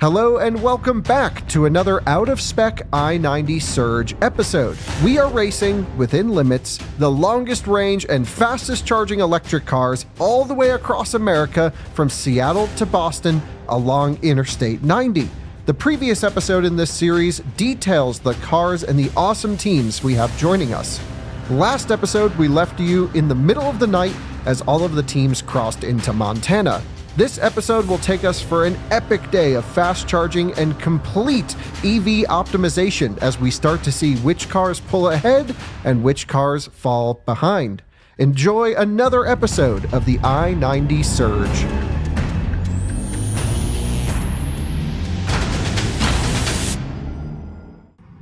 Hello and welcome back to another out-of-spec I-90 Surge episode. We are racing, within limits, the longest range and fastest charging electric cars all the way across America from Seattle to Boston along Interstate 90. The previous episode in this series details the cars and the awesome teams we have joining us. Last episode, we left you in the middle of the night as all of the teams crossed into Montana. This episode will take us for an epic day of fast charging and complete EV optimization as we start to see which cars pull ahead and which cars fall behind. Enjoy another episode of the I-90 Surge.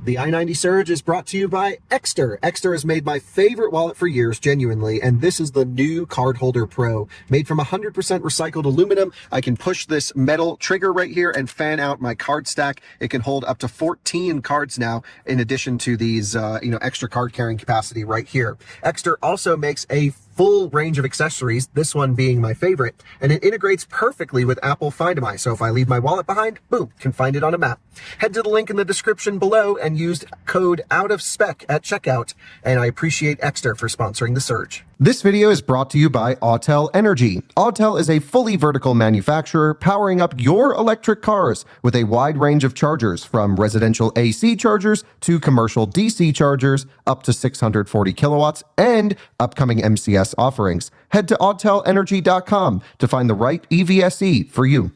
The I-90 Surge is brought to you by Ekster. Ekster has made my favorite wallet for years, genuinely, and this is the new Cardholder Pro. Made from 100% recycled aluminum, I can push this metal trigger right here and fan out my card stack. It can hold up to 14 cards now, in addition to these, extra card carrying capacity right here. Ekster also makes a full range of accessories, this one being my favorite, and it integrates perfectly with Apple Find My. So if I leave my wallet behind, boom, can find it on a map. Head to the link in the description below and use code OUTOFSPEC at checkout, and I appreciate Ekster for sponsoring the Surge. This video is brought to you by Autel Energy. Autel is a fully vertical manufacturer powering up your electric cars with a wide range of chargers, from residential AC chargers to commercial DC chargers up to 640 kilowatts and upcoming MCS offerings. Head to autelenergy.com to find the right EVSE for you.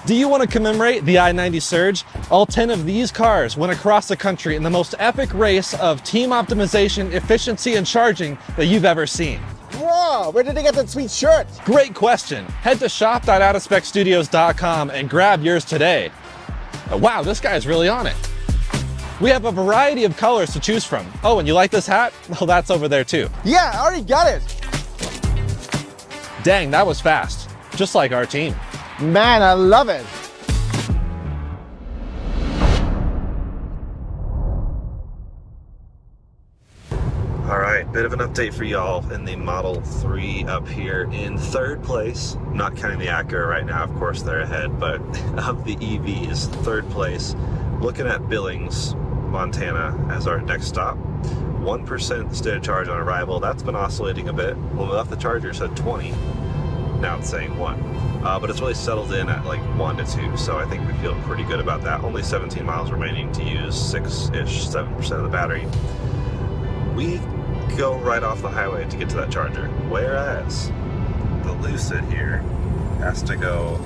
Do you want to commemorate the I-90 Surge? All 10 of these cars went across the country in the most epic race of team optimization, efficiency, and charging that you've ever seen. Whoa, where did they get that sweet shirt? Great question. Head to shop.outofspecstudios.com and grab yours today. Wow, this guy's really on it. We have a variety of colors to choose from. Oh, and you like this hat? Well, that's over there too. Yeah, I already got it. Dang, that was fast. Just like our team. Man, I love it. All right, bit of an update for y'all in the Model 3 up here in third place. Not counting the Acura right now, of course they're ahead, but of the EVs, third place. Looking at Billings, Montana as our next stop. 1% state of charge on arrival. That's been oscillating a bit. When we left the charger, said 20. Now it's saying 1. But it's really settled in at like 1 to 2, so I think we feel pretty good about that. Only 17 miles remaining to use 6-ish, 7% of the battery. We go right off the highway to get to that charger, whereas the Lucid here has to go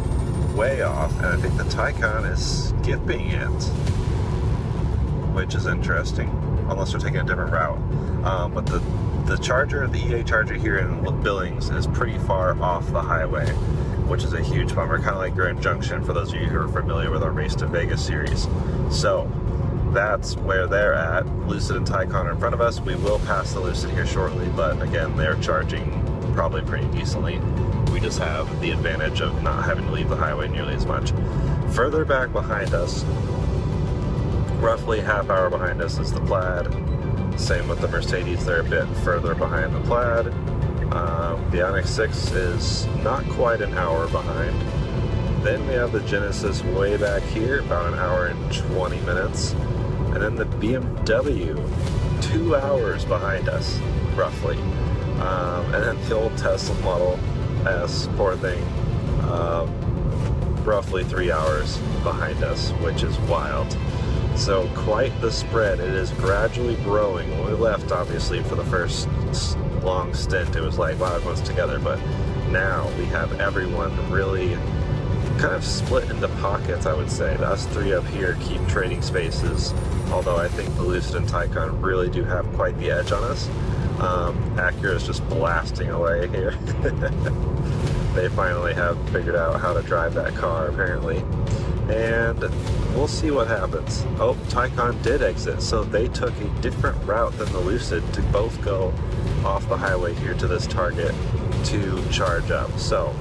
way off, and I think the Taycan is skipping it, which is interesting, unless we're taking a different route. But the charger, the EA charger here in Billings, is pretty far off the highway, which is a huge bummer, kind of like Grand Junction for those of you who are familiar with our Race to Vegas series. So that's where they're at. Lucid and Taycan are in front of us. We will pass the Lucid here shortly, but again, they're charging probably pretty decently. We just have the advantage of not having to leave the highway nearly as much. Further back behind us, roughly half hour behind us, is the Plaid. Same with the Mercedes, they're a bit further behind the Plaid. The Onyx 6 is not quite an hour behind. Then we have the Genesis way back here, about an hour and 20 minutes. And then the BMW, 2 hours behind us, roughly. And then the old Tesla Model S, poor thing, roughly 3 hours behind us, which is wild. So quite the spread. It is gradually growing. When we left, obviously, for the first long stint, it was like, wow, everyone's together. But now we have everyone really kind of split into pockets, I would say. Us three up here keep trading spaces, although I think the Lucid and Taycan really do have quite the edge on us. Acura is just blasting away here. They finally have figured out how to drive that car, apparently. And we'll see what happens. Oh, Taycan did exit, so they took a different route than the Lucid to both go off the highway here to this target to charge up. So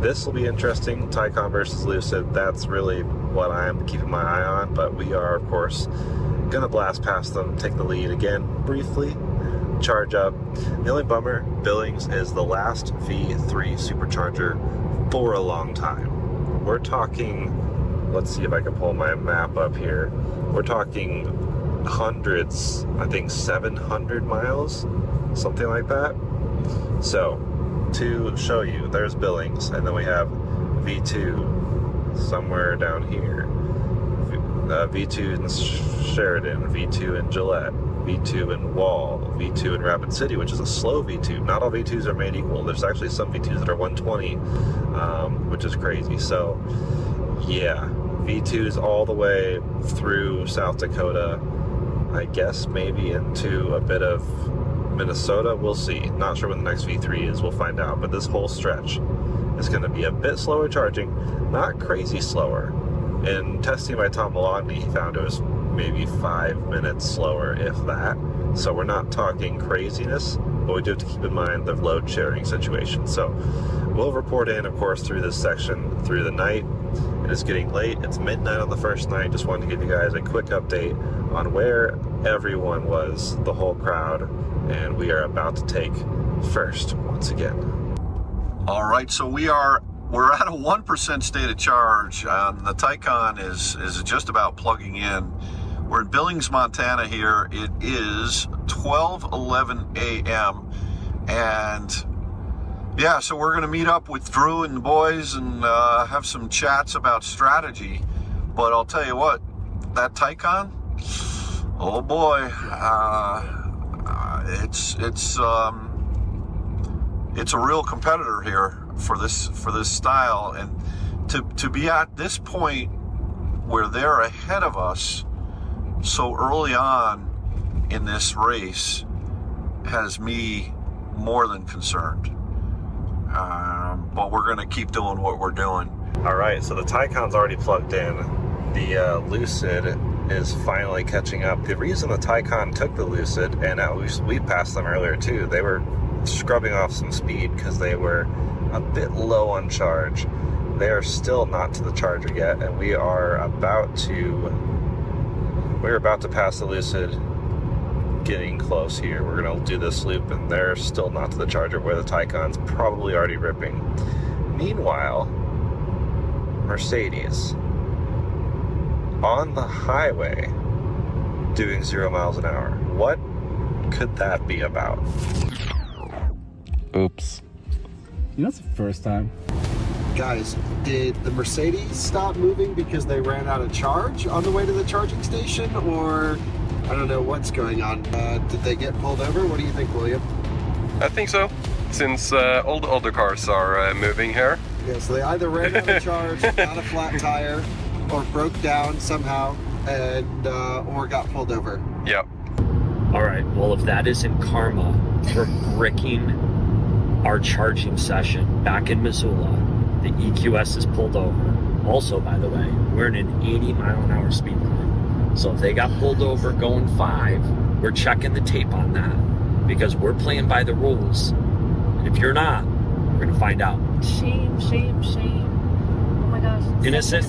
this will be interesting. Taycan versus Lucid, that's really what I'm keeping my eye on, but we are, of course, gonna blast past them, take the lead again briefly, charge up. The only bummer, Billings is the last V3 supercharger for a long time. and we're talking, let's see if I can pull my map up here. We're talking hundreds, I think 700 miles, something like that. So, to show you, there's Billings, and then we have V2 somewhere down here. V2 in Sheridan, V2 in Gillette, V2 in Wall, V2 in Rapid City, which is a slow V2. Not all V2s are made equal. There's actually some V2s that are 120, which is crazy. So, yeah, V2s all the way through South Dakota, I guess maybe into a bit of Minnesota. We'll see. Not sure when the next V3 is. We'll find out. But this whole stretch is going to be a bit slower charging. Not crazy slower. In testing by Tom Maloney, he found it was maybe 5 minutes slower, if that. So we're not talking craziness, but we do have to keep in mind the load sharing situation. So we'll report in, of course, through this section through the night. It is getting late. It's midnight on the first night. Just wanted to give you guys a quick update on where everyone was, the whole crowd, and we are about to take first once again. All right, so we're at a 1% state of charge. The Taycan is just about plugging in. We're in Billings, Montana here. It is 12:11 a.m. and yeah, so we're going to meet up with Drew and the boys and have some chats about strategy. But I'll tell you what, that Taycan, oh boy, it's a real competitor here for this style, and to be at this point where they're ahead of us so early on in this race has me more than concerned. But we're going to keep doing what we're doing. All right, so the Taycan's already plugged in. The Lucid is finally catching up. The reason the Taycan took the Lucid, and we passed them earlier too, they were scrubbing off some speed because they were a bit low on charge. They are still not to the charger yet, and we're about to pass the Lucid, getting close here. We're gonna do this loop, and they're still not to the charger, where the Taycan's probably already ripping. Meanwhile, Mercedes on the highway doing 0 miles an hour. What could that be about? Oops. You know, it's the first time. Guys, did the Mercedes stop moving because they ran out of charge on the way to the charging station, or I don't know what's going on? Did they get pulled over? What do you think, William? I think so, since all the other cars are moving here. Yeah, so they either ran out of charge, got a flat tire, or broke down somehow, and or got pulled over. Yep. All right, well, if that isn't karma for bricking our charging session back in Missoula, the EQS is pulled over. Also, by the way, we're in an 80 mile an hour speed limit. So if they got pulled over going 5, we're checking the tape on that, because we're playing by the rules. And if you're not, we're gonna find out. Shame, shame, shame. Oh my gosh. Innocent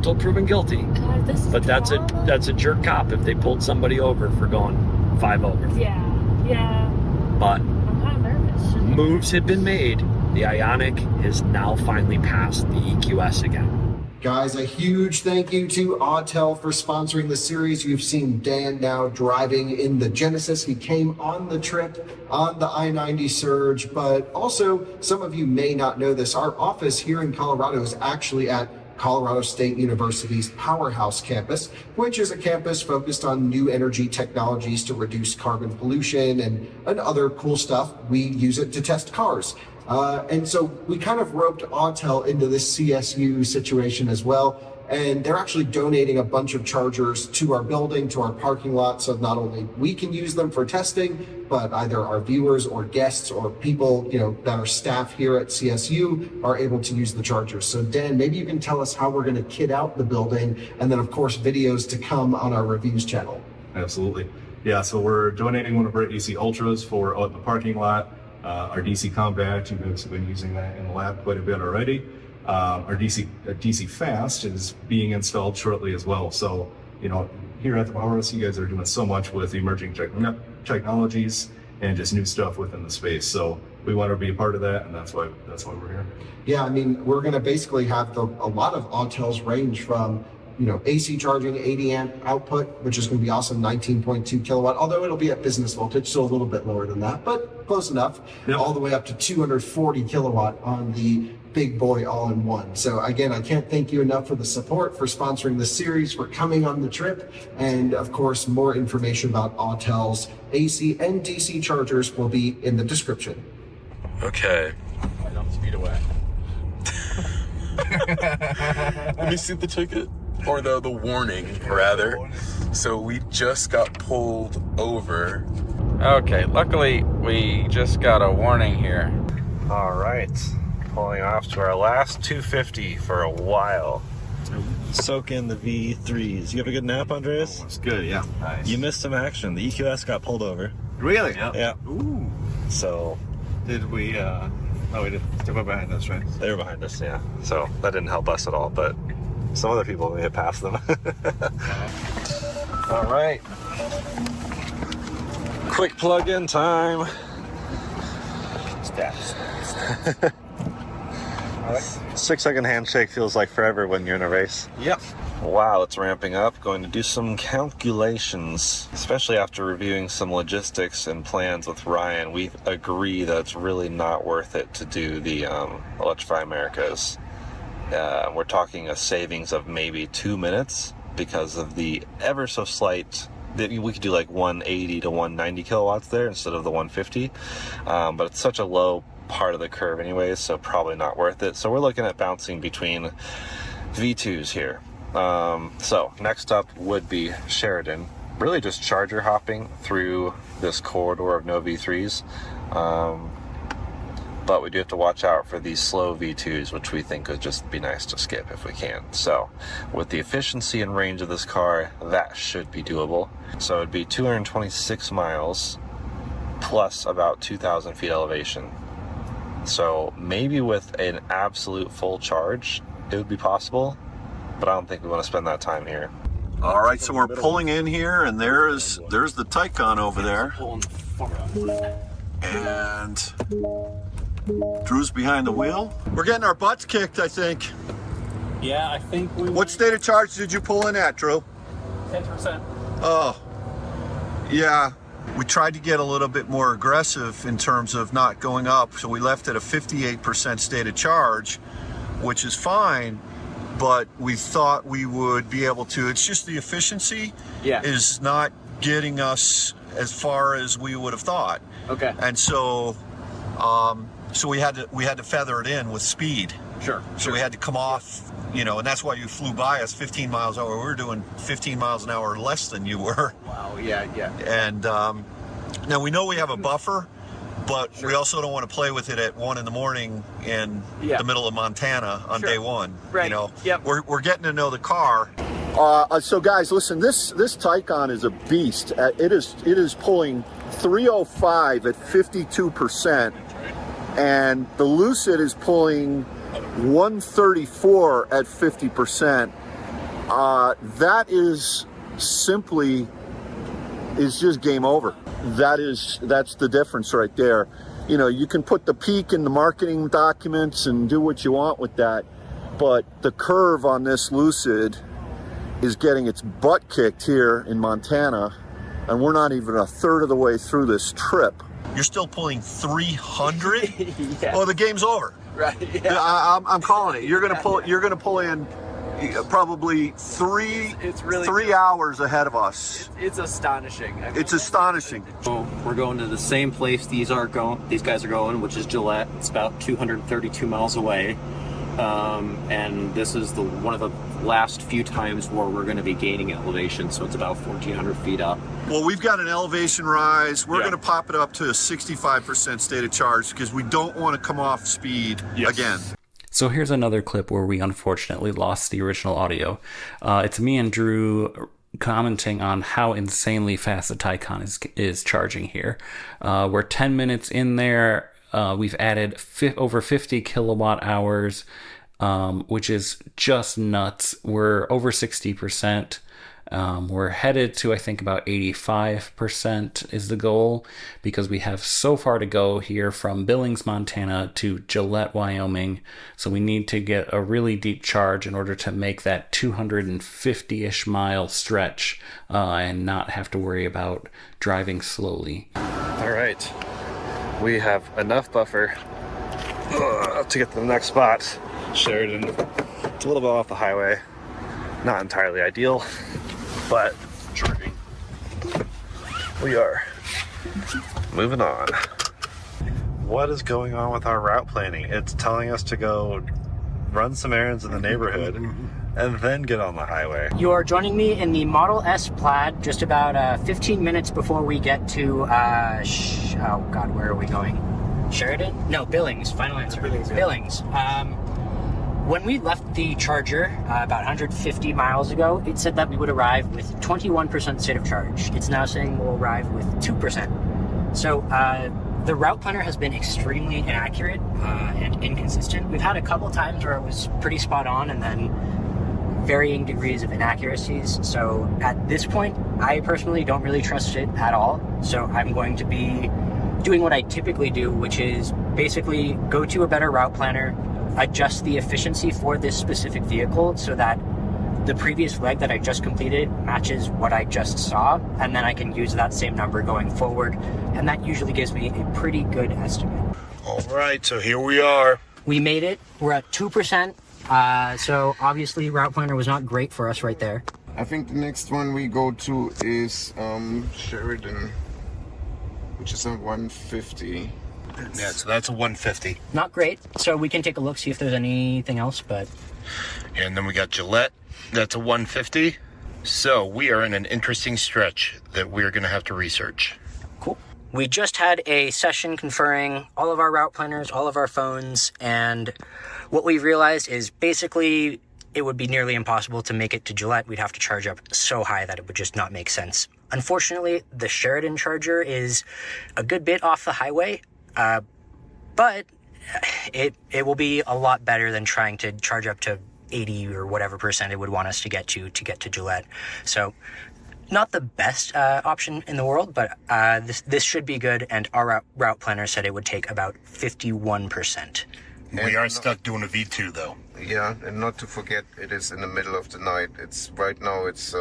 till proven guilty. God, this is But that's a jerk cop if they pulled somebody over for going 5 over. Yeah. But I'm kind of nervous. moves had been made. The Ioniq is now finally past the EQS again. Guys, a huge thank you to Autel for sponsoring the series. You've seen Dan now driving in the Genesis. He came on the trip on the I-90 Surge, but also some of you may not know this. Our office here in Colorado is actually at Colorado State University's Powerhouse campus, which is a campus focused on new energy technologies to reduce carbon pollution and other cool stuff. We use it to test cars. And so we kind of roped Autel into this CSU situation as well. And they're actually donating a bunch of chargers to our building, to our parking lot. So not only we can use them for testing, but either our viewers or guests or people, that are staff here at CSU are able to use the chargers. So Dan, maybe you can tell us how we're going to kit out the building, and then of course videos to come on our reviews channel. Absolutely. Yeah, so we're donating one of our AC Ultras for out in the parking lot. Our DC Compact, you guys have been using that in the lab quite a bit already. Our DC Fast is being installed shortly as well. So, here at the Powerhouse, you guys are doing so much with emerging technologies and just new stuff within the space. So we want to be a part of that, and that's why we're here. Yeah, I mean, we're going to basically have a lot of Autel's range from, you know, AC charging, 80 amp output, which is going to be awesome, 19.2 kilowatt, although it'll be at business voltage, so a little bit lower than that, but close enough, all the way up to 240 kilowatt on the big boy all-in-one. So again, I can't thank you enough for the support, for sponsoring the series, for coming on the trip, and of course, more information about Autel's AC and DC chargers will be in the description. Okay. Don't speed away. Let me see the ticket. Or the warning, rather. So we just got pulled over. Okay, luckily we just got a warning here. All right, pulling off to our last 250 for a while. Soak in the V3s. You have a good nap, Andreas? It's good, yeah. Nice. You missed some action. The EQS got pulled over. Really? Yeah. Ooh. So Did we? No, we didn't. They were behind us, right? they were behind us, yeah. So that didn't help us at all, but some other people may have passed them. All right. Quick plug-in time. Steps. 6-second handshake feels like forever when you're in a race. Yep. Wow, it's ramping up. Going to do some calculations, especially after reviewing some logistics and plans with Ryan. We agree that it's really not worth it to do the Electrify Americas. We're talking a savings of maybe 2 minutes because of the ever so slight. We could do like 180 to 190 kilowatts there instead of the 150, but it's such a low part of the curve anyways, so probably not worth it. So we're looking at bouncing between V2s here. So next up would be Sheridan. Really just charger hopping through this corridor of no V3s. But we do have to watch out for these slow V2s, which we think would just be nice to skip if we can. So with the efficiency and range of this car, that should be doable. So it'd be 226 miles plus about 2,000 feet elevation. So maybe with an absolute full charge, it would be possible, but I don't think we want to spend that time here. All right, so we're pulling in here, and there's the Taycan over there. And Drew's behind the wheel. We're getting our butts kicked, I think. Yeah, I think we. What state of charge did you pull in at, Drew? 10%. Oh, yeah. We tried to get a little bit more aggressive in terms of not going up, so we left at a 58% state of charge, which is fine, but we thought we would be able to. It's just the efficiency is not getting us as far as we would have thought. Okay. And so so we had to feather it in with speed. Sure. So we had to come off, you know, and that's why you flew by us 15 miles an hour. We were doing 15 miles an hour less than you were. Wow. Yeah. And now we know we have a buffer, but we also don't want to play with it at 1 in the morning in the middle of Montana on day one. Right. You know, Yep. we're getting to know the car. So guys, listen, this Taycan is a beast. It is pulling 305 at 52%, and the Lucid is pulling 134 at 50%. That is simply just game over. That's the difference right there. You know, you can put the peak in the marketing documents and do what you want with that, but the curve on this Lucid is getting its butt kicked here in Montana, and we're not even a third of the way through this trip. You're still pulling 300? Yeah. Oh, the game's over. Right. Yeah. I'm calling it. You're gonna pull in probably three hours ahead of us. It's astonishing. It's astonishing. So we're going to the same place these guys are going, which is Gillette. It's about 232 miles away. And this is one of the last few times where we're going to be gaining elevation, so it's about 1,400 feet up. Well, we've got an elevation rise. We're going to pop it up to a 65% state of charge because we don't want to come off speed again. So here's another clip where we unfortunately lost the original audio. It's me and Drew commenting on how insanely fast the Taycan is charging here. We're 10 minutes in there. We've added over 50 kilowatt hours, which is just nuts. We're over 60%. We're headed to, I think, about 85% is the goal, because we have so far to go here from Billings, Montana to Gillette, Wyoming. So we need to get a really deep charge in order to make that 250-ish mile stretch and not have to worry about driving slowly. All right, we have enough buffer to get to the next spot, Sheridan. It's a little bit off the highway, not entirely ideal, but charging. We are moving on. What is going on with our route planning? It's telling us to go run some errands in the neighborhood and then get on the highway. You are joining me in the Model S Plaid just about 15 minutes before we get to, oh God, where are we going? Sheridan? No, Billings, final answer. Billings. When we left the charger about 150 miles ago, it said that we would arrive with 21% state of charge. It's now saying we'll arrive with 2%. So the route planner has been extremely inaccurate and inconsistent. We've had a couple times where it was pretty spot on and then varying degrees of inaccuracies. So at this point, I personally don't really trust it at all. So I'm going to be doing what I typically do, which is basically go to a better route planner, adjust the efficiency for this specific vehicle so that the previous leg that I just completed matches what I just saw, and then I can use that same number going forward, and that usually gives me a pretty good estimate. All right, so here we are. We made it. We're at 2%, so obviously route planner was not great for us right there. I think the next one we go to is Sheridan, which is a 150. Yeah, so that's a 150. Not great, so we can take a look, see if there's anything else, but... And then we got Gillette, that's a 150. So we are in an interesting stretch that we're gonna have to research. Cool. We just had a session conferring all of our route planners, all of our phones, and what we realized is basically it would be nearly impossible to make it to Gillette. We'd have to charge up so high that it would just not make sense. Unfortunately, the Sheridan charger is a good bit off the highway, but it will be a lot better than trying to charge up to 80 or whatever percent it would want us to get to Gillette. So not the best option in the world, but this should be good, and our route planner said it would take about 51%. We are stuck doing a V2 though. Yeah, and not to forget, it is in the middle of the night. Right now it's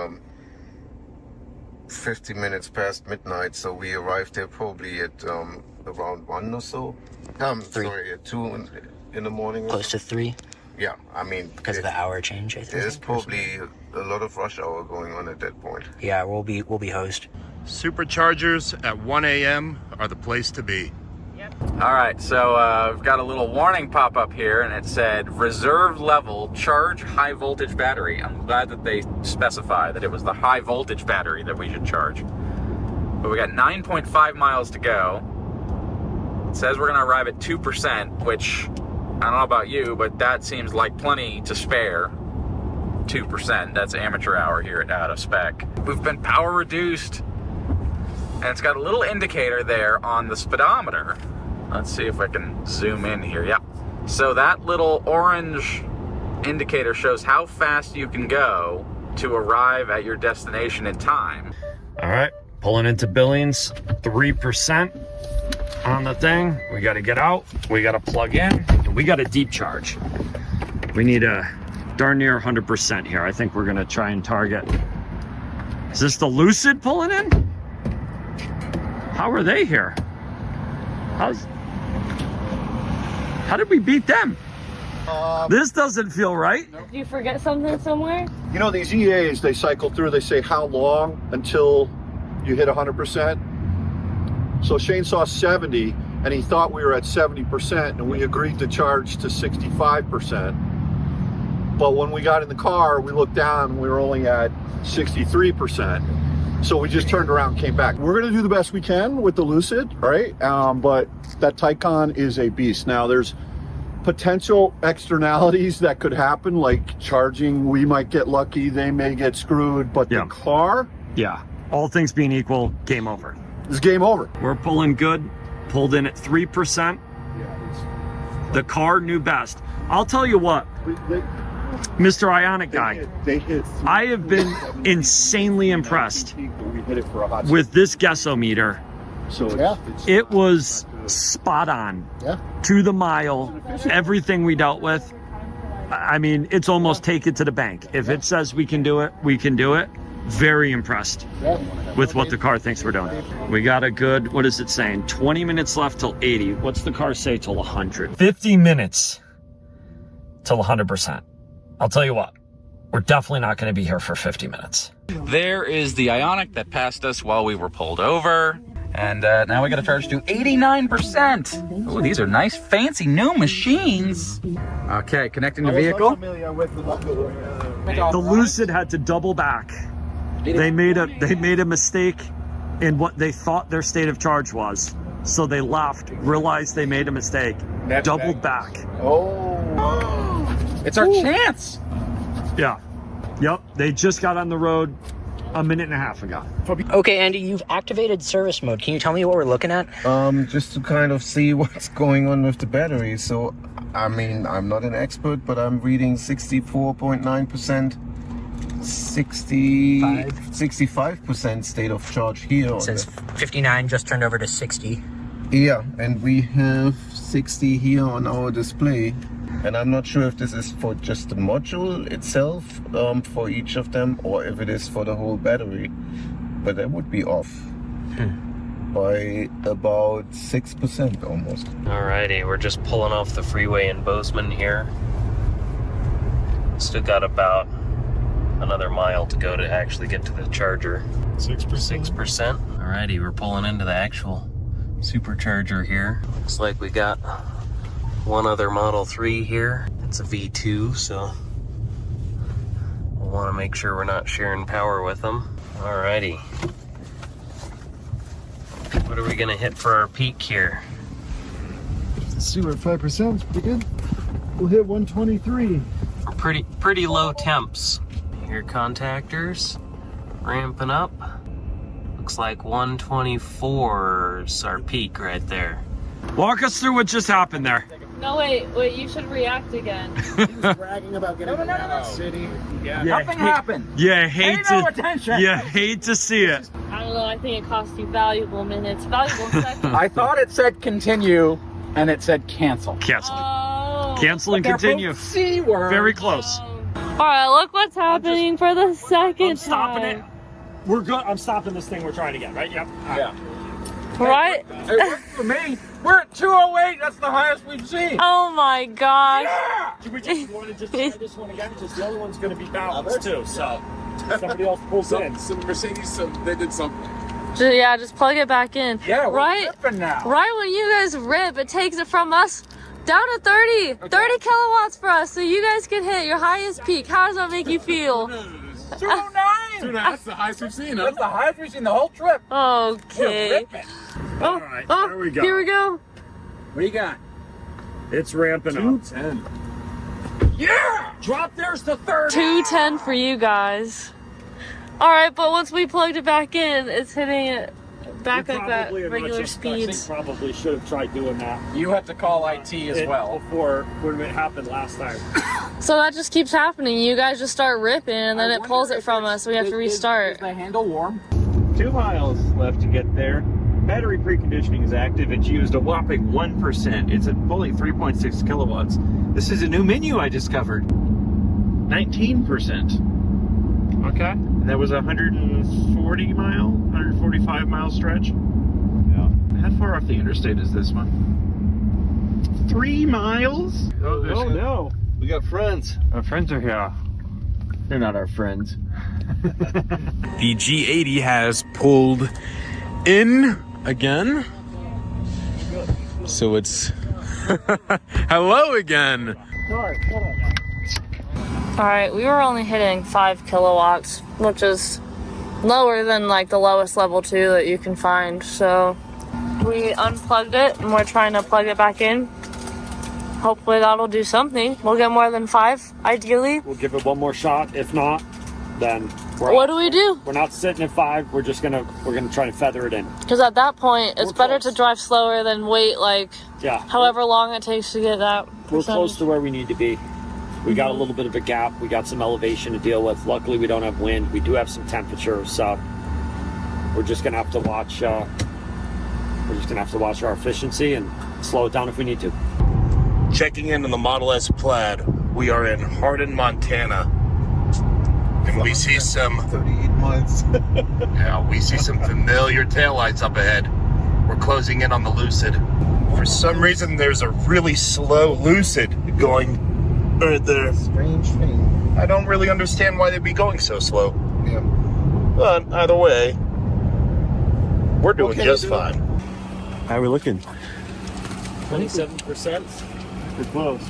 50 minutes past midnight, so we arrived there probably at around 1 or so. 3. Sorry, at 2 in the morning. Close to 3? Yeah, I mean... Because of the hour change, I think. There's probably a lot of rush hour going on at that point. Yeah, we'll be hosed. Superchargers at 1 a.m. are the place to be. All right, so we've got a little warning pop up here, and it said reserve level charge high voltage battery. I'm glad that they specified that it was the high voltage battery that we should charge. But we got 9.5 miles to go. It says we're gonna arrive at 2%, which I don't know about you, but that seems like plenty to spare. 2%, that's amateur hour here at OUTOFSPEC. We've been power reduced, and it's got a little indicator there on the speedometer. Let's see if I can zoom in here. Yeah. So that little orange indicator shows how fast you can go to arrive at your destination in time. All right, pulling into Billings, 3% on the thing. We got to get out, we got to plug in, and we got a deep charge. We need a darn near 100% here. I think we're going to try and target. Is this the Lucid pulling in? How are they here? How did we beat them? This doesn't feel right. Did you forget something somewhere? You know, these EAs, they cycle through, they say how long until you hit 100%. So Shane saw 70 and he thought we were at 70%, and we agreed to charge to 65%. But when we got in the car, we looked down and we were only at 63%. So we just turned around and came back. We're gonna do the best we can with the Lucid, right? But that Taycan is a beast. Now there's potential externalities that could happen, like charging, we might get lucky, they may get screwed, but the car? Yeah, all things being equal, game over. It's game over. We're pulling good, pulled in at 3%. The car knew best. I'll tell you what, Mr. Ionic guy. They hit. I have been insanely impressed We hit it for a hot with this guessometer. So It was spot on. Yeah. To the mile. Everything we dealt with. I mean, it's almost take it to the bank. If it says we can do it, we can do it. Very impressed with what the car thinks we're doing. We got a good, what is it saying? 20 minutes left till 80. What's the car say till 100? 50 minutes till 100%. I'll tell you what, we're definitely not going to be here for 50 minutes. There is the Ionic that passed us while we were pulled over. And now we got to charge to 89%. Oh, these are nice, fancy new machines. Okay, connecting the vehicle. The Lucid had to double back. They made a mistake in what they thought their state of charge was. So they left, realized they made a mistake, doubled back. It's our chance. Yeah. Yep. They just got on the road a minute and a half ago. Okay, Andy, you've activated service mode. Can you tell me what we're looking at? Just to kind of see what's going on with the battery. So, I mean, I'm not an expert, but I'm reading 64.9%, 65% state of charge here. It says 59 just turned over to 60. Yeah, and we have 60 here on our display. And I'm not sure if this is for just the module itself, for each of them, or if it is for the whole battery. But that would be off by about 6% almost. Alrighty, we're just pulling off the freeway in Bozeman here. Still got about another mile to go to actually get to the charger. 6%. Alrighty, we're pulling into the actual supercharger here. Looks like we got one other Model 3 here. It's a V2, so we'll want to make sure we're not sharing power with them. Alrighty. What are we gonna hit for our peak here? Let's see, we're at 5%. It's pretty good. We'll hit 123. For pretty low temps. Here, contactors ramping up. Looks like 124 is our peak right there. Walk us through what just happened there. No, wait, you should react again. He was bragging about getting out of the city. Yeah. Nothing happened. Yeah, hate Pay no attention. Yeah, hate to see it. I don't know, I think it cost you valuable minutes, valuable seconds. I thought it said continue, and it said cancel. Cancel. Oh. Cancel and continue. C word. Very close. Alright, look what's happening for the second stopping time. it. We're good. I'm stopping this thing we're trying to get, right? Yep. Yeah. Right? It worked for me. We're at 208. That's the highest we've seen. Oh my gosh. Yeah. Do we just want to just try this one again? Because the other one's going to be balanced too. So somebody else pulls in. Some Mercedes, they did something. Yeah, just plug it back in. Yeah, we're right ripping now. Right when you guys rip, it takes it from us down to 30. Okay. 30 kilowatts for us, so you guys can hit your highest peak. How does that make you feel? 209. That's the highest we've seen. That's the highest we've seen the whole trip. Okay. All right, there we go. Here we go. What do you got? It's ramping up. 210. Yeah! Drop theirs to 30. 210 for you guys. All right, but once we plugged it back in, it's hitting it back up at regular speeds. I think probably should have tried doing that. You have to call IT as well. Before when it happened last time. So that just keeps happening. You guys just start ripping, and then it pulls it from us. So we have to restart. Is the handle warm? 2 miles left to get there. Battery preconditioning is active. It's used a whopping 1%. It's at fully 3.6 kilowatts. This is a new menu I discovered. 19%. Okay. That was a 145 mile stretch. Yeah. How far off the interstate is this one? 3 miles? Oh no. We got friends. Our friends are here. They're not our friends. The G80 has pulled in again. So it's hello again. All right, we were only hitting 5 kilowatts, which is lower than like the lowest level 2 that you can find. So we unplugged it and we're trying to plug it back in. Hopefully that'll do something. We'll get more than 5, ideally. We'll give it one more shot. If not, then what do we do? We're not sitting at 5. We're gonna try to feather it in. Because at that point, it's better to drive slower than wait like however long it takes to get that percentage. We're close to where we need to be. We got a little bit of a gap. We got some elevation to deal with. Luckily, we don't have wind. We do have some temperature, so we're just gonna have to watch. We're just gonna have to watch our efficiency and slow it down if we need to. Checking in on the Model S Plaid. We are in Hardin, Montana. And we see some 38 miles. yeah, we see some familiar taillights up ahead. We're closing in on the Lucid. For some reason, there's a really slow Lucid going right there. Strange thing. I don't really understand why they'd be going so slow. Yeah. But either way, we're doing just fine. How are we looking? 27%. We're close.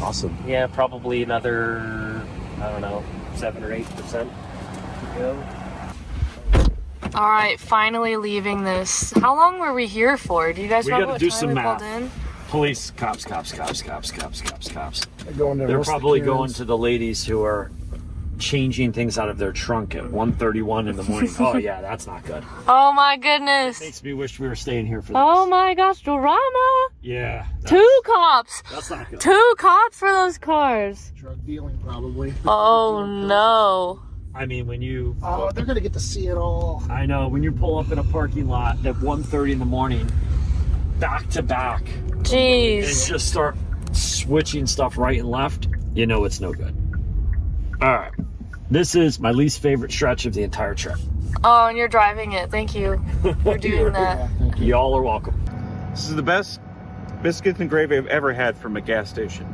Awesome. Yeah, probably another, I don't know, 7 or 8% to go. All right, finally leaving this. How long were we here for? Do you guys remember what time we pulled in? Police, cops. They're They're probably going to the ladies who are changing things out of their trunk at 1:31 in the morning. Oh yeah, that's not good. Oh my goodness. Makes me wish we were staying here for this. Oh my gosh, drama. Yeah. 2 cops. That's not good. 2 cops for those cars. drug dealing, probably. Oh no. I mean, when you... Oh, they're going to get to see it all. I know. When you pull up in a parking lot at 1:30 in the morning, back to back, Jeez. and just start switching stuff right and left, you know it's no good. All right. This is my least favorite stretch of the entire trip. Oh, and you're driving it. Thank you for doing that. Y'all are welcome. This is the best biscuits and gravy I've ever had from a gas station.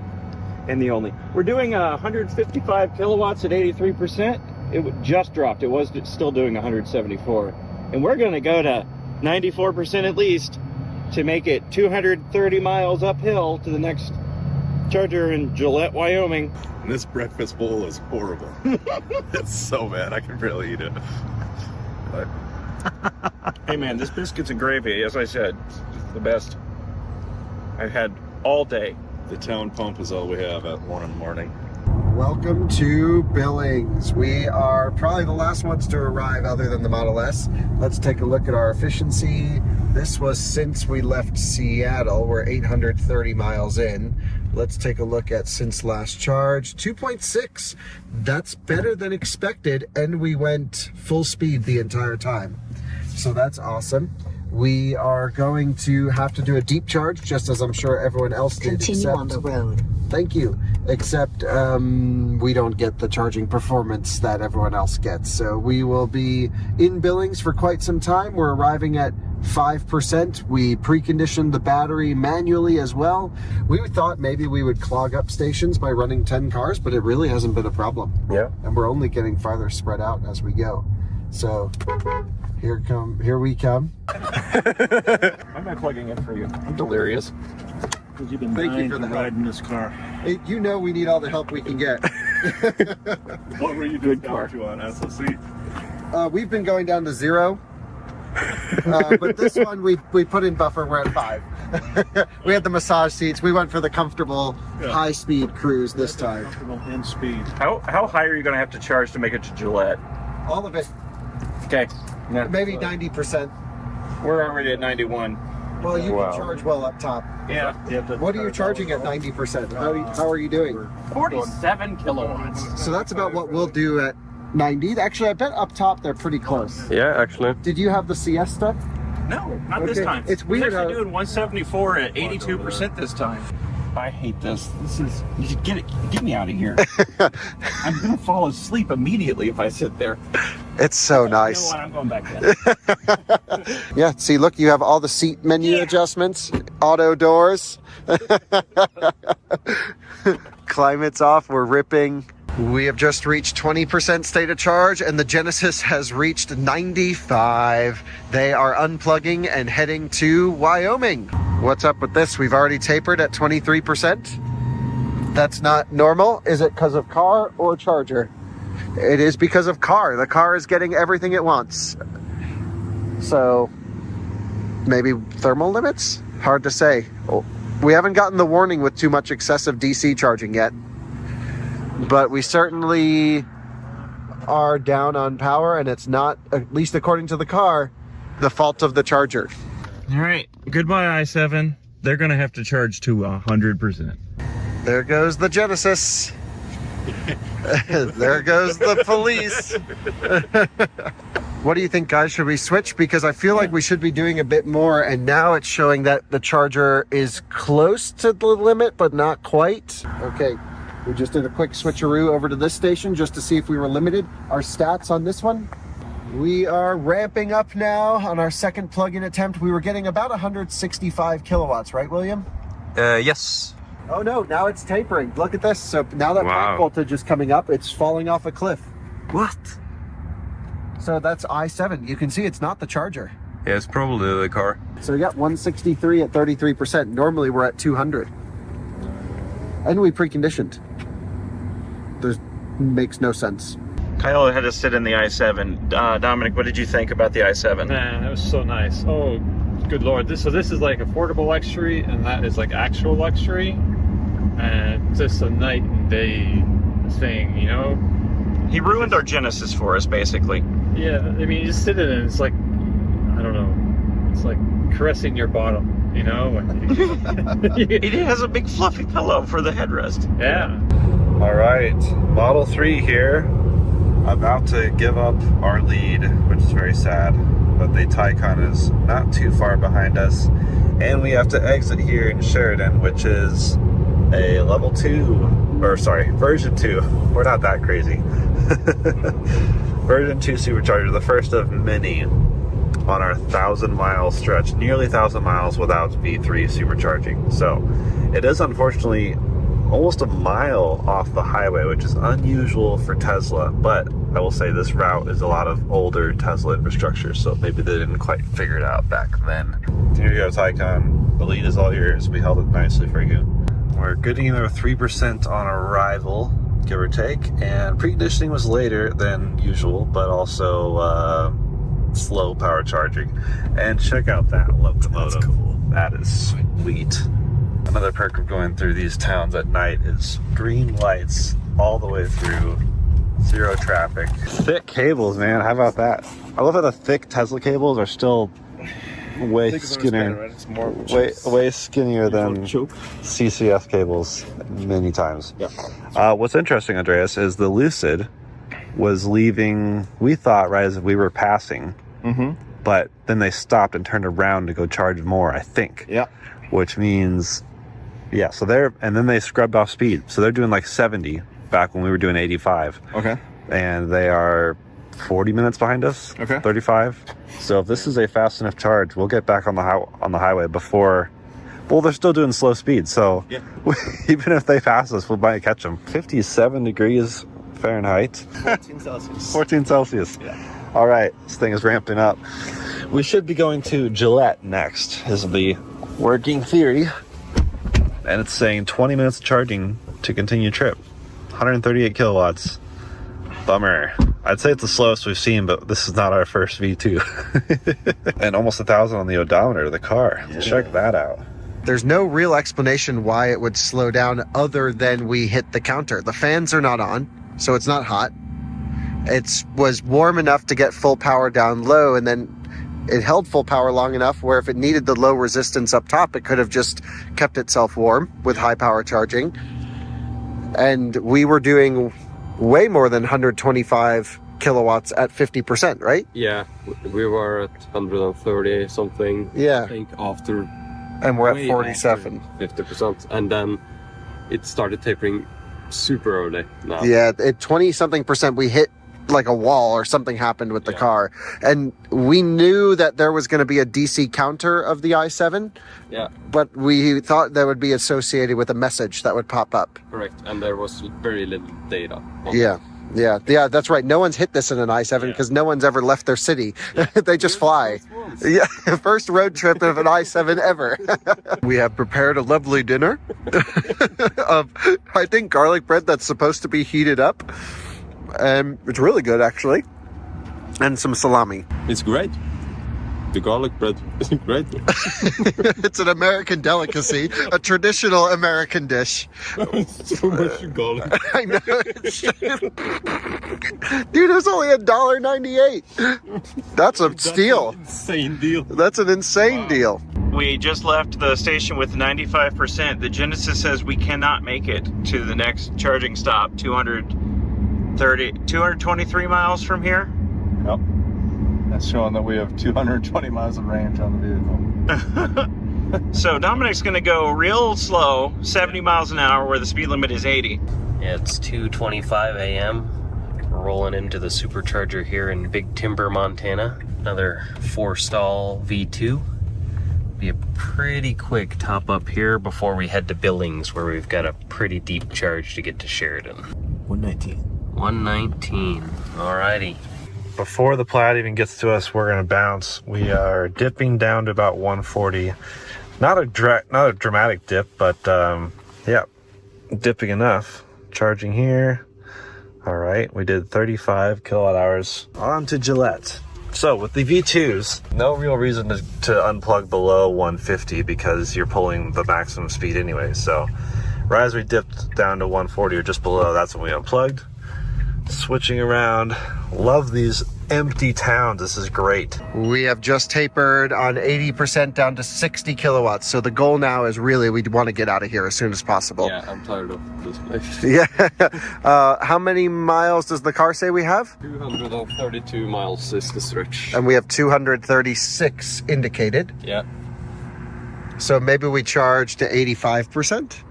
And the only. We're doing 155 kilowatts at 83%. It just dropped. It was still doing 174. And we're going to go to 94% at least to make it 230 miles uphill to the next charger in Gillette, Wyoming. And this breakfast bowl is horrible. It's so bad, I can barely eat it. But... Hey man, this biscuits and gravy, as I said, is the best I've had all day. The town pump is all we have at 1 in the morning. Welcome to Billings. We are probably the last ones to arrive other than the Model S. Let's take a look at our efficiency. This was since we left Seattle. We're 830 miles in. Let's take a look at since last charge. 2.6. That's better than expected, and we went full speed the entire time. So that's awesome. We are going to have to do a deep charge, just as I'm sure everyone else did. Continue on the road. Thank you. Except we don't get the charging performance that everyone else gets. So we will be in Billings for quite some time. We're arriving at 5%. We preconditioned the battery manually as well. We thought maybe we would clog up stations by running 10 cars, but it really hasn't been a problem. Yeah. And we're only getting farther spread out as we go. So here we come. I'm not plugging in for you. I'm delirious. Because you've been Thank you for the help. riding this car. Hey, you know we need all the help we can get. What were you doing down to on SOC? We've been going down to 0. But this one we put in buffer. We're at 5. We had the massage seats. We went for the comfortable high-speed cruise this time. Comfortable in speed. How high are you going to have to charge to make it to Gillette? All of it. Okay. Yeah. Maybe 90%. We're already at 91. Well, you can charge well up top. Yeah. What are you charging at 90%? How are you doing? 47 kilowatts. So that's about what we'll do at 90. Actually, I bet up top they're pretty close. Yeah, actually. Did you have the siesta? No, not this time. It's weird. We're actually doing 174 at 82% this time. I hate this. This is, you should get me out of here. I'm gonna fall asleep immediately if I sit there. It's so nice. You know what? I'm going back in. Yeah, see, look, you have all the seat menu adjustments, auto doors. Climate's off, we're ripping. We have just reached 20% state of charge, and the Genesis has reached 95. They are unplugging and heading to Wyoming. What's up with this? We've already tapered at 23%. That's not normal. Is it because of car or charger? It is because of car. The car is getting everything it wants. So maybe thermal limits? Hard to say. We haven't gotten the warning with too much excessive DC charging yet, but we certainly are down on power, and it's not, at least according to the car, the fault of the charger. All right, goodbye I-7. They're gonna have to charge to 100%. There goes the Genesis. There goes the police. What do you think, guys? Should we switch? Because I feel like we should be doing a bit more, and now it's showing that the charger is close to the limit, but not quite. Okay, we just did a quick switcheroo over to this station just to see if we were limited. Our stats on this one. We are ramping up now on our second plug-in attempt. We were getting about 165 kilowatts, right, William? Yes. Oh no, now it's tapering. Look at this. So now that pack voltage is coming up, it's falling off a cliff. What? So that's I-7. You can see it's not the charger. Yeah, it's probably the car. So we got 163 at 33%. Normally we're at 200. And we preconditioned. Makes no sense. Kyle had to sit in the i7. Dominic, what did you think about the i7? Man, that was so nice. Oh, good lord. This is like affordable luxury, and that is like actual luxury. And just a night and day thing, you know? He ruined our Genesis for us, basically. Yeah, I mean, you just sit in it and it's like, I don't know, it's like caressing your bottom, you know? It has a big fluffy pillow for the headrest. Yeah. All right, Model 3 here. About to give up our lead, which is very sad, but the Taycan is not too far behind us. And we have to exit here in Sheridan, which is a level 2, or sorry, version 2. We're not that crazy. Version 2 supercharger, the first of many on our 1,000-mile stretch, nearly 1,000 miles without V3 supercharging. So it is unfortunately almost a mile off the highway, which is unusual for Tesla, but I will say this route is a lot of older Tesla infrastructure, so maybe they didn't quite figure it out back then. Here you go, Taycan. The lead is all yours. We held it nicely for you. We're getting another 3% on arrival, give or take, and preconditioning was later than usual, but also slow power charging. And check out that locomotive. That's cool. That is sweet. Another perk of going through these towns at night is green lights all the way through, zero traffic. Thick cables, man, how about that? I love how the thick Tesla cables are still way skinnier, way skinnier than CCS cables many times. Yeah. What's interesting, Andreas, is the Lucid was leaving, we thought, right as we were passing, but then they stopped and turned around to go charge more, I think. Yeah. Which means, yeah, so and then they scrubbed off speed. So they're doing like 70 back when we were doing 85. Okay. And they are 40 minutes behind us. Okay. 35. So if this is a fast enough charge, we'll get back on the highway before. Well, they're still doing slow speed, so yeah. Even if they pass us, we might catch them. 57 degrees Fahrenheit. 14 Celsius. 14 Celsius. Yeah. All right, this thing is ramping up. We should be going to Gillette next, is the working theory. And it's saying 20 minutes charging to continue trip. 138 kilowatts. Bummer. I'd say it's the slowest we've seen, but this is not our first V2. And almost 1,000 on the odometer of the car. Yeah. Check that out. There's no real explanation why it would slow down other than we hit the counter. The fans are not on, so it's not hot. It was warm enough to get full power down low, and then it held full power long enough where if it needed the low resistance up top, it could have just kept itself warm with high power charging. And we were doing way more than 125 kilowatts at 50%, right? Yeah, we were at 130 something. Yeah. I think after. And we're at 47. 50%. And then it started tapering super early now. Yeah, at 20 something percent, we hit like a wall or something happened with the car. And we knew that there was going to be a DC counter of the i7. Yeah. But we thought that would be associated with a message that would pop up. Correct. And there was very little data. Yeah. Yeah, that's right. No one's hit this in an i7 because no one's ever left their city. Yeah. They just fly. Yeah, first road trip of an i7 ever. We have prepared a lovely dinner of, I think, garlic bread that's supposed to be heated up. It's really good, actually. And some salami. It's great. The garlic bread is great. It's an American delicacy, a traditional American dish. So much garlic. I know. Dude, it was only $1.98. That's a steal. An insane deal. That's an insane deal. We just left the station with 95%. The Genesis says we cannot make it to the next charging stop, 223 miles from here. Yep. That's showing that we have 220 miles of range on the vehicle. So Dominic's gonna go real slow, 70 miles an hour, where the speed limit is 80. It's 2:25 a.m. We're rolling into the supercharger here in Big Timber, Montana. Another 4-stall V2. Be a pretty quick top up here before we head to Billings, where we've got a pretty deep charge to get to Sheridan. 119. 119. Alrighty. Before the Plaid even gets to us, we're gonna bounce. We are dipping down to about 140. Not a dramatic dip, but yeah, dipping enough. Charging here. All right, we did 35 kilowatt hours. On to Gillette. So with the V2s, no real reason to unplug below 150 because you're pulling the maximum speed anyway. So right as we dipped down to 140 or just below, that's when we unplugged. Switching around. Love these empty towns. This is great. We have just tapered on 80% down to 60 kilowatts. So the goal now is really we want to get out of here as soon as possible. Yeah, I'm tired of this place. Yeah. How many miles does the car say we have? 232 miles is the stretch. And we have 236 indicated. Yeah. So maybe we charge to 85%?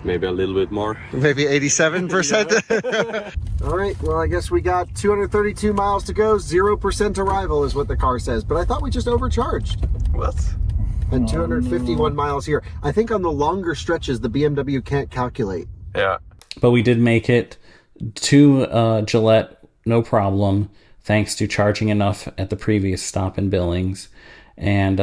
Maybe a little bit more. Maybe 87%? All right, well, I guess we got 232 miles to go. 0% arrival is what the car says. But I thought we just overcharged. What? And 251 miles here. I think on the longer stretches, the BMW can't calculate. Yeah. But we did make it to Gillette, no problem, thanks to charging enough at the previous stop in Billings. And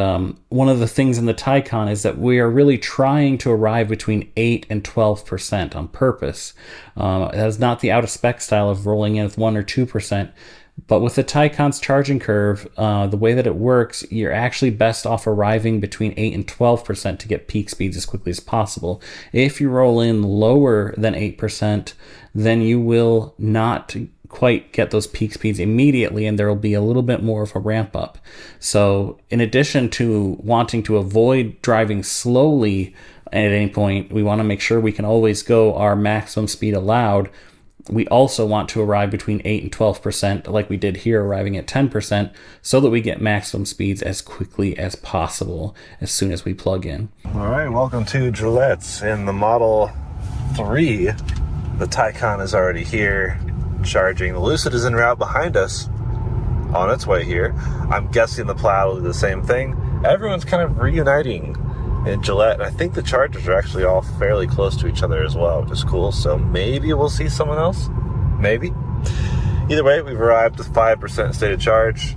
one of the things in the Taycan is that we are really trying to arrive between 8 and 12% on purpose. That is not the out-of-spec style of rolling in with 1 or 2%. But with the Taycan's charging curve, the way that it works, you're actually best off arriving between 8 and 12% to get peak speeds as quickly as possible. If you roll in lower than 8%, then you will not quite get those peak speeds immediately, and there will be a little bit more of a ramp up. So in addition to wanting to avoid driving slowly at any point, we want to make sure we can always go our maximum speed allowed. We also want to arrive between 8 and 12%, like we did here, arriving at 10%, so that we get maximum speeds as quickly as possible as soon as we plug in. All right, welcome to Gillette's in the Model 3. The Taycan is already here, charging. The Lucid is en route behind us, on its way here. I'm guessing the Plaid will do the same thing. Everyone's kind of reuniting in Gillette. I think the chargers are actually all fairly close to each other as well, which is cool. So maybe we'll see someone else. Maybe. Either way, we've arrived with 5% state of charge.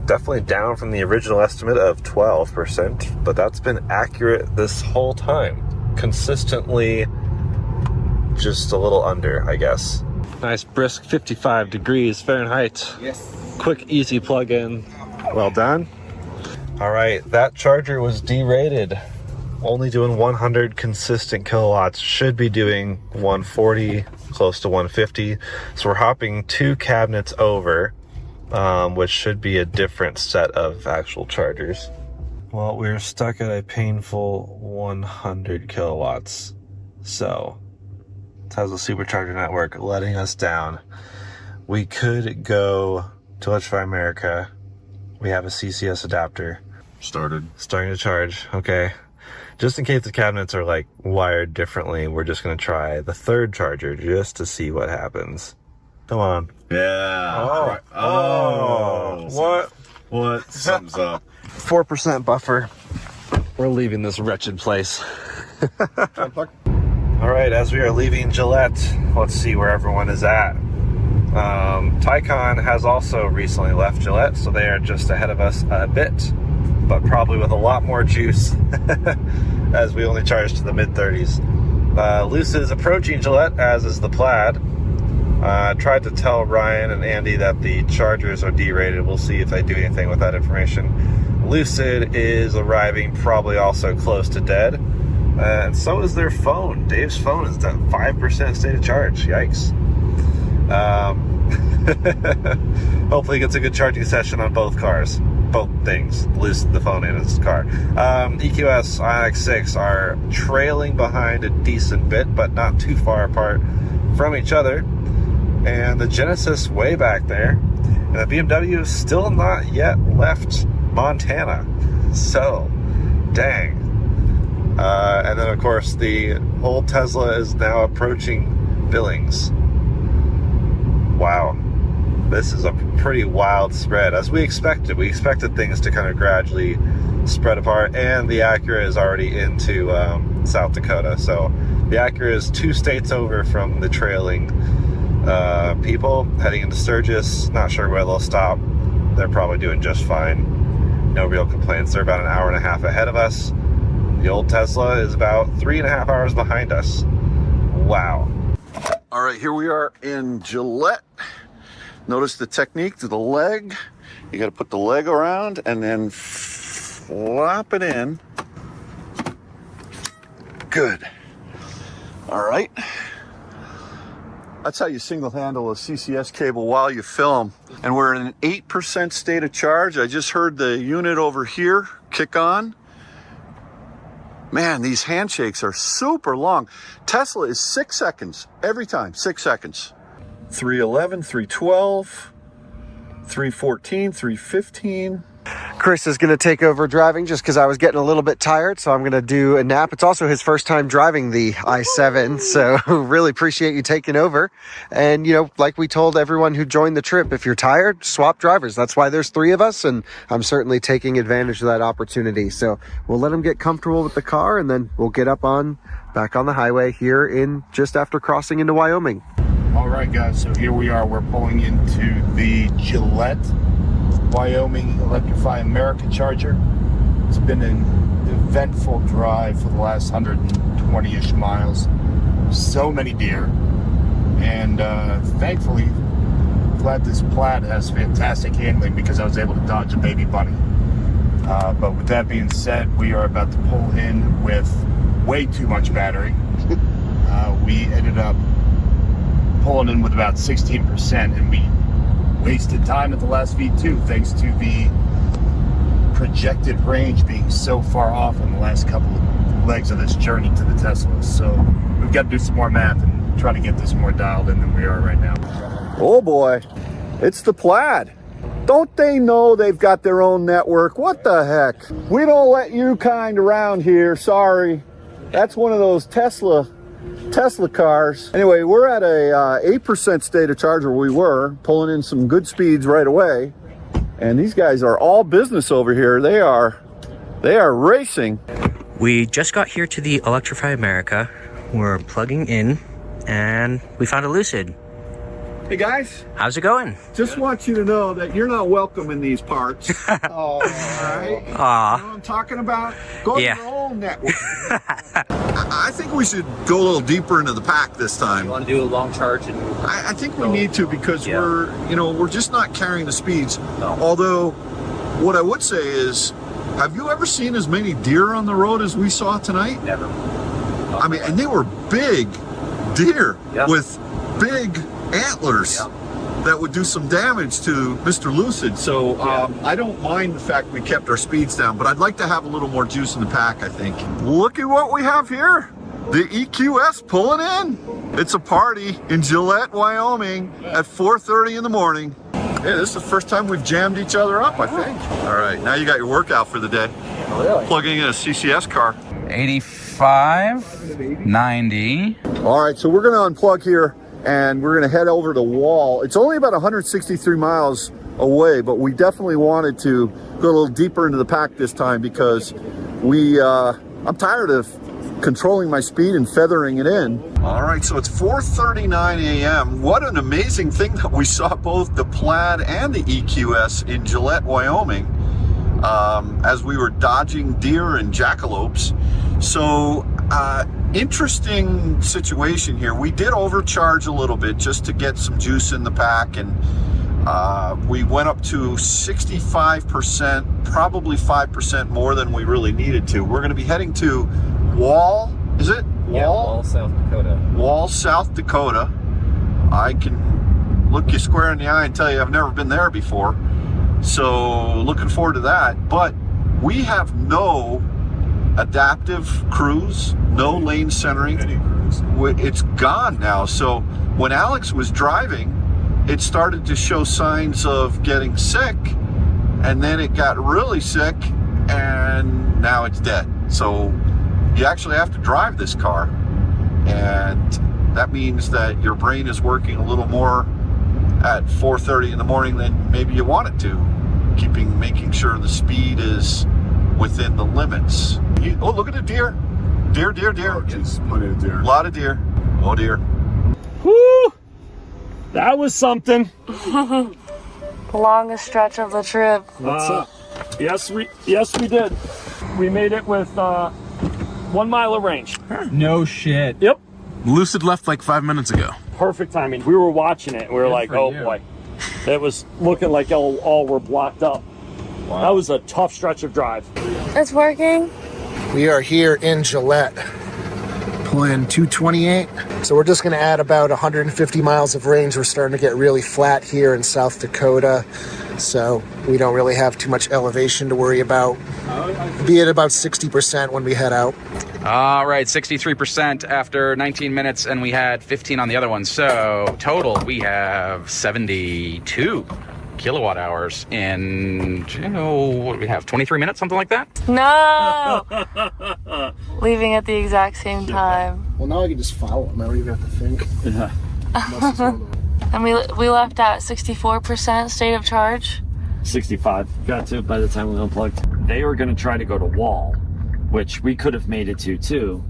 Definitely down from the original estimate of 12%, but that's been accurate this whole time. Consistently just a little under, I guess. Nice brisk 55 degrees Fahrenheit. Yes. Quick, easy plug-in. Well done. All right, that charger was derated. Only doing 100 consistent kilowatts. Should be doing 140, close to 150. So we're hopping 2 cabinets over, which should be a different set of actual chargers. Well, we're stuck at a painful 100 kilowatts. So Tesla Supercharger Network letting us down. We could go to Electrify America. We have a CCS adapter. Starting to charge. Okay. Just in case the cabinets are like wired differently, we're just going to try the third charger just to see what happens. Come on. Yeah. What? Something's up. 4% buffer. We're leaving this wretched place. All right, as we are leaving Gillette, let's see where everyone is at. Taycan has also recently left Gillette, so they are just ahead of us a bit, but probably with a lot more juice as we only charge to the mid-30s. Lucid is approaching Gillette, as is the Plaid. Tried to tell Ryan and Andy that the chargers are derated. We'll see if they do anything with that information. Lucid is arriving probably also close to dead. And so is their phone. Dave's phone is at 5% state of charge. Yikes. Hopefully he gets a good charging session on both cars. both things, lose the phone and his car. EQS, IX6 are trailing behind a decent bit, but not too far apart from each other. And the Genesis way back there, and the BMW is still not yet left Montana. So, dang. And then of course the old Tesla is now approaching Billings. Wow. This is a pretty wild spread, as we expected. We expected things to kind of gradually spread apart, and the Acura is already into South Dakota. So the Acura is 2 states over from the trailing people, heading into Sturgis. Not sure where they'll stop. They're probably doing just fine. No real complaints. They're about an hour and a half ahead of us. The old Tesla is about 3.5 hours behind us. Wow. All right, here we are in Gillette. Notice the technique to the leg. You got to put the leg around and then flop it in. Good. All right. That's how you single handle a CCS cable while you film. And we're in an 8% state of charge. I just heard the unit over here kick on. Man, these handshakes are super long. Tesla is 6 seconds every time, 6 seconds. 311, 312, 314, 315. Chris is going to take over driving just because I was getting a little bit tired, so I'm going to do a nap. It's also his first time driving the i7, so really appreciate you taking over. And, you know, like we told everyone who joined the trip, if you're tired, swap drivers. That's why there's 3 of us, and I'm certainly taking advantage of that opportunity. So we'll let him get comfortable with the car, and then we'll get back on the highway here in just after crossing into Wyoming. All right, guys, so here we are. We're pulling into the Gillette Wyoming Electrify America charger. It's been an eventful drive for the last 120-ish miles. So many deer. And thankfully, glad this Plaid has fantastic handling because I was able to dodge a baby bunny. But with that being said, we are about to pull in with way too much battery. We ended up pulling in with about 16%, and we wasted time at the last V2 thanks to the projected range being so far off on the last couple of legs of this journey to the Tesla. So we've got to do some more math and try to get this more dialed in than we are right now. Oh boy, it's the Plaid. Don't they know they've got their own network? What the heck? We don't let you kind around here, sorry. That's one of those Tesla cars. Anyway, we're at a 8% state of charge where we were, pulling in some good speeds right away. And these guys are all business over here. They are racing. We just got here to the Electrify America. We're plugging in and we found a Lucid. Hey guys. How's it going? Just want you to know that you're not welcome in these parts. All right. You know what I'm talking about? Go to your own network. I think we should go a little deeper into the pack this time. You want to do a long charge? And I think we need to because we're just not carrying the speeds. No. Although, what I would say is, have you ever seen as many deer on the road as we saw tonight? Never. I mean, and they were big deer with big antlers that would do some damage to Mr. Lucid. So I don't mind the fact we kept our speeds down, but I'd like to have a little more juice in the pack, I think. Look at what we have here. The EQS pulling in. It's a party in Gillette, Wyoming at 4:30 in the morning. Yeah, this is the first time we've jammed each other up, I think. All right, now you got your workout for the day. Really? Plugging in a CCS car. 85, 90. All right, so we're going to unplug here and we're going to head over to Wall. It's only about 163 miles away, but we definitely wanted to go a little deeper into the pack this time because I'm tired of controlling my speed and feathering it in. All right, so it's 4:39 a.m. What an amazing thing that we saw both the Plaid and the EQS in Gillette, Wyoming, as we were dodging deer and jackalopes. So interesting situation here. We did overcharge a little bit just to get some juice in the pack, and we went up to 65%, probably 5% more than we really needed to. We're going to be heading to Wall, is it? Yeah, Wall, South Dakota. Wall, South Dakota. I can look you square in the eye and tell you I've never been there before. So looking forward to that. But we have no adaptive cruise, no lane centering. It's gone now. So when Alex was driving, it started to show signs of getting sick, and then it got really sick, and now it's dead. So you actually have to drive this car, and that means that your brain is working a little more at 4:30 in the morning than maybe you want it to, making sure the speed is within the limits. Oh, look at the deer. Deer. Oh, geez, plenty of deer. A lot of deer. Oh, dear. Whoo! That was something. The longest stretch of the trip. Yes, we did. We made it with 1 mile of range. No shit. Yep. Lucid left like 5 minutes ago. Perfect timing. We were watching it. We were like, oh boy. It was looking like all were blocked up. Wow. That was a tough stretch of drive. It's working. We are here in Gillette, pulling 228. So we're just going to add about 150 miles of range. We're starting to get really flat here in South Dakota, so we don't really have too much elevation to worry about. Be at about 60% when we head out. All right, 63% after 19 minutes, and we had 15 on the other one. So total, we have 72 kilowatt hours in, what do we have, 23 minutes, something like that? No! Leaving at the exact same time. Well, now I can just follow them. I don't even have to think. Yeah. And we left at 64% state of charge. 65. Got to by the time we unplugged. They were going to try to go to Wall, which we could have made it to too,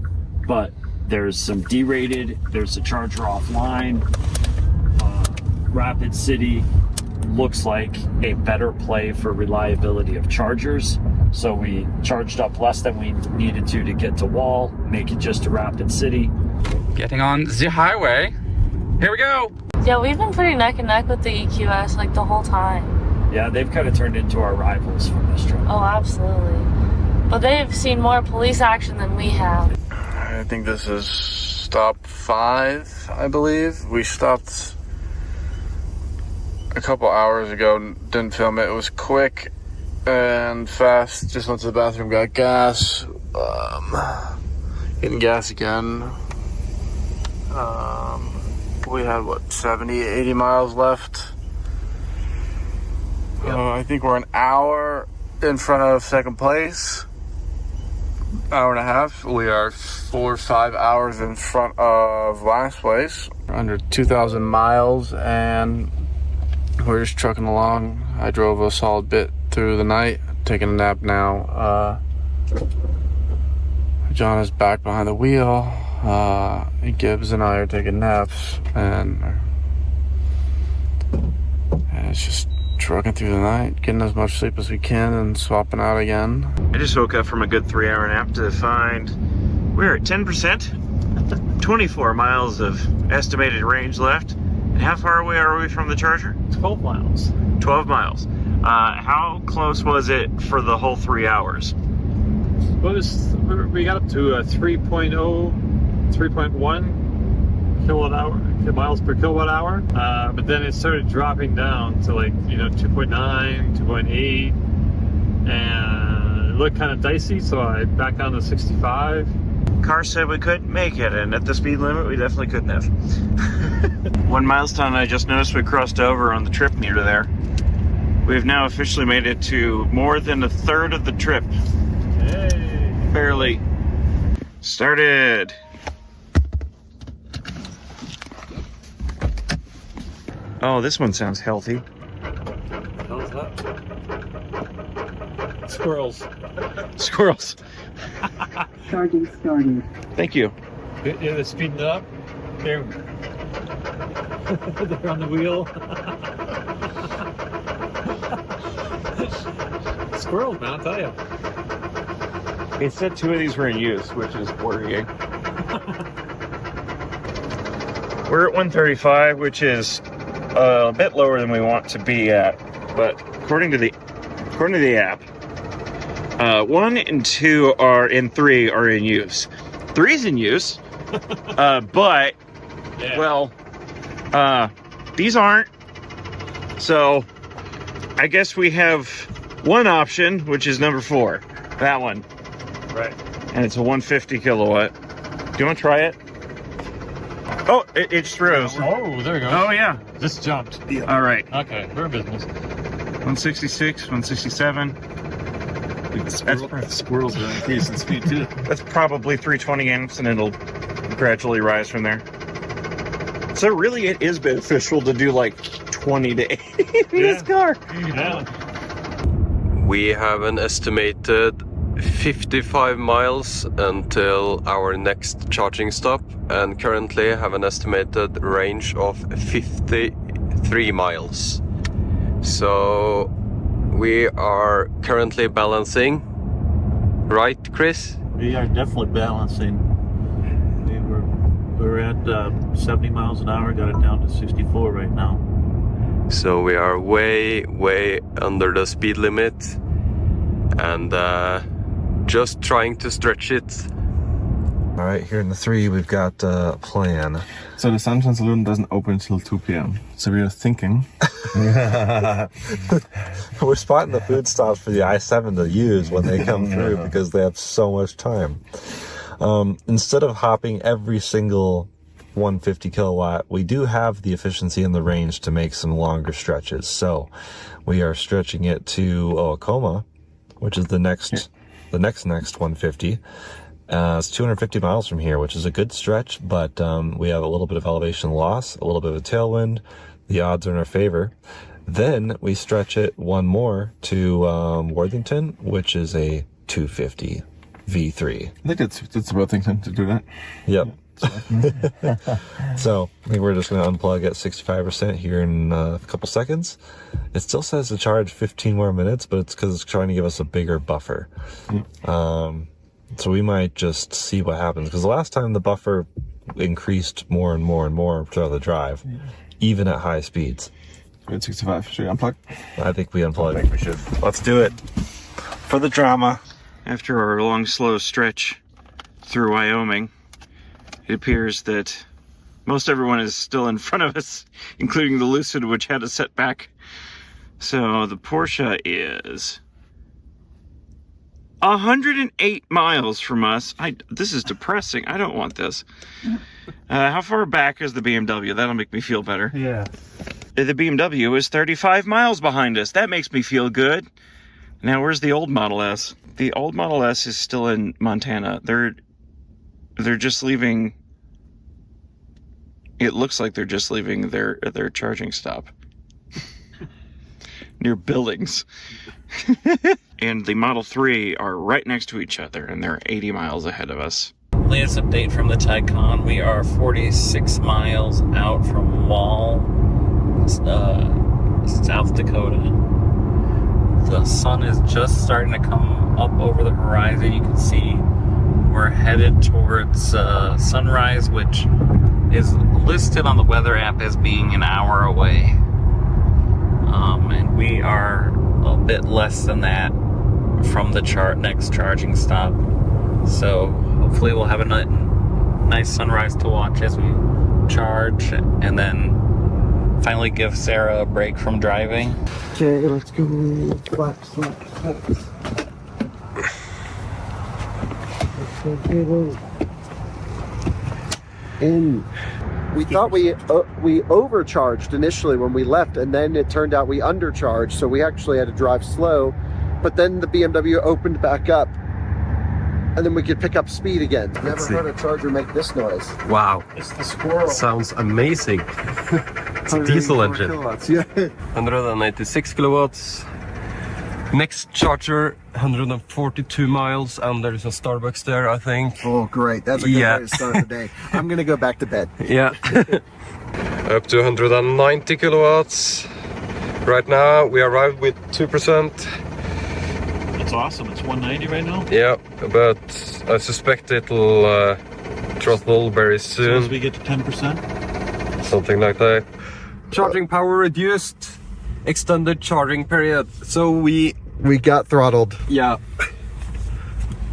but there's some derated, there's a charger offline. Rapid City looks like a better play for reliability of chargers, so we charged up less than we needed to get to Wall, make it just to Rapid City. Getting on the highway. Here we go. Yeah, we've been pretty neck and neck with the EQS like the whole time. Yeah, they've kind of turned into our rivals from this trip. Oh, absolutely. But they've seen more police action than we have. I think this is stop 5, I believe. We stopped a couple hours ago, didn't film it. It was quick and fast. Just went to the bathroom, got gas. Getting gas again. We had, 70, 80 miles left. Yep. I think we're an hour in front of second place. Hour and a half. We are 4 or 5 hours in front of last place. We're under 2,000 miles, and we're just trucking along. I drove a solid bit through the night, taking a nap now. John is back behind the wheel. Gibbs and I are taking naps, and it's just trucking through the night, getting as much sleep as we can, and swapping out again. I just woke up from a good 3-hour nap to find we're at 10%, 24 miles of estimated range left. And how far away are we from the charger? 12 miles. 12 miles. How close was it for the whole 3 hours? We got up to a 3.1 kilowatt hour, miles per kilowatt hour. But then it started dropping down to 2.9, 2.8, and it looked kind of dicey, so I backed down to 65. Car said we couldn't make it, and at the speed limit, we definitely couldn't have. 1 milestone I just noticed we crossed over on the trip near to there. We've now officially made it to more than a third of the trip. Hey. Barely. Started. Oh, this one sounds healthy. Squirrels. Squirrels. Charging started. Thank you. Yeah, they're speeding it up. They're on the wheel. Squirrels, man, I'll tell you. It said 2 of these were in use, which is worrying. We're at 135, which is a bit lower than we want to be at, but according to the app, 1 and 2 are in 3 are in use. 3's in use, but these aren't. So I guess we have one option, which is number 4. That one. Right. And it's a 150 kilowatt. Do you want to try it? Oh, it just rose. Oh, there we go. Oh, yeah. Just jumped. All right. Okay, we're in business. 166, 167. Squirrels are increasing speed too. That's probably 320 amps, and it'll gradually rise from there. So really, it is beneficial to do like 20 to 80 in this car. Yeah. We have an estimated 55 miles until our next charging stop, and currently have an estimated range of 53 miles. So we are currently balancing, right, Chris? We are definitely balancing. We're at 70 miles an hour, got it down to 64 right now. So we are way under the speed limit, and just trying to stretch it. All right, here in the 3, we've got a plan. So the Sunshine Saloon doesn't open until 2 p.m. So we are thinking. We're spotting the food stops for the I-7 to use when they come through because they have so much time. Instead of hopping every single 150 kilowatt, we do have the efficiency and the range to make some longer stretches. So we are stretching it to Oakoma, which is the next 150. It's 250 miles from here, which is a good stretch, but we have a little bit of elevation loss, a little bit of a tailwind. The odds are in our favor. Then we stretch it one more to Worthington, which is a 250 V3. I think it's Worthington to do that. Yep. So I think we're just going to unplug at 65% here in a couple seconds. It still says to charge 15 more minutes, but it's because it's trying to give us a bigger buffer. So we might just see what happens, because the last time the buffer increased more and more and more throughout the drive, even at high speeds. We're at 65. Should we unplug? I think we unplug. I think we should. Let's do it. For the drama, after our long, slow stretch through Wyoming, it appears that most everyone is still in front of us, including the Lucid, which had a setback. So the Porsche is 108 miles from us. This is depressing. I don't want this. How far back is the BMW? That'll make me feel better. Yeah. The BMW is 35 miles behind us. That makes me feel good. Now, where's the old Model S? The old Model S is still in Montana. They're just leaving. It looks like they're just leaving their charging stop near Billings. And the Model 3 are right next to each other, and they're 80 miles ahead of us. Latest update from the Taycan. We are 46 miles out from Wall, South Dakota. The sun is just starting to come up over the horizon. You can see we're headed towards sunrise, which is listed on the weather app as being an hour away. And we are a bit less than that from the next charging stop. So hopefully we'll have a nice sunrise to watch as we charge, and then finally give Sarah a break from driving. Okay, let's go. Slap. In. We thought we overcharged initially when we left, and then it turned out we undercharged, so we actually had to drive slow. But then the BMW opened back up, and then we could pick up speed again. Never heard a charger make this noise. Wow. It's the squirrel. Sounds amazing. It's a diesel engine. Kilowatts, yeah. 196 kilowatts. Next charger, 142 miles, and there's a Starbucks there, I think. Oh, great. That's a good way to start the day. I'm going to go back to bed. Yeah. Up to 190 kilowatts. Right now, we arrived with 2%. That's awesome. It's 190 right now? Yeah, but I suspect it'll throttle very soon. As soon as we get to 10%? Something like that. Charging power reduced. Extended charging period. So we got throttled. Yeah.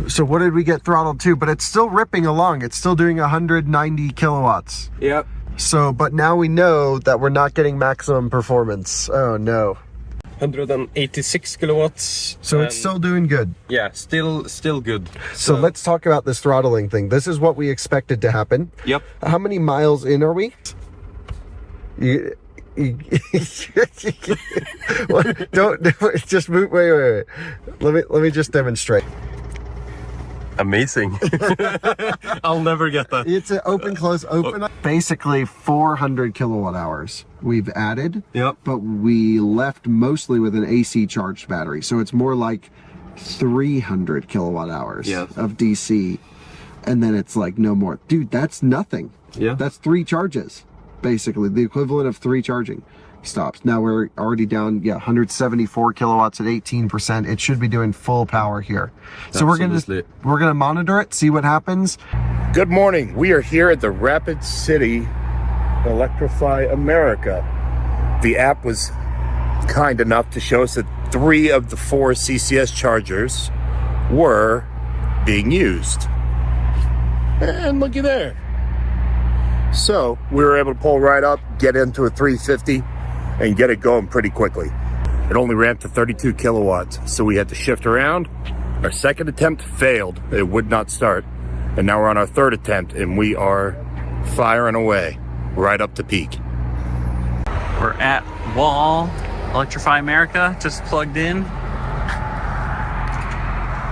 So what did we get throttled to? But it's still ripping along. It's still doing 190 kilowatts. Yep. So, but now we know that we're not getting maximum performance. Oh no. 186 kilowatts. So it's still doing good. Yeah, still good. So let's talk about this throttling thing. This is what we expected to happen. Yep. How many miles in are we? Don't just move. Wait. Let me just demonstrate. Amazing. I'll never get that. It's an open, close, open. Basically 400 kilowatt hours we've added. Yep. But we left mostly with an AC charged battery. So it's more like 300 kilowatt hours of DC. And then it's like no more. Dude, that's nothing. Yeah. That's 3 charges, basically. The equivalent of 3 charging stops. Now we're already down, 174 kilowatts at 18%. It should be doing full power here. So we're gonna monitor it, see what happens. Good morning. We are here at the Rapid City Electrify America. The app was kind enough to show us that 3 of the 4 CCS chargers were being used. And looky there. So we were able to pull right up, get into a 350, and get it going pretty quickly. It only ramped to 32 kilowatts, so we had to shift around. Our second attempt failed. It would not start. And now we're on our third attempt, and we are firing away right up to peak. We're at Wall, Electrify America, just plugged in.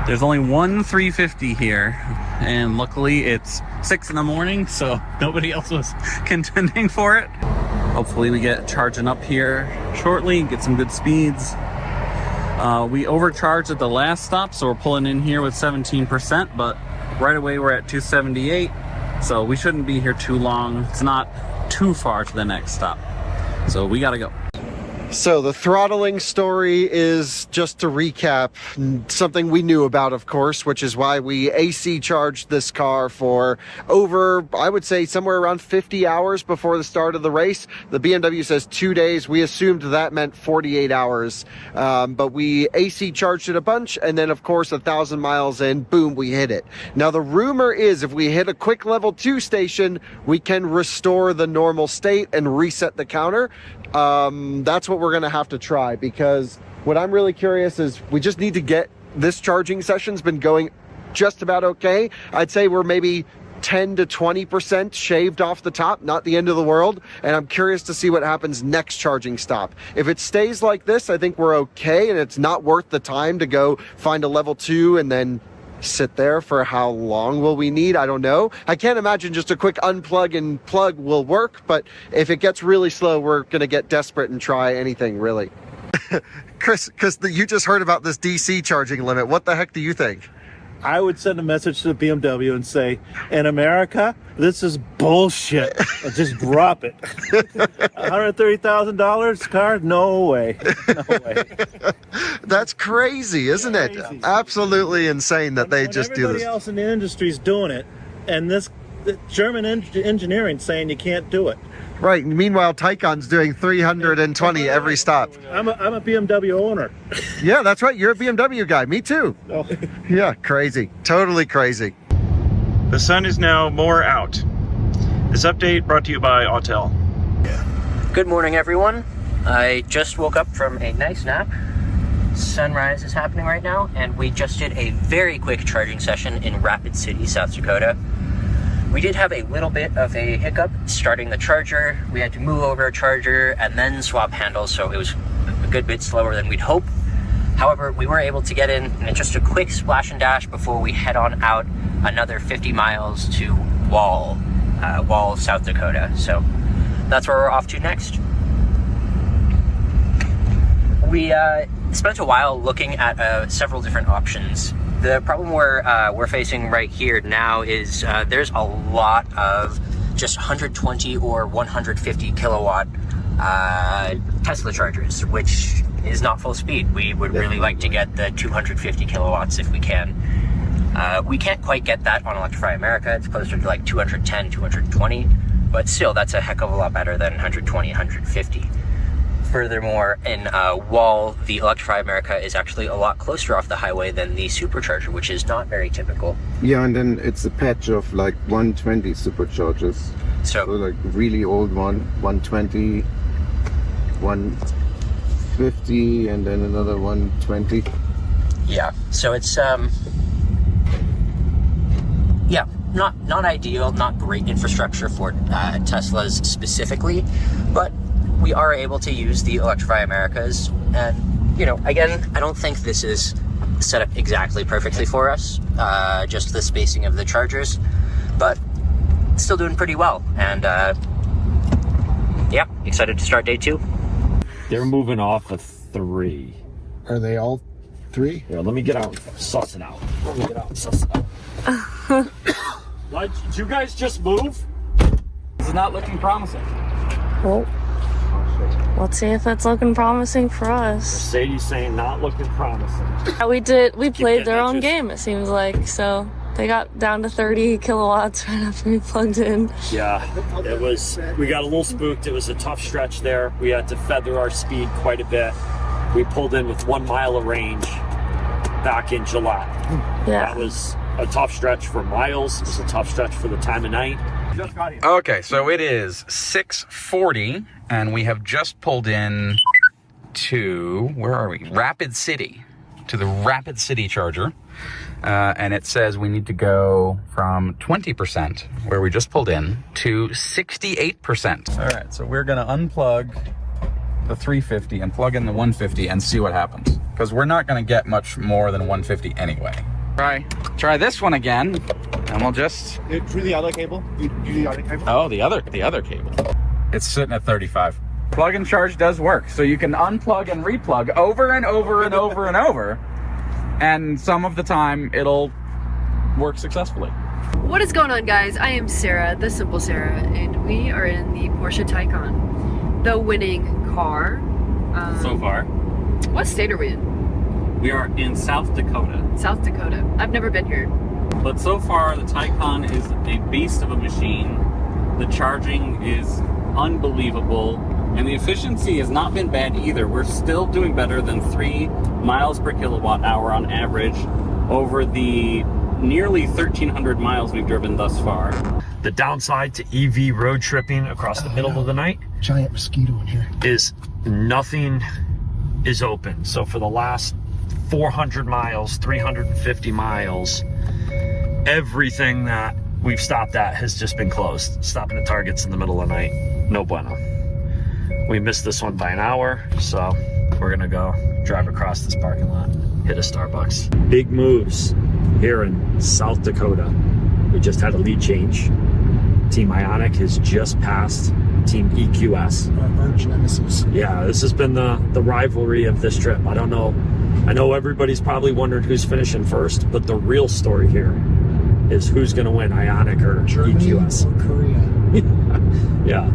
There's only one 350 here, and luckily it's 6 in the morning, so nobody else was contending for it. Hopefully we get charging up here shortly, get some good speeds. We overcharged at the last stop, so we're pulling in here with 17%, but right away we're at 278, so we shouldn't be here too long. It's not too far to the next stop, so we gotta go. So the throttling story is, just to recap, something we knew about, of course, which is why we AC charged this car for over, I would say, somewhere around 50 hours before the start of the race. The BMW says 2 days. We assumed that meant 48 hours, but we AC charged it a bunch, and then, of course, 1,000 miles in, boom, we hit it. Now, the rumor is if we hit a quick level 2 station, we can restore the normal state and reset the counter. That's what we're going to have to try, because what I'm really curious is we just need to get this charging session's been going just about okay. I'd say we're maybe 10 to 20% shaved off the top, not the end of the world. And I'm curious to see what happens next charging stop. If it stays like this, I think we're okay, and it's not worth the time to go find a level 2 and then sit there for how long will we need? I don't know. I can't imagine just a quick unplug and plug will work, but if it gets really slow, we're going to get desperate and try anything, really. Chris, because you just heard about this DC charging limit. What the heck do you think? I would send a message to the BMW and say, in America, this is bullshit. And just drop it. $130,000 car? No way. No way. That's crazy, isn't it? Absolutely insane that they just do this. Everybody else in the industry is doing it, and this German engineering saying you can't do it. Right. Meanwhile, Taycan's doing 320 every stop. I'm a BMW owner. Yeah, that's right. You're a BMW guy. Me too. Oh. Yeah, crazy. Totally crazy. The sun is now more out. This update brought to you by Autel. Good morning, everyone. I just woke up from a nice nap. Sunrise is happening right now, and we just did a very quick charging session in Rapid City, South Dakota. We did have a little bit of a hiccup starting the charger. We had to move over a charger and then swap handles, so it was a good bit slower than we'd hope. However, we were able to get in just a quick splash and dash before we head on out another 50 miles to Wall, South Dakota. So that's where we're off to next. We spent a while looking at several different options. The problem we're facing right here now is there's a lot of just 120 or 150 kilowatt Tesla chargers, which is not full speed. We would really like to get the 250 kilowatts if we can. We can't quite get that on Electrify America. It's closer to like 210, 220, but still that's a heck of a lot better than 120, 150. Furthermore, in Wall, the Electrify America is actually a lot closer off the highway than the supercharger, which is not very typical. Yeah, and then it's a patch of like 120 superchargers. So like really old one, 120, 150 and then another 120. Yeah, so it's yeah, not ideal, not great infrastructure for Teslas specifically, but we are able to use the Electrify Americas. And, you know, again, I don't think this is set up exactly perfectly for us, just the spacing of the chargers, but still doing pretty well. And yeah, excited to start day 2. They're moving off of 3. Are they all 3? Yeah, let me get out and suss it out. Let me get out and suss it out. What? Did you guys just move? This is not looking promising. Well, let's see if it's looking promising for us. Mercedes saying not looking promising. We played their own game, it seems like. So they got down to 30 kilowatts right after we plugged in. Yeah, we got a little spooked. It was a tough stretch there. We had to feather our speed quite a bit. We pulled in with 1 mile of range back in July. Yeah. That was a tough stretch for miles. It was a tough stretch for the time of night. Okay, so it is 6:40, and we have just pulled in to, where are we? Rapid City, to the Rapid City charger. And it says we need to go from 20%, where we just pulled in, to 68%. All right, so we're gonna unplug the 350 and plug in the 150 and see what happens. Because we're not gonna get much more than 150 anyway. Try this one again, and we'll just... Through the other cable? The other cable? Oh, the other cable. It's sitting at 35. Plug and charge does work, so you can unplug and replug over and over and over and over, and some of the time it'll work successfully. What is going on, guys? I am Sarah, the Simple Sarah, and we are in the Porsche Taycan, the winning car. So far. What state are we in? We are in South Dakota. South Dakota. I've never been here. But so far, the Taycan is a beast of a machine. The charging is unbelievable, and the efficiency has not been bad either. We're still doing better than 3 miles per kilowatt hour on average over the nearly 1,300 miles we've driven thus far. The downside to EV road tripping across the middle of the night, giant mosquito in here, is nothing is open. So for the last 400 miles, 350 miles, everything that we've stopped at has just been closed. Stopping at Targets in the middle of the night, no bueno. We missed this one by an hour, so we're gonna go drive across this parking lot, hit a Starbucks. Big moves here in South Dakota. We just had a lead change. Team Ioniq has just passed Team EQS. Our arch nemesis. Yeah, this has been the rivalry of this trip. I don't know. I know everybody's probably wondered who's finishing first, but the real story here is who's going to win, Ioniq or Germany EQS. Or Korea. Yeah.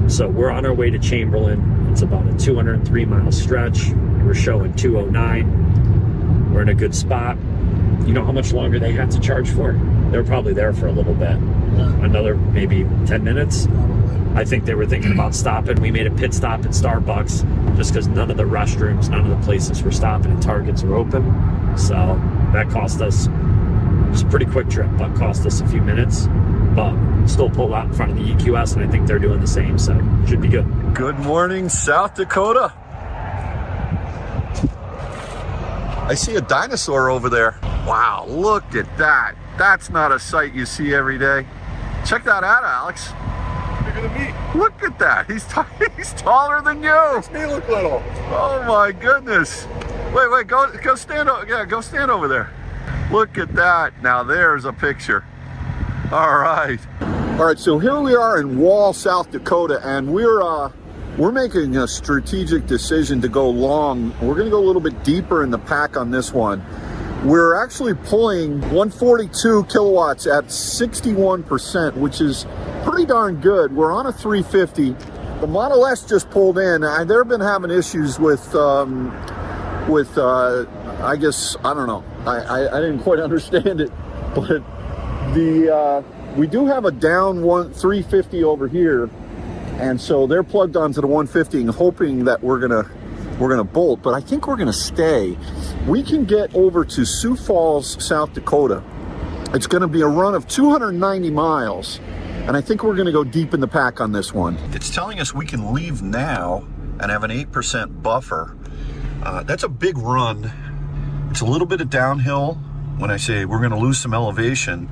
So we're on our way to Chamberlain. It's about a 203 mile stretch. We're showing 209. We're in a good spot. You know how much longer they had to charge for? They're probably there for a little bit. Yeah. Another maybe 10 minutes. I think they were thinking about stopping. We made a pit stop at Starbucks just because none of the restrooms, none of the places we're stopping at Targets are open. So that cost us, it was a pretty quick trip, but cost us a few minutes. But still pulled out in front of the EQS, and I think they're doing the same, so it should be good. Good morning, South Dakota. I see a dinosaur over there. Wow, look at that. That's not a sight you see every day. Check that out, Alex. Bigger than me. Look at that. He's taller than you. Makes me look little. Oh my goodness. Wait, go stand over. Yeah, go stand over there. Look at that. Now there's a picture. All right. All right, so here we are in Wall, South Dakota, and we're making a strategic decision to go long. We're gonna go a little bit deeper in the pack on this one. We're actually pulling 142 kilowatts at 61%, which is pretty darn good. We're on a 350. The Model S just pulled in. They've been having issues with I guess, I don't know. I didn't quite understand it, but we do have a down 350 over here, and so they're plugged onto the 150 and hoping that we're gonna bolt, but I think we're gonna stay. We can get over to Sioux Falls, South Dakota. It's gonna be a run of 290 miles, and I think we're gonna go deep in the pack on this one. It's telling us we can leave now and have an 8% buffer. That's a big run. It's a little bit of downhill when I say we're going to lose some elevation,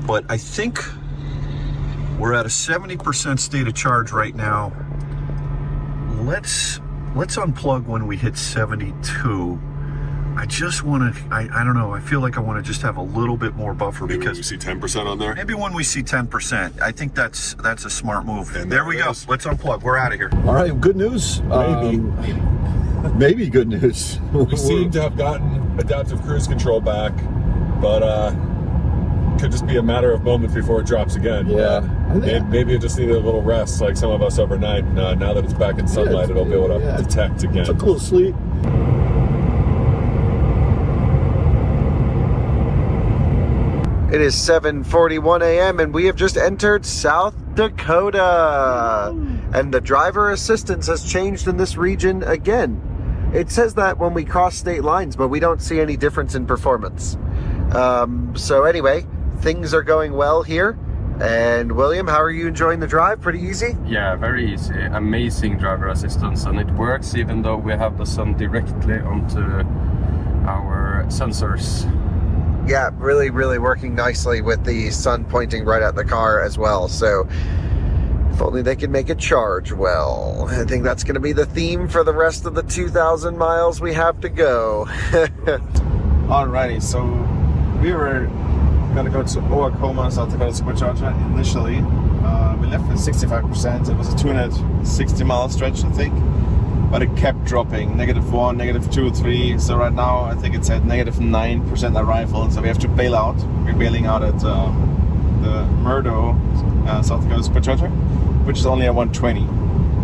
but I think we're at a 70% state of charge right now. Let's unplug when we hit 72. I just want to, I don't know, I feel like I want to just have a little bit more buffer. Maybe because we see 10% on there? Maybe when we see 10%. I think that's a smart move. And there we go. Let's unplug. We're out of here. All right, good news. Maybe good news. We seem to have gotten adaptive cruise control back, but could just be a matter of moments before it drops again. Yeah. Maybe it just needed a little rest, like some of us overnight. Now that it's back in sunlight, it'll be able to detect again. Took a little sleep. It is 7:41 a.m. and we have just entered South Dakota. And the driver assistance has changed in this region again. It says that when we cross state lines, but we don't see any difference in performance. So anyway, things are going well here. And William, how are you enjoying the drive? Pretty easy? Yeah, very easy. Amazing driver assistance, and it works even though we have the sun directly onto our sensors. Yeah, really, really working nicely with the sun pointing right at the car as well. So if only they can make it charge well. I think that's going to be the theme for the rest of the 2,000 miles we have to go. Alrighty, so we were going to go to Oklahoma, South Dakota Supercharger initially. We left with 65%. It was a 260-mile stretch, I think. But it kept dropping, -1, -2, 3. So right now, I think it's at -9% arrival. So we have to bail out. We're bailing out at the Murdo, South Dakota Supercharger, which is only at 120.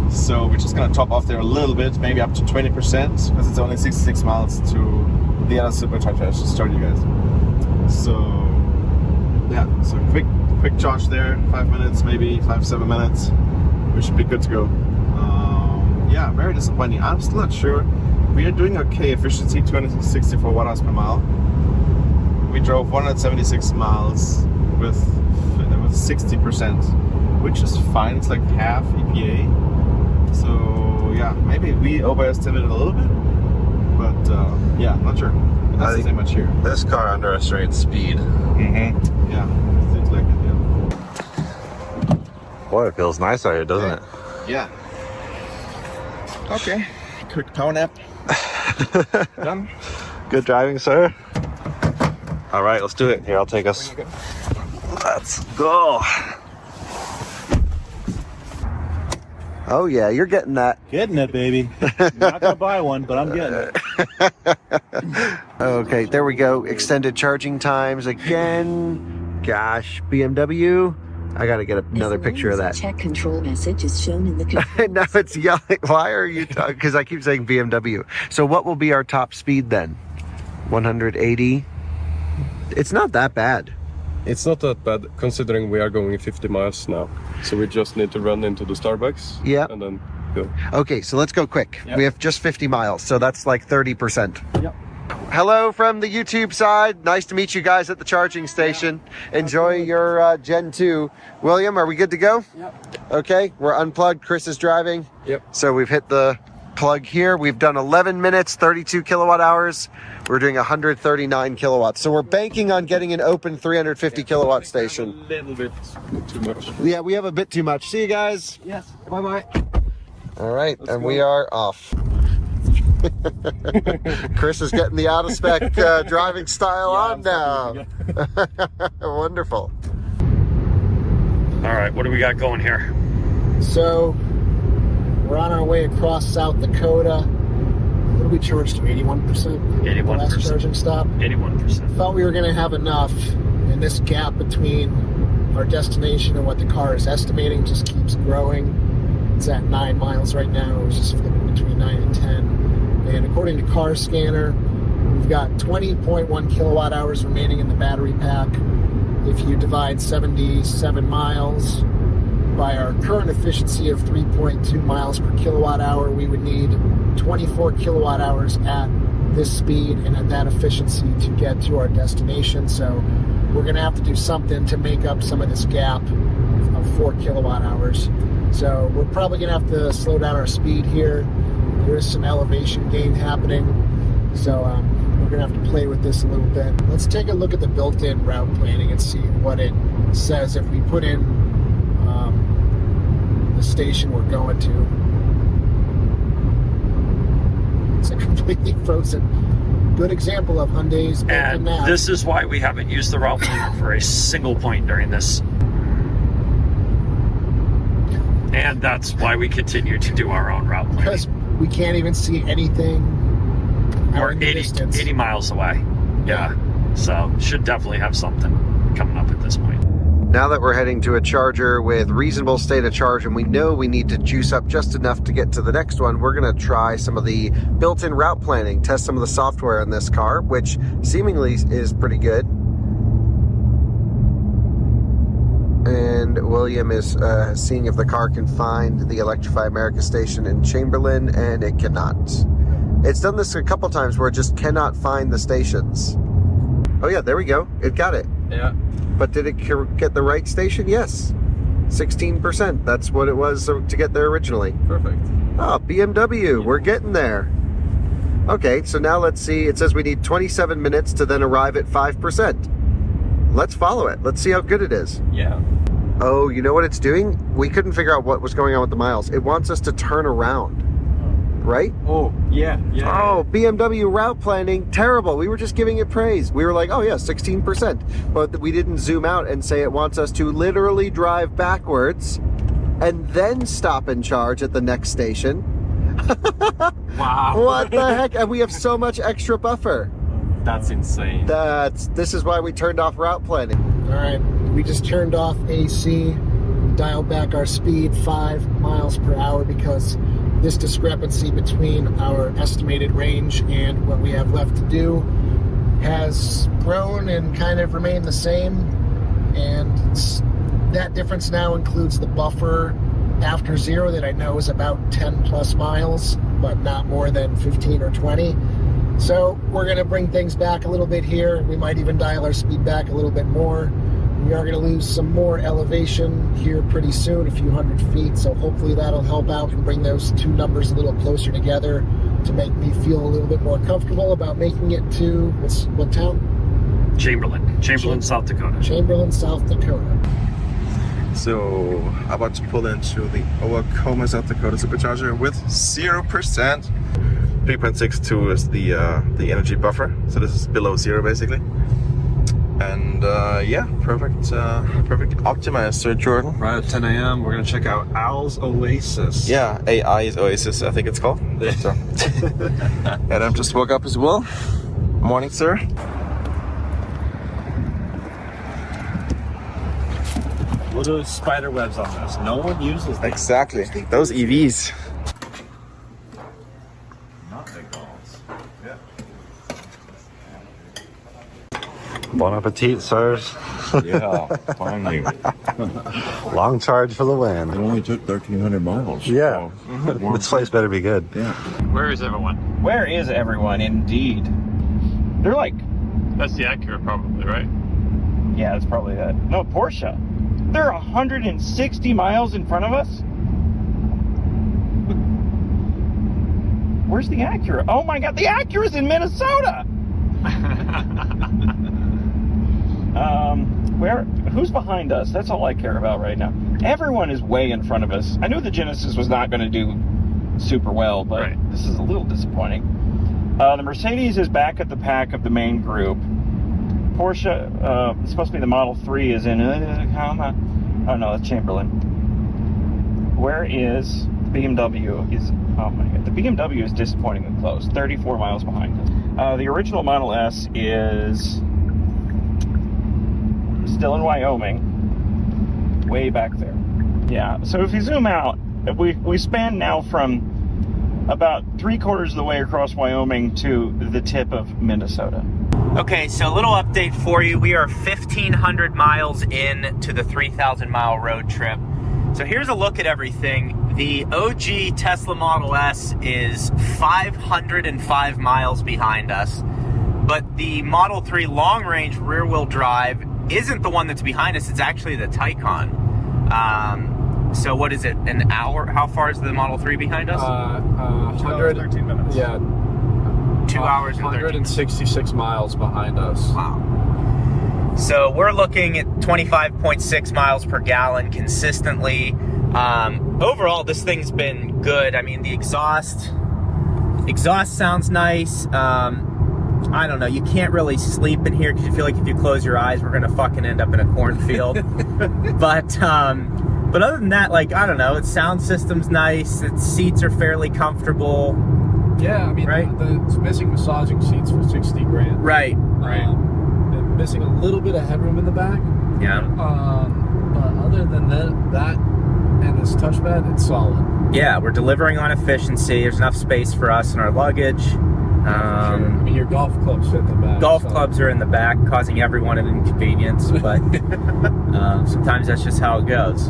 So we're just gonna top off there a little bit, maybe up to 20%, because it's only 66 miles to the other supercharger. I should start you guys. So yeah, so quick charge there, 5 minutes, maybe 5-7 minutes. We should be good to go. Yeah, very disappointing. I'm still not sure. We are doing okay efficiency, 264 watt-hours per mile. We drove 176 miles with 60%, which is fine. It's like half EPA. So yeah, maybe we overestimated a little bit, but yeah, not sure. It doesn't say much here. This car underestimates speed. Mm-hmm. Yeah, things like it. Yeah. Boy, it feels nice out here, doesn't it? Yeah. Okay. Quick power nap. Done. Good driving, sir. All right, let's do it. Here, I'll take us. Let's go. Oh yeah, you're getting that. Getting it, baby. Not gonna buy one, but I'm getting it. Okay, there we go. Extended charging times again. Gosh, BMW. I gotta get another picture of that. Check control message is shown in the control. Now it's yelling. Why are you talking? Because I keep saying BMW. So what will be our top speed then? 180? It's not that bad. It's not that bad considering we are going 50 miles now. So we just need to run into the Starbucks. Yeah. And then go. Okay, so let's go quick. Yep. We have just 50 miles, so that's like 30%. Yep. Hello from the YouTube side. Nice to meet you guys at the charging station. Enjoy your Gen 2. William, are we good to go? Yep. Okay, we're unplugged. Chris is driving. Yep. So we've hit the plug here. We've done 11 minutes, 32 kilowatt hours. We're doing 139 kilowatts. So we're banking on getting an open 350 kilowatt station. A little bit too much. Yeah, we have a bit too much. See you guys. Yes. Bye-bye. All right, and we are off. Chris is getting the out-of-spec driving style on now. Wonderful. All right, what do we got going here? So we're on our way across South Dakota. What did we charge to? 81%? 81%. The last charging stop? 81%. Thought we were going to have enough, and this gap between our destination and what the car is estimating just keeps growing. It's at 9 miles right now. It was just flipping between 9 and 10. And according to Car Scanner, we've got 20.1 kilowatt hours remaining in the battery pack. If you divide 77 miles by our current efficiency of 3.2 miles per kilowatt hour, we would need 24 kilowatt hours at this speed and at that efficiency to get to our destination. So we're going to have to do something to make up some of this gap of 4 kilowatt hours. So we're probably gonna have to slow down our speed here. There is some elevation gain happening. So we're gonna have to play with this a little bit. Let's take a look at the built-in route planning and see what it says if we put in the station we're going to. It's a completely frozen. Good example of Hyundai's built-in map. This is why we haven't used the route planner for a single point during this. And that's why we continue to do our own route planning. Because we can't even see anything. We're 80 miles away. Yeah. So should definitely have something coming up at this point. Now that we're heading to a charger with reasonable state of charge and we know we need to juice up just enough to get to the next one, we're going to try some of the built-in route planning, test some of the software in this car, which seemingly is pretty good. And William is seeing if the car can find the Electrify America station in Chamberlain, and it cannot. It's done this a couple times where it just cannot find the stations. Oh yeah, there we go. It got it. Yeah. But did it get the right station? Yes. 16%. That's what it was to get there originally. Perfect. Oh, BMW. We're getting there. Okay, so now let's see. It says we need 27 minutes to then arrive at 5%. Let's follow it. Let's see how good it is. Yeah. Oh, you know what it's doing? We couldn't figure out what was going on with the miles. It wants us to turn around. Right? Oh, yeah. Oh, BMW route planning, terrible. We were just giving it praise. We were like, oh yeah, 16%. But we didn't zoom out and say it wants us to literally drive backwards and then stop and charge at the next station. Wow. What the heck? And we have so much extra buffer. That's insane. This is why we turned off route planning. All right, we just turned off AC, dialed back our speed 5 miles per hour because this discrepancy between our estimated range and what we have left to do has grown and kind of remained the same. And that difference now includes the buffer after zero that I know is about 10 plus miles, but not more than 15 or 20. So we're going to bring things back a little bit here. We might even dial our speed back a little bit more. We are going to lose some more elevation here pretty soon, a few hundred feet, so hopefully that'll help out and bring those two numbers a little closer together to make me feel a little bit more comfortable about making it to, what town? Chamberlain, South Dakota. Chamberlain, South Dakota. So, about to pull into the Oklahoma, South Dakota supercharger with 0%. 3.62 is the energy buffer, so this is below zero basically. And yeah, perfect optimized, Sir Jordan. Right at 10 a.m. we're gonna check out Owl's Oasis. Yeah, AI's Oasis, I think it's called. So. Adam just woke up as well. Morning, sir. Look at those spider webs on this. No one uses them. Exactly, those EVs. Not big balls. Yeah. Bon appetit, sirs. Yeah, finally. Long charge for the win. It only took 1,300 miles. Yeah. So This place better be good. Yeah. Where is everyone? Where is everyone, indeed? They're like... That's the Acura probably, right? Yeah, it's probably that. No, Porsche. They're 160 miles in front of us? Where's the Acura? Oh my God, the Acura's in Minnesota! Who's behind us? That's all I care about right now. Everyone is way in front of us. I knew the Genesis was not going to do super well, but this is a little disappointing. The Mercedes is back at the pack of the main group. Porsche, it's supposed to be the Model 3 is in, oh no, that's Chamberlain. Where is the BMW? Oh my God, the BMW is disappointingly close, 34 miles behind us. The original Model S is still in Wyoming, way back there. Yeah, so if you zoom out, we span now from about 3/4 of the way across Wyoming to the tip of Minnesota. Okay, so a little update for you. We are 1,500 miles in to the 3,000 mile road trip. So here's a look at everything. The OG Tesla Model S is 505 miles behind us, but the Model 3 long range rear wheel drive isn't the one that's behind us. It's actually the Taycan. So what is it, an hour? How far is the Model 3 behind us? 13 minutes. Yeah. 2 hours and 166 miles behind us. Wow. So we're looking at 25.6 miles per gallon consistently. Overall, this thing's been good. I mean, the exhaust sounds nice. I don't know, you can't really sleep in here because you feel like if you close your eyes, we're gonna fucking end up in a cornfield. But other than that, like, I don't know, its sound system's nice, its seats are fairly comfortable. Yeah, I mean, right? It's missing massaging seats for 60 grand. Right. And missing a little bit of headroom in the back. Yeah. But other than that and this touchpad, it's solid. Yeah, we're delivering on efficiency. There's enough space for us and our luggage. I mean, your golf clubs fit in the back. Golf clubs are in the back, causing everyone an inconvenience, but sometimes that's just how it goes.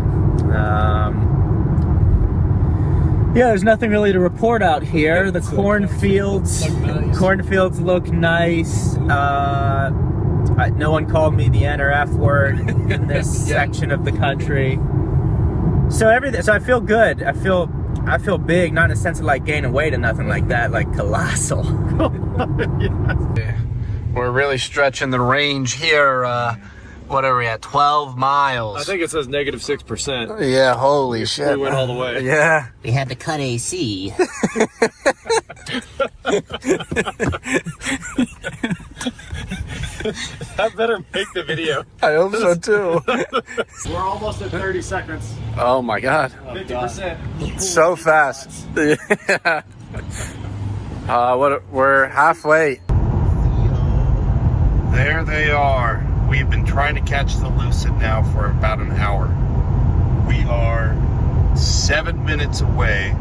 Yeah, there's nothing really to report out here. The cornfields look nice. No one called me the N or F word in this section of the country. So I feel good. I feel big, not in the sense of like gaining weight or nothing like that, like colossal. Yeah. We're really stretching the range here. What are we at? 12 miles. I think it says negative 6%. Yeah, holy shit. We went all the way. Yeah. We had to cut AC. I better make the video. I hope so too. We're almost at 30 seconds. Oh my god. 50%. So fast. Yeah. We're halfway. There they are. We've been trying to catch the Lucid now for about an hour. We are 7 minutes away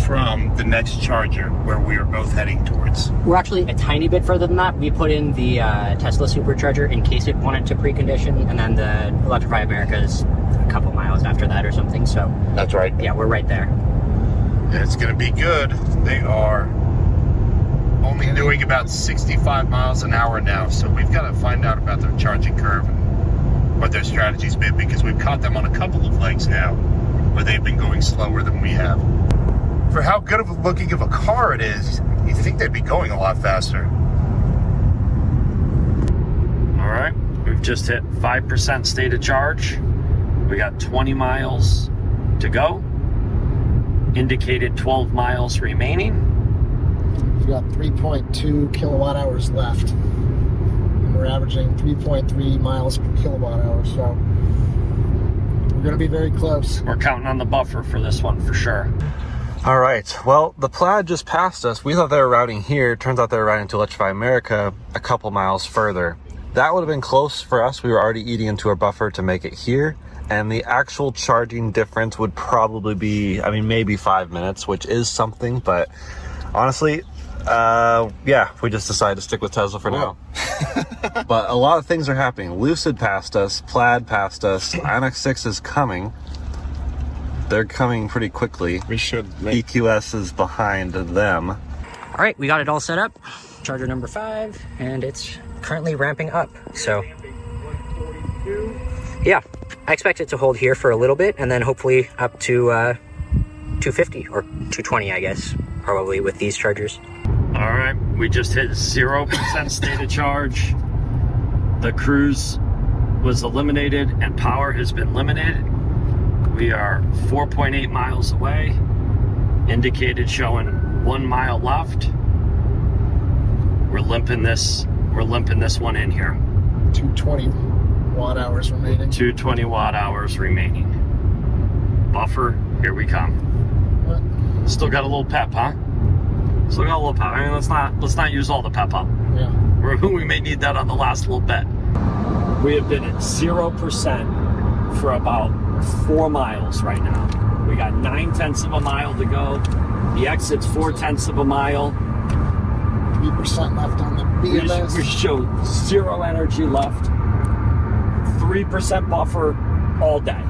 from the next charger where we are both heading towards. We're actually a tiny bit further than that. We put in the Tesla supercharger in case it wanted to precondition, and then the Electrify America is a couple miles after that or something. So that's right. Yeah, we're right there. It's going to be good. They are only doing about 65 miles an hour now, so we've got to find out about their charging curve and what their strategy's been, because we've caught them on a couple of legs now where they've been going slower than we have. For how good of a looking of a car it is, you'd think they'd be going a lot faster. All right, we've just hit 5% state of charge. We got 20 miles to go. Indicated 12 miles remaining. We've got 3.2 kilowatt hours left. And we're averaging 3.3 miles per kilowatt hour, so we're gonna be very close. We're counting on the buffer for this one for sure. All right, well, the Plaid just passed us. We thought they were routing here. Turns out they were routing to Electrify America a couple miles further. That would have been close for us. We were already eating into our buffer to make it here. And the actual charging difference would probably be, I mean, maybe 5 minutes, which is something. But honestly, yeah, we just decided to stick with Tesla for now. But a lot of things are happening. Lucid passed us, Plaid passed us, Ioniq 6 is coming. They're coming pretty quickly. We should. EQS is behind them. All right, we got it all set up. Charger number 5, and it's currently ramping up. So, yeah, I expect it to hold here for a little bit, and then hopefully up to 250 or 220, I guess, probably with these chargers. All right, we just hit 0% state of charge. The cruise was eliminated and power has been limited. We are 4.8 miles away. Indicated showing 1 mile left. We're limping this one in here. 220 watt hours remaining. 220 watt hours remaining. Buffer, here we come. What? Still got a little pep, huh? Still got a little pep. I mean, let's not use all the pep up. Yeah. We may need that on the last little bit. We have been at 0% for about 4 miles right now. We got 9/10 of a mile to go. The exit's 4/10 of a mile. 3% left on the BMS. We show 0 energy left. 3% buffer all day.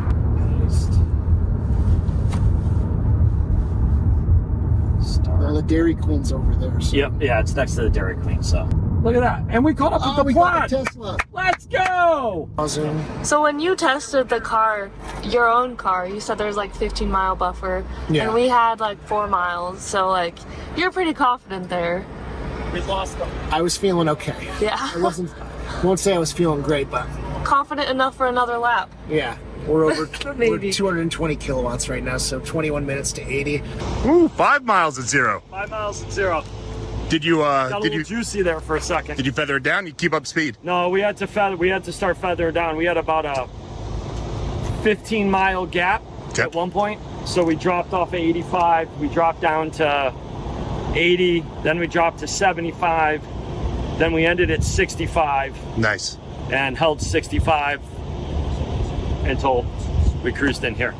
Well, the Dairy Queen's over there. So. Yep, yeah, it's next to the Dairy Queen, so. Look at that. And we caught up with the we plot. got a Tesla. Let's go! So when you tested the car, your own car, you said there was like 15-mile buffer. Yeah. And we had like 4 miles. So like, you're pretty confident there. We lost them. I was feeling okay. Yeah. I won't say I was feeling great, but. Confident enough for another lap. Yeah. We're over we're 220 kilowatts right now, so 21 minutes to 80. Ooh, 5 miles at 0. 5 miles at 0. Did you Got a little juicy there for a second. Did you feather it down? You keep up speed? No, we had to start feathering down. We had about a 15-mile gap at one point. So we dropped off at 85. We dropped down to 80. Then we dropped to 75. Then we ended at 65. Nice. And held 65 until we cruised in here.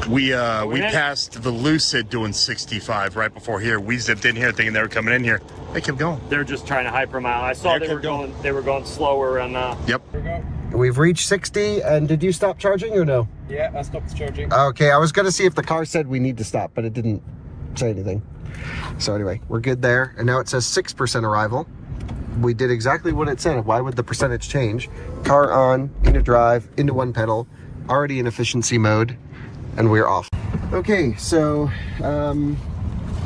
We passed the Lucid doing 65 right before here. We zipped in here thinking they were coming in here. They kept going. They're just trying to hypermile. I saw they were going slower and Yep. We've reached 60, and did you stop charging or no? Yeah, I stopped charging. Okay, I was gonna see if the car said we need to stop, but it didn't say anything. So anyway, we're good there. And now it says 6% arrival. We did exactly what it said. Why would the percentage change? Car on, into drive, into one pedal, already in efficiency mode, and we're off. Okay, so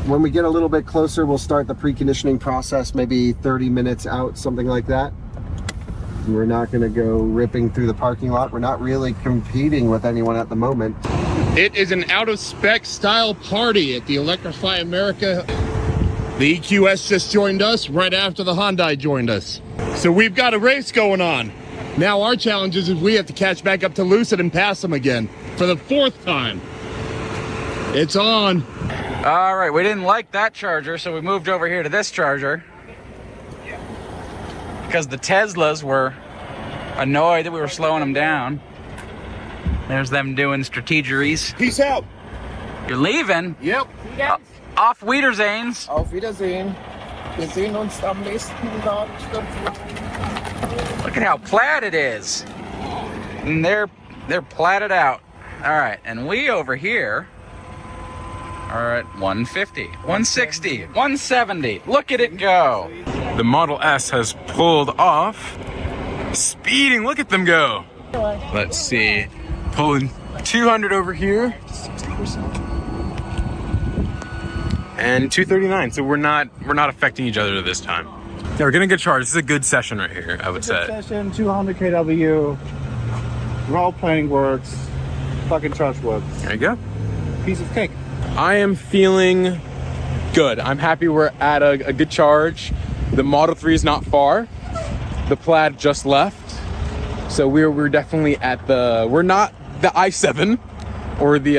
when we get a little bit closer, we'll start the preconditioning process, maybe 30 minutes out, something like that. We're not gonna go ripping through the parking lot. We're not really competing with anyone at the moment. It is an out-of-spec style party at the Electrify America. The EQS just joined us right after the Hyundai joined us. So we've got a race going on. Now our challenge is we have to catch back up to Lucid and pass them again for the 4th time. It's on. All right, we didn't like that charger, so we moved over here to this charger. Because the Teslas were annoyed that we were slowing them down. There's them doing strategeries. Peace out. You're leaving? Yep. Auf Wiedersehens. Auf Wiedersehen. Wir sehen uns am nächsten Tag. Look at how plaid it is. And they're platted out. All right, and we over here are at 150, 160, 170. Look at it go. The Model S has pulled off. Speeding, look at them go. Let's see. Pulling 200 over here. 60%. And 239. So we're not affecting each other this time. Yeah, we're gonna get charged. This is a good session right here, I would say. Good session, 200 kW. Role playing works. Fucking charge works. There you go. Piece of cake. I am feeling good. I'm happy we're at a good charge. The Model 3 is not far. The Plaid just left. So we're definitely at we're not the i7 or the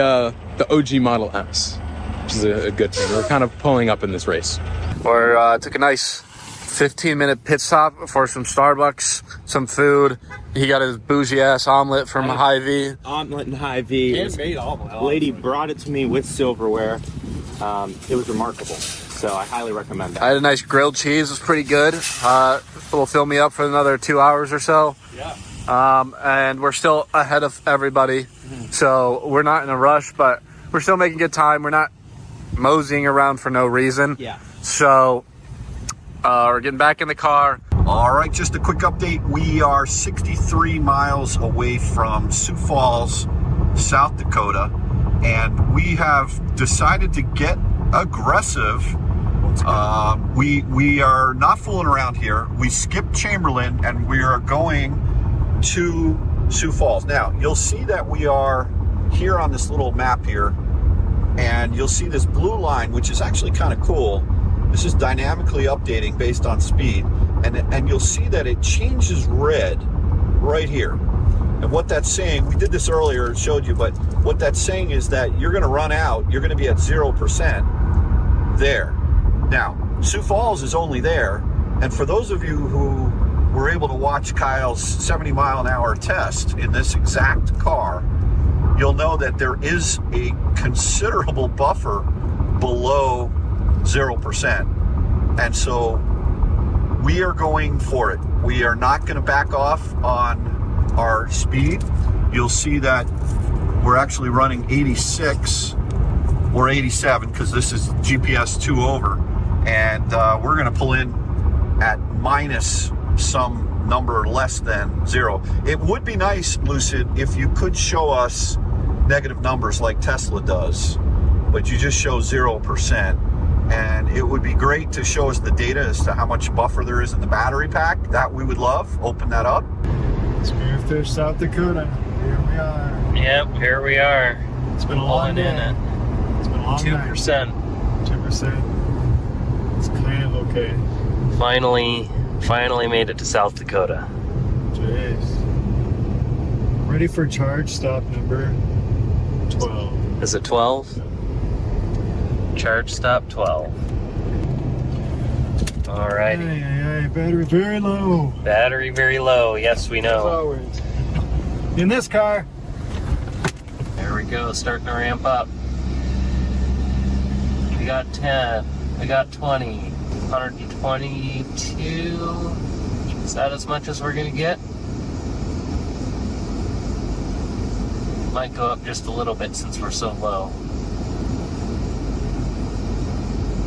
OG Model S, which is a good thing. We're kind of pulling up in this race. We took a nice 15-minute pit stop for some Starbucks, some food. He got his bougie ass omelet from Hy-Vee. Omelet and Hy-Vee. Handmade omelet. Lady brought it to me with silverware. It was remarkable. So I highly recommend that. I had a nice grilled cheese. It was pretty good. It'll fill me up for another 2 hours or so. Yeah. And we're still ahead of everybody. So we're not in a rush, but we're still making good time. We're not moseying around for no reason. Yeah. So we're getting back in the car. All right, just a quick update. We are 63 miles away from Sioux Falls, South Dakota, and we have decided to get aggressive. We are not fooling around here. We skipped Chamberlain and we are going to Sioux Falls. Now, you'll see that we are here on this little map here, and you'll see this blue line, which is actually kind of cool. This is dynamically updating based on speed, and you'll see that it changes red right here. And what that's saying, we did this earlier, showed you, but what that's saying is that you're going to run out, you're going to be at 0% there. Now, Sioux Falls is only there, and for those of you who were able to watch Kyle's 70-mile-an-hour test in this exact car, you'll know that there is a considerable buffer below 0%. And so we are going for it. We are not going to back off on our speed. You'll see that we're actually running 86 or 87, because this is GPS 2 over, and we're going to pull in at minus some number less than 0. It would be nice, Lucid, if you could show us negative numbers like Tesla does, but you just show 0%. And it would be great to show us the data as to how much buffer there is in the battery pack. That we would love. Open that up. Spearfish, South Dakota. Here we are. Yep, here we are. It's been a long day. It's been a long 2%. 2%. It's kind of okay. Finally made it to South Dakota. Jeez. Ready for charge stop number 12. Is it 12? Yeah. Charge stop 12. Alrighty. Hey, battery very low. Battery very low. Yes, we know. As always. In this car. There we go. Starting to ramp up. We got 10. We got 20. 122. Is that as much as we're gonna get? Might go up just a little bit since we're so low.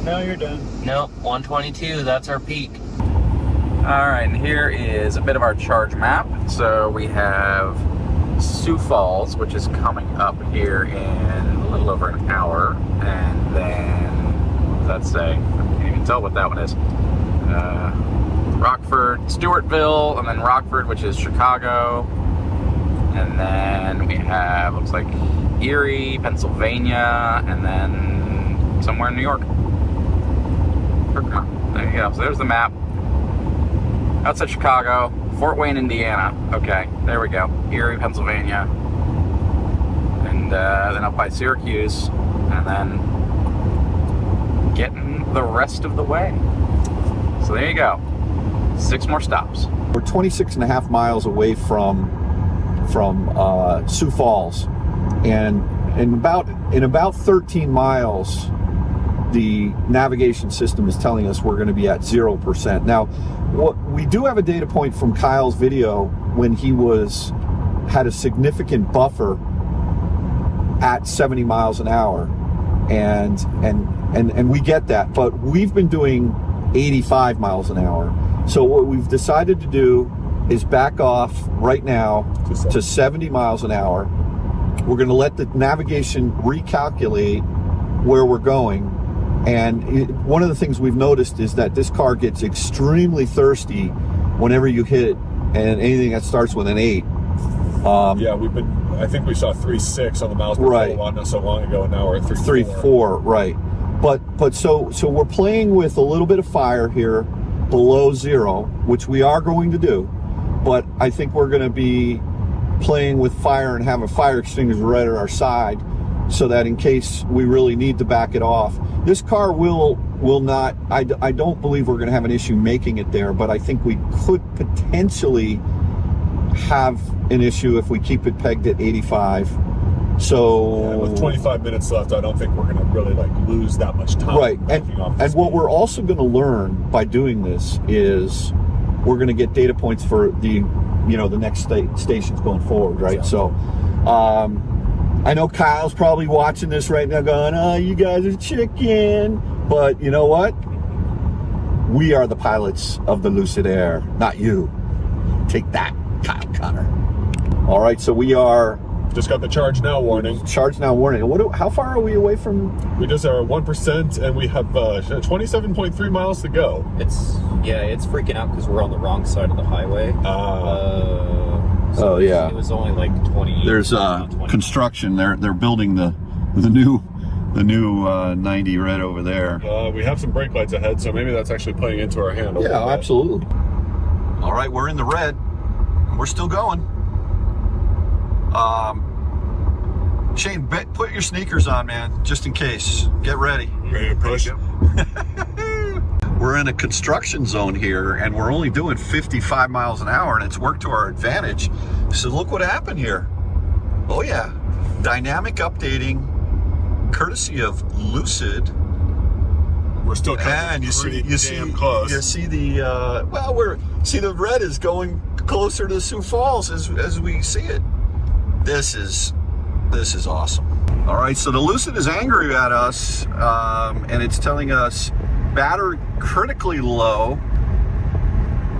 Now you're done. Nope, 122, that's our peak. All right, and here is a bit of our charge map. So we have Sioux Falls, which is coming up here in a little over an hour. And then, what does that say? I can't even tell what that one is. Rockford, Stewartville, and then Rockford, which is Chicago. And then we have, looks like Erie, Pennsylvania, and then somewhere in New York. There you go. So there's the map. Outside Chicago, Fort Wayne, Indiana. Okay, there we go. Erie, Pennsylvania. And then up by Syracuse. And then getting the rest of the way. So there you go. 6 more stops. We're 26.5 miles away from Sioux Falls. And in about 13 miles, the navigation system is telling us we're going to be at 0%. Now, we do have a data point from Kyle's video when he had a significant buffer at 70 miles an hour, and we get that. But we've been doing 85 miles an hour. So what we've decided to do is back off right now to 70 miles an hour. We're going to let the navigation recalculate where we're going. And one of the things we've noticed is that this car gets extremely thirsty whenever you hit and anything that starts with an 8. Yeah, I think we saw 3.6 on the miles per kilowatt not so long ago, and now we're at 3.4, right. But so we're playing with a little bit of fire here below 0, which we are going to do. But I think we're going to be playing with fire and have a fire extinguisher right at our side, so that in case we really need to back it off. This car will not, I don't believe we're going to have an issue making it there, but I think we could potentially have an issue if we keep it pegged at 85. So yeah, with 25 minutes left, I don't think we're going to really lose that much time. Right, and what we're also going to learn by doing this is we're going to get data points for the next stations going forward, right? Exactly. So I know Kyle's probably watching this right now going, oh, you guys are chicken. But you know what? We are the pilots of the Lucid Air, not you. Take that, Kyle Connor. All right, so we are... Just got the charge now warning. Charge now warning. How far are we away from... We just are 1%, and we have 27.3 miles to go. It's freaking out because we're on the wrong side of the highway. So yeah, it was only like 20. There's construction. They're building the new 90 right over there. We have some brake lights ahead, so maybe that's actually playing into our hand. Yeah, absolutely. All right, we're in the red. We're still going. Shane, put your sneakers on, man, just in case. Get ready. Ready to push? We're in a construction zone here, and we're only doing 55 miles an hour, and it's worked to our advantage. So look what happened here. Oh yeah, dynamic updating, courtesy of Lucid. We're still coming damn close. You see the the red is going closer to Sioux Falls as we see it. This is awesome. All right, so the Lucid is angry at us, and it's telling us battery critically low.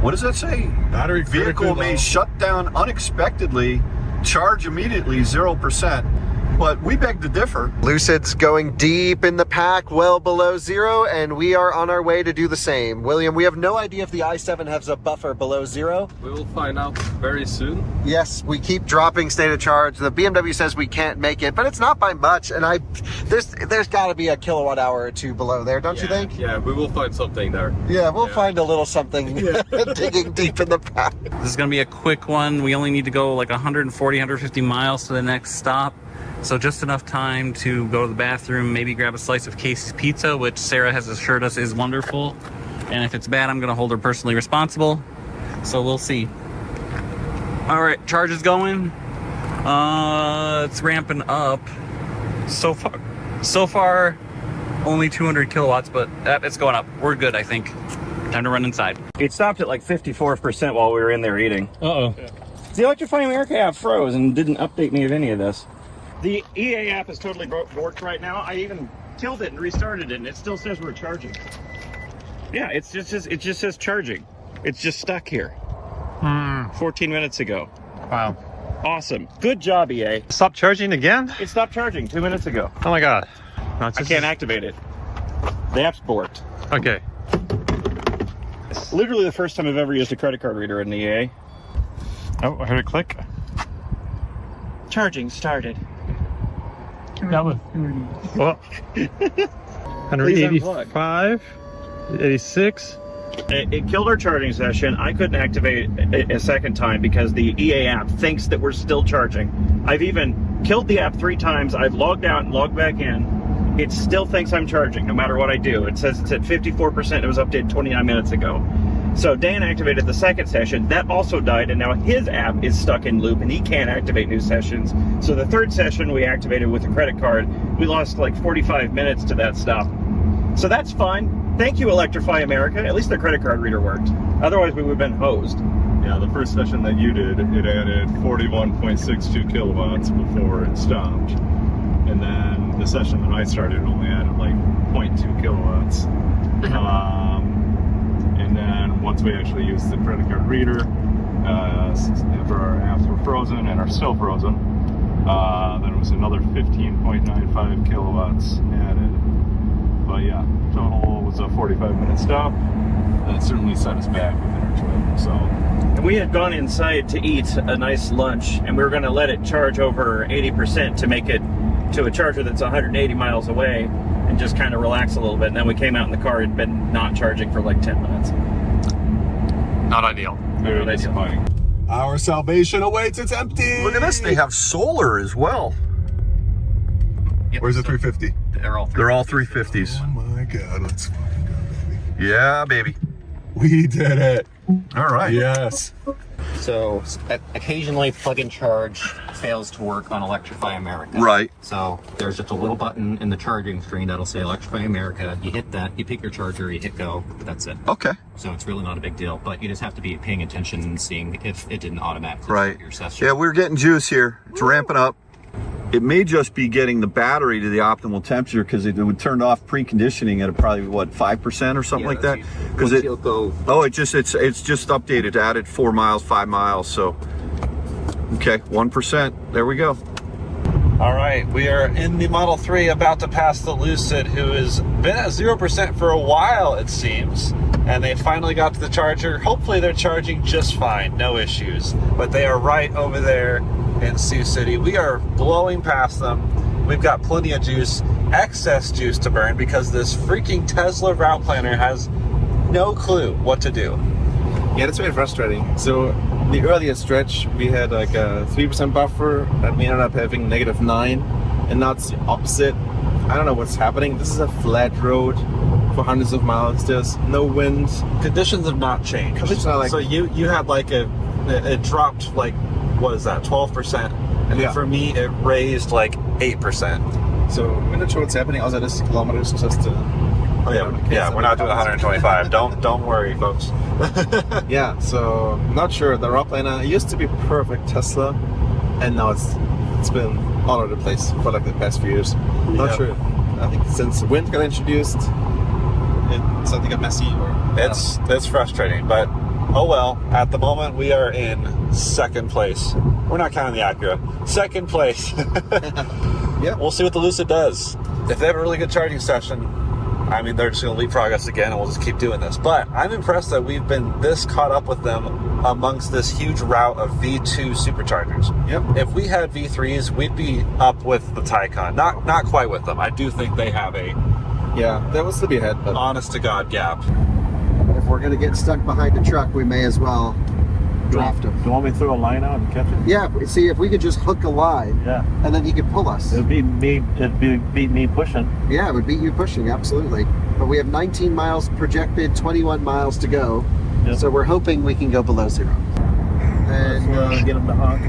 What does that say? Battery vehicle may shut down unexpectedly, charge immediately, 0%. But we beg to differ. Lucid's going deep in the pack, well below zero, and we are on our way to do the same. William, we have no idea if the i7 has a buffer below zero. We will find out very soon. Yes, we keep dropping state of charge. The BMW says we can't make it, but it's not by much. And there's got to be a kilowatt hour or two below there, don't you think? Yeah, we will find something there. Yeah, we'll find a little something digging deep in the pack. This is going to be a quick one. We only need to go like 140, 150 miles to the next stop. So just enough time to go to the bathroom, maybe grab a slice of Casey's Pizza, which Sarah has assured us is wonderful. And if it's bad, I'm going to hold her personally responsible. So we'll see. All right, charge is going. It's ramping up. So far, only 200 kilowatts, but it's going up. We're good, I think. Time to run inside. It stopped at like 54% while we were in there eating. Uh-oh. The Electrify America app froze and didn't update me of any of this. The EA app is totally borked right now. I even killed it and restarted it, and it still says we're charging. Yeah, it just says charging. It's just stuck here. 14 minutes ago. Wow. Awesome. Good job, EA. Stop charging again? It stopped charging 2 minutes ago. Oh my god. I can't activate it. The app's borked. Okay. It's literally the first time I've ever used a credit card reader in the EA. Oh, I heard it click. Charging started. That was... Well. 185, 86. It killed our charging session. I couldn't activate it a second time because the EA app thinks that we're still charging. I've even killed the app 3 times. I've logged out and logged back in. It still thinks I'm charging no matter what I do. It says it's at 54%. It was updated 29 minutes ago. So Dan activated the second session. That also died, and now his app is stuck in loop, and he can't activate new sessions. So the third session we activated with a credit card. We lost like 45 minutes to that stop. So that's fine. Thank you, Electrify America. At least the credit card reader worked. Otherwise, we would have been hosed. Yeah, the first session that you did, it added 41.62 kilowatts before it stopped. And then the session that I started only added like 0.2 kilowatts. And then once we actually used the credit card reader, after our apps were frozen and are still frozen, then it was another 15.95 kilowatts added. But yeah, total was a 45-minute stop. That certainly set us back within our trip. So, and we had gone inside to eat a nice lunch, and we were going to let it charge over 80% to make it to a charger that's 180 miles away and just kind of relax a little bit. And then we came out in the car, it had been not charging for like 10 minutes. Not ideal. Very disappointing. Our salvation awaits. It's empty. Look at this. They have solar as well. Yep, where's the 350? They're all 350s. Oh my god, let's fucking go, baby. Yeah, baby. We did it. All right. Yes. So occasionally plug-in charge fails to work on Electrify America. Right. So there's just a little button in the charging screen that'll say Electrify America. You hit that, you pick your charger, you hit go, that's it. Okay. So it's really not a big deal, but you just have to be paying attention and seeing if it didn't automatically start your session. Yeah, we're getting juice here. It's ramping up. It may just be getting the battery to the optimal temperature because it would turn off preconditioning at probably what 5% or something like that. Because it's just updated, added 4 miles, 5 miles. So okay, 1%. There we go. All right, we are in the Model 3 about to pass the Lucid, who has been at 0% for a while, it seems. And they finally got to the charger. Hopefully they're charging just fine, no issues. But they are right over there in Sioux City. We are blowing past them. We've got plenty of juice, excess juice to burn because this freaking Tesla route planner has no clue what to do. Yeah, that's very frustrating. So the earlier stretch, we had like a 3% buffer that we ended up having -9, and now it's the opposite. I don't know what's happening. This is a flat road for hundreds of miles. There's no wind. Conditions have not changed. Conditions are like, so you had like it dropped like, what is that, 12%? And then for me, it raised like 8%. So we're not sure what's happening. Also, this kilometers just oh yeah, we're not doing 125. Don't worry, folks. Yeah, so not sure. The route planner used to be perfect Tesla, and now it's been all over the place for like the past few years. Not sure. I think since wind got introduced, something got messy. It's frustrating, but oh well. At the moment, we are in second place. We're not counting the Acura. Second place. Yeah. We'll see what the Lucid does. If they have a really good charging session, I mean, they're just going to leapfrog us again, and we'll just keep doing this. But I'm impressed that we've been this caught up with them amongst this huge route of V2 superchargers. Yep. If we had V3s, we'd be up with the Taycan. Not quite with them. I do think they have a that would still be ahead, but honest to God gap. If we're going to get stuck behind a truck, we may as well draft him. Do you want me to throw a line out and catch it? Yeah, see, if we could just hook a line, and then he could pull us. It'd beat me pushing. Yeah, it would beat you pushing, absolutely. But we have 19 miles projected, 21 miles to go. Yep. So we're hoping we can go below 0. And get him to honk.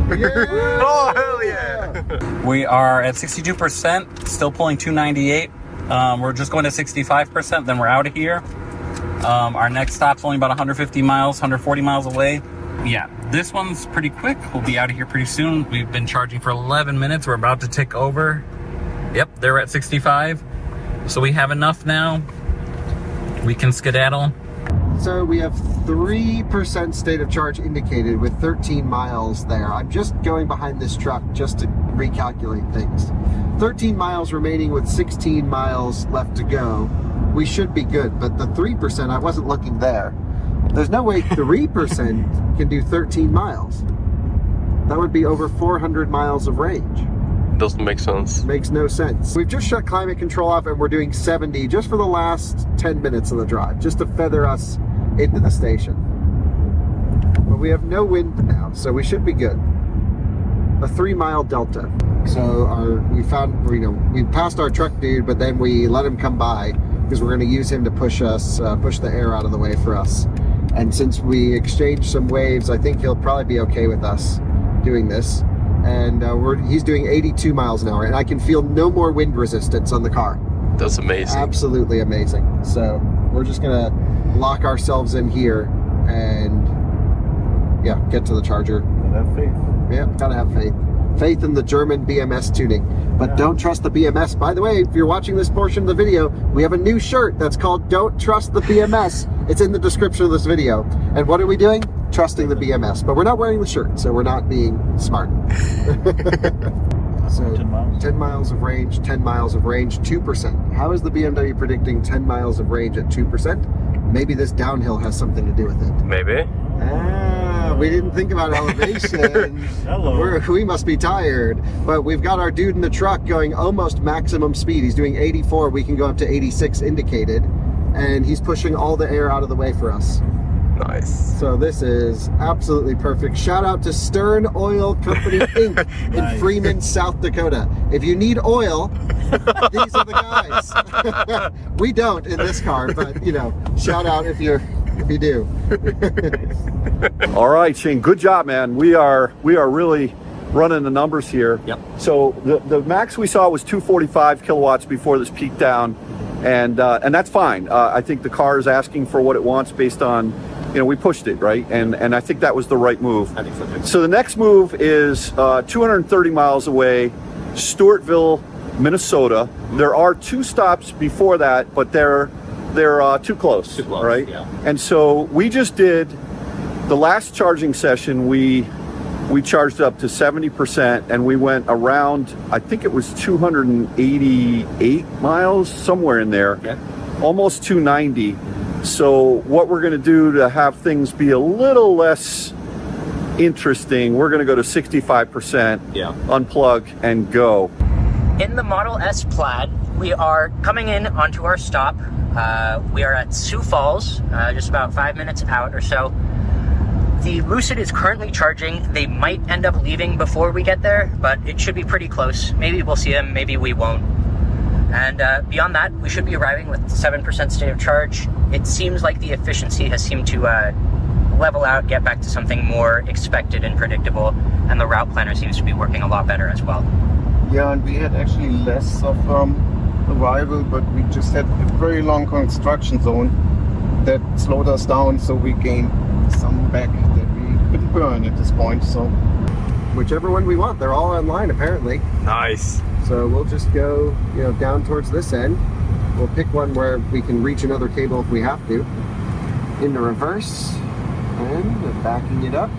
Oh, hell yeah! We are at 62%, still pulling 298. We're just going to 65%, then we're out of here. Our next stop's only about 150 miles, 140 miles away. Yeah, this one's pretty quick. We'll be out of here pretty soon. We've been charging for 11 minutes. We're about to tick over. Yep, they're at 65. So we have enough now. We can skedaddle. So we have 3% state of charge indicated with 13 miles there. I'm just going behind this truck just to recalculate things. 13 miles remaining with 16 miles left to go. We should be good, but the 3%, I wasn't looking there. There's no way 3% can do 13 miles. That would be over 400 miles of range. Doesn't make sense. Makes no sense. We've just shut climate control off and we're doing 70 just for the last 10 minutes of the drive, just to feather us into the station. But we have no wind now, so we should be good. A 3-mile delta. So we passed our truck dude, but then we let him come by because we're going to use him to push the air out of the way for us. And since we exchanged some waves, I think he'll probably be okay with us doing this. And he's doing 82 miles an hour, and I can feel no more wind resistance on the car. That's amazing. Absolutely amazing. So we're just gonna lock ourselves in here and get to the charger. Have faith. Yeah, gotta have faith. Faith in the German BMS tuning. But don't trust the BMS. By the way, if you're watching this portion of the video, we have a new shirt that's called Don't Trust the BMS. It's in the description of this video. And what are we doing? Trusting the BMS. But we're not wearing the shirt, so we're not being smart. So 10 miles of range, 10 miles of range, 2%. How is the BMW predicting 10 miles of range at 2%? Maybe this downhill has something to do with it. Maybe. We didn't think about elevation. We must be tired. But we've got our dude in the truck going almost maximum speed. He's doing 84. We can go up to 86 indicated. And he's pushing all the air out of the way for us. Nice. So this is absolutely perfect. Shout out to Stern Oil Company Inc. in Freeman, South Dakota. If you need oil, these are the guys. We don't in this car, but shout out if you do. All right, Shane, good job, man. We are really running the numbers here. Yep. So the max we saw was 245 kilowatts before this peak down, and that's fine. I think the car is asking for what it wants based on, we pushed it, right? And I think that was the right move. I think so too. So the next move is 230 miles away, Stewartville, Minnesota. There are 2 stops before that, but they're too close, right? Yeah. And so we just did the last charging session. We charged up to 70%, and we went around, I think it was 288 miles, somewhere in there, almost 290. So what we're going to do to have things be a little less interesting, we're going to go to 65%, unplug and go. In the Model S Plaid, we are coming in onto our stop. We are at Sioux Falls, just about 5 minutes out or so. The Lucid is currently charging. They might end up leaving before we get there, but it should be pretty close. Maybe we'll see them, maybe we won't. And beyond that, we should be arriving with 7% state of charge. It seems like the efficiency has seemed to level out, get back to something more expected and predictable, and the route planner seems to be working a lot better as well. Yeah, and we had actually less of arrival, but we just had a very long construction zone that slowed us down, so we gained some back that we couldn't burn at this point, so. Whichever one we want, they're all online apparently. Nice. So we'll just go, you know, down towards this end. We'll pick one where we can reach another cable if we have to. Into reverse, and we're backing it up.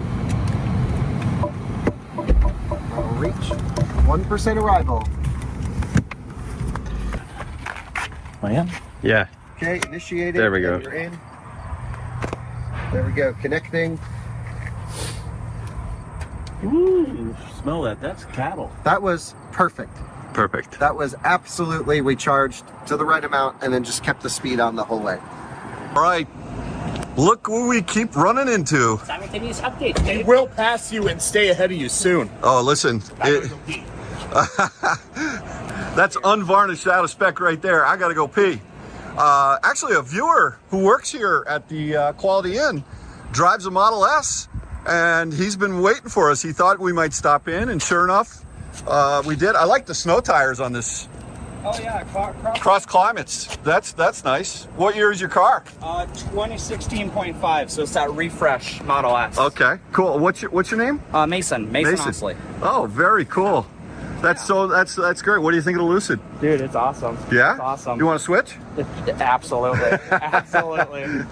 That'll reach 1% arrival. I am? Yeah. Okay, initiated. There we go. You're in. There we go, connecting. Ooh, smell that. That's cattle. That was perfect. Perfect. That was absolutely, we charged to the right amount and then just kept the speed on the whole way. All right, look what we keep running into. Simultaneous updates. We will pass you and stay ahead of you soon. Oh, listen. That's unvarnished out of spec right there. I gotta go pee. Actually, a viewer who works here at the Quality Inn drives a Model S, and he's been waiting for us. He thought we might stop in, and sure enough, we did. I like the snow tires on this. Oh yeah, Cross climates. That's nice. What year is your car? 2016.5, so it's that refresh Model S. Okay, cool. What's your name? Mason Osley. Oh, very cool. That's that's great. What do you think of the Lucid? Dude, it's awesome. Yeah? It's awesome. You want to switch? Absolutely. Absolutely.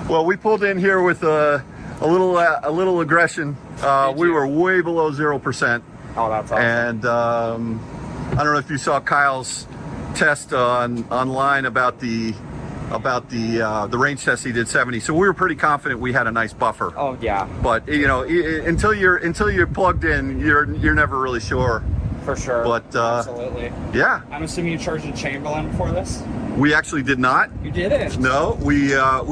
Well, we pulled in here with a little aggression. We were way below 0%. Oh, that's awesome. And I don't know if you saw Kyle's test online about the range test he did 70. So we were pretty confident we had a nice buffer. Oh yeah. But you know, until you're plugged in, you're never really sure. For sure. But absolutely. Yeah. I'm assuming you charged a Chamberlain before this? We actually did not. You didn't? No, we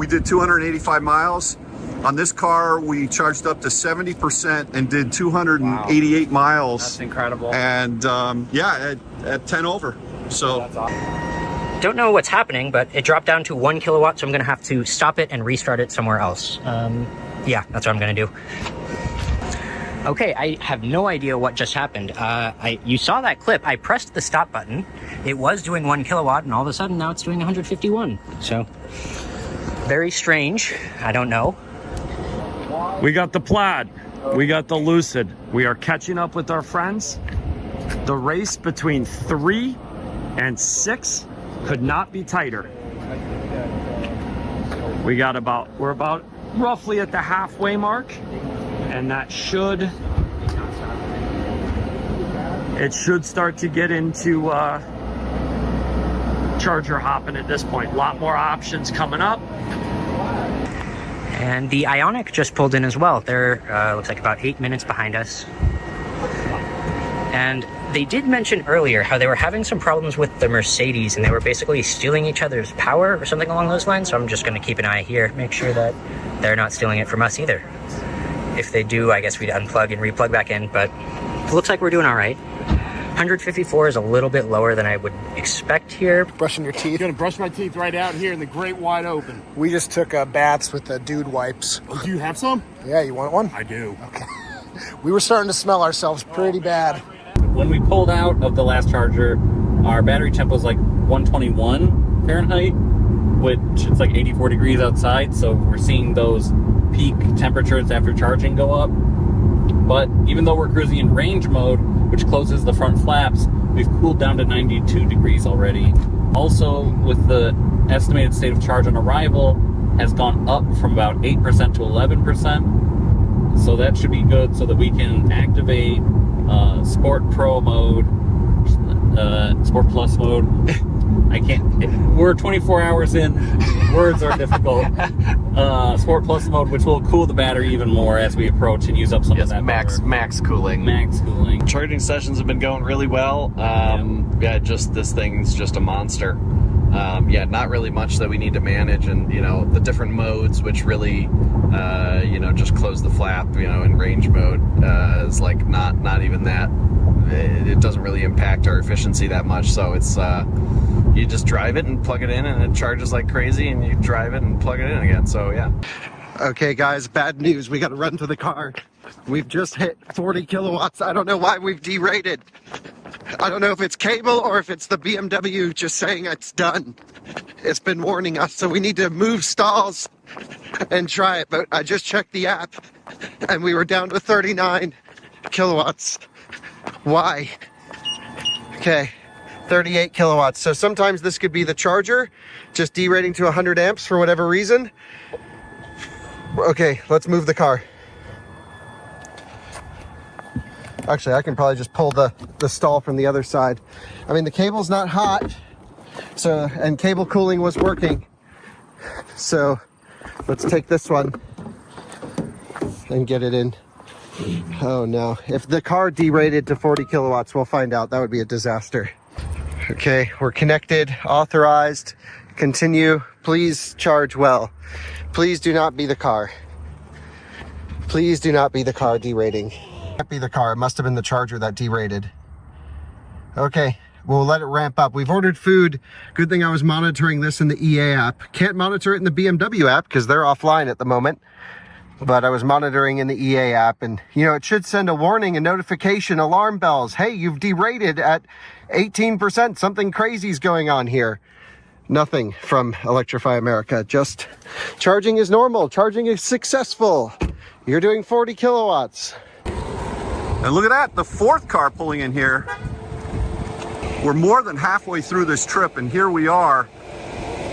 did 285 miles. On this car, we charged up to 70% and did 288 miles. That's incredible. And yeah, at 10 over. So. That's awesome. Don't know what's happening, but it dropped down to 1 kilowatt, so I'm gonna have to stop it and restart it somewhere else. Yeah, that's what I'm gonna do. Okay, I have no idea what just happened. You saw that clip. I pressed the stop button. It was doing 1 kilowatt, and all of a sudden now it's doing 151. So, very strange. I don't know. We got the Plaid. We got the Lucid. We are catching up with our friends. The race between 3 and 6 could not be tighter. We're about roughly at the halfway mark, and that should start to get into charger hopping at this point. A lot more options coming up. And the Ioniq just pulled in as well. They're, looks like about 8 minutes behind us. And they did mention earlier how they were having some problems with the Mercedes, and they were basically stealing each other's power or something along those lines. So I'm just going to keep an eye here, make sure that they're not stealing it from us either. If they do, I guess we'd unplug and replug back in, but it looks like we're doing all right. 154 is a little bit lower than I would expect here. Brushing your teeth? I'm gonna brush my teeth right out here in the great wide open. We just took baths with the dude wipes. Oh, do you have some? Yeah, you want one? I do. Okay. We were starting to smell ourselves pretty bad. When we pulled out of the last charger, our battery temp was like 121 Fahrenheit, which it's like 84 degrees outside, so we're seeing those peak temperatures after charging go up. But even though we're cruising in range mode, which closes the front flaps, we've cooled down to 92 degrees already. Also, with the estimated state of charge on arrival, has gone up from about 8% to 11%. So that should be good so that we can activate Sport Pro mode, Sport Plus mode. I can't, we're 24 hours in, words are difficult. Sport Plus mode, which will cool the battery even more as we approach and use up some of that max cooling. Max cooling. Charging sessions have been going really well. Yeah, just this thing's just a monster. Yeah, not really much that we need to manage, and you know, the different modes which really you know, just close the flap, you know, in range mode is like not even that. It doesn't really impact our efficiency that much, so it's you just drive it and plug it in and it charges like crazy, and you drive it and plug it in again. So yeah. Okay guys, bad news. We got to run to the car. We've just hit 40 kilowatts. I don't know why we've derated. I don't know if it's cable or if it's the BMW just saying it's done. it's been warning us, so we need to move stalls and try it. But I just checked the app and we were down to 39 kilowatts. Why? Okay, 38 kilowatts. So sometimes this could be the charger just derating to 100 amps for whatever reason. Okay, let's move the car. Actually, I can probably just pull the stall from the other side. I mean, the cable's not hot, so, and cable cooling was working. So let's take this one and get it in. Oh no, if the car derated to 40 kilowatts, we'll find out. That would be a disaster. Okay, we're connected, authorized, continue. Please charge well. Please do not be the car. Please do not be the car derating. Can't be the car, it must have been the charger that derated. Okay, we'll let it ramp up. We've ordered food. Good thing I was monitoring this in the EA app. Can't monitor it in the BMW app because they're offline at the moment. But I was monitoring in the EA app, and you know, it should send a warning, a notification, alarm bells. Hey, you've derated at 18%. Something crazy's going on here. Nothing from Electrify America. Just charging is normal. Charging is successful. You're doing 40 kilowatts. And look at that, the fourth car pulling in here. We're more than halfway through this trip, and here we are,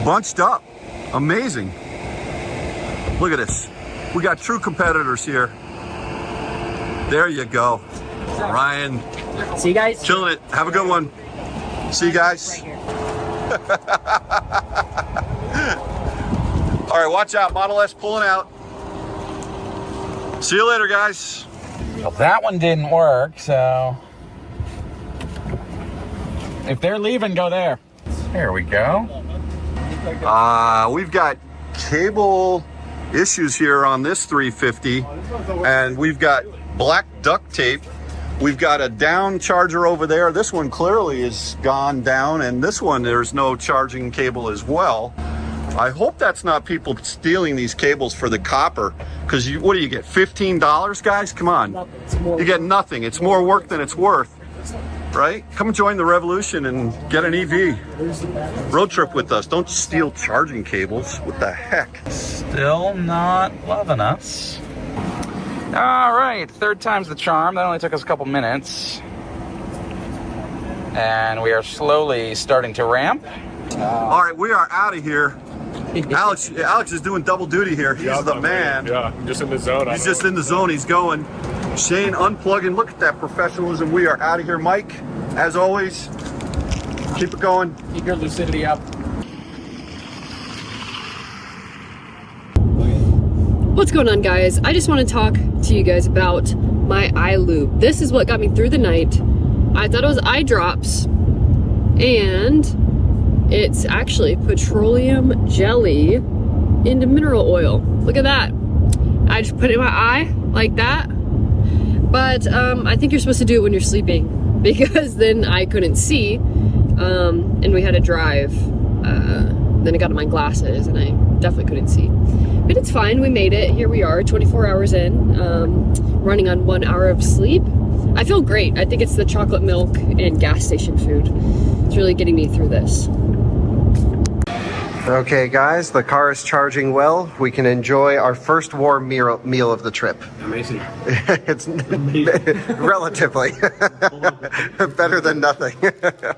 bunched up. Amazing. Look at this. We got true competitors here. There you go. Ryan. See you guys. Chilling it. Have a good one. See you guys. All right, watch out. Model S pulling out. See you later, guys. Well, that one didn't work, so if they're leaving, go there. There we go. We've got cable issues here on this 350, and we've got black duct tape. We've got a down charger over there. This one clearly is gone down, and this one there's no charging cable as well. I hope that's not people stealing these cables for the copper, because what do you get, $15, guys? Come on. You get nothing. It's more work than it's worth, right? Come join the revolution and get an EV. Road trip with us. Don't steal charging cables. What the heck? Still not loving us. All right, third time's the charm. That only took us a couple minutes. And we are slowly starting to ramp. All right, we are out of here. Alex is doing double duty here. He's the man. Yeah, I'm just in the zone. He's just in the zone. He's going. Shane unplugging. Look at that professionalism. We are out of here. Mike, as always, keep it going. Keep your lucidity up. What's going on, guys? I just want to talk to you guys about my eye loop. This is what got me through the night. I thought it was eye drops, and it's actually petroleum jelly into mineral oil. Look at that. I just put it in my eye like that. But I think you're supposed to do it when you're sleeping, because then I couldn't see, and we had to drive. Then I got on my glasses and I definitely couldn't see. But it's fine, we made it. Here we are, 24 hours in, running on 1 hour of sleep. I feel great. I think it's the chocolate milk and gas station food. It's really getting me through this. Okay guys, the car is charging well. We can enjoy our first warm meal of the trip. Amazing. It's relatively better than nothing.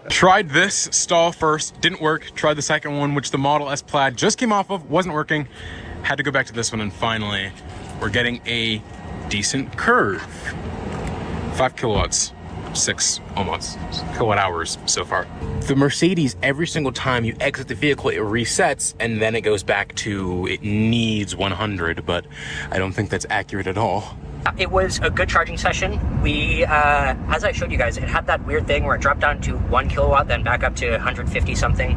Tried this stall first, didn't work. Tried the second one, which the Model S Plaid just came off of, wasn't working. Had to go back to this one, and finally, we're getting a decent curve. 5 kilowatts. 6 almost kilowatt hours so far. The Mercedes, every single time you exit the vehicle, it resets and then it goes back to it needs 100, but I don't think that's accurate at all. It was a good charging session. We, as I showed you guys, it had that weird thing where it dropped down to 1 kilowatt, then back up to 150 something,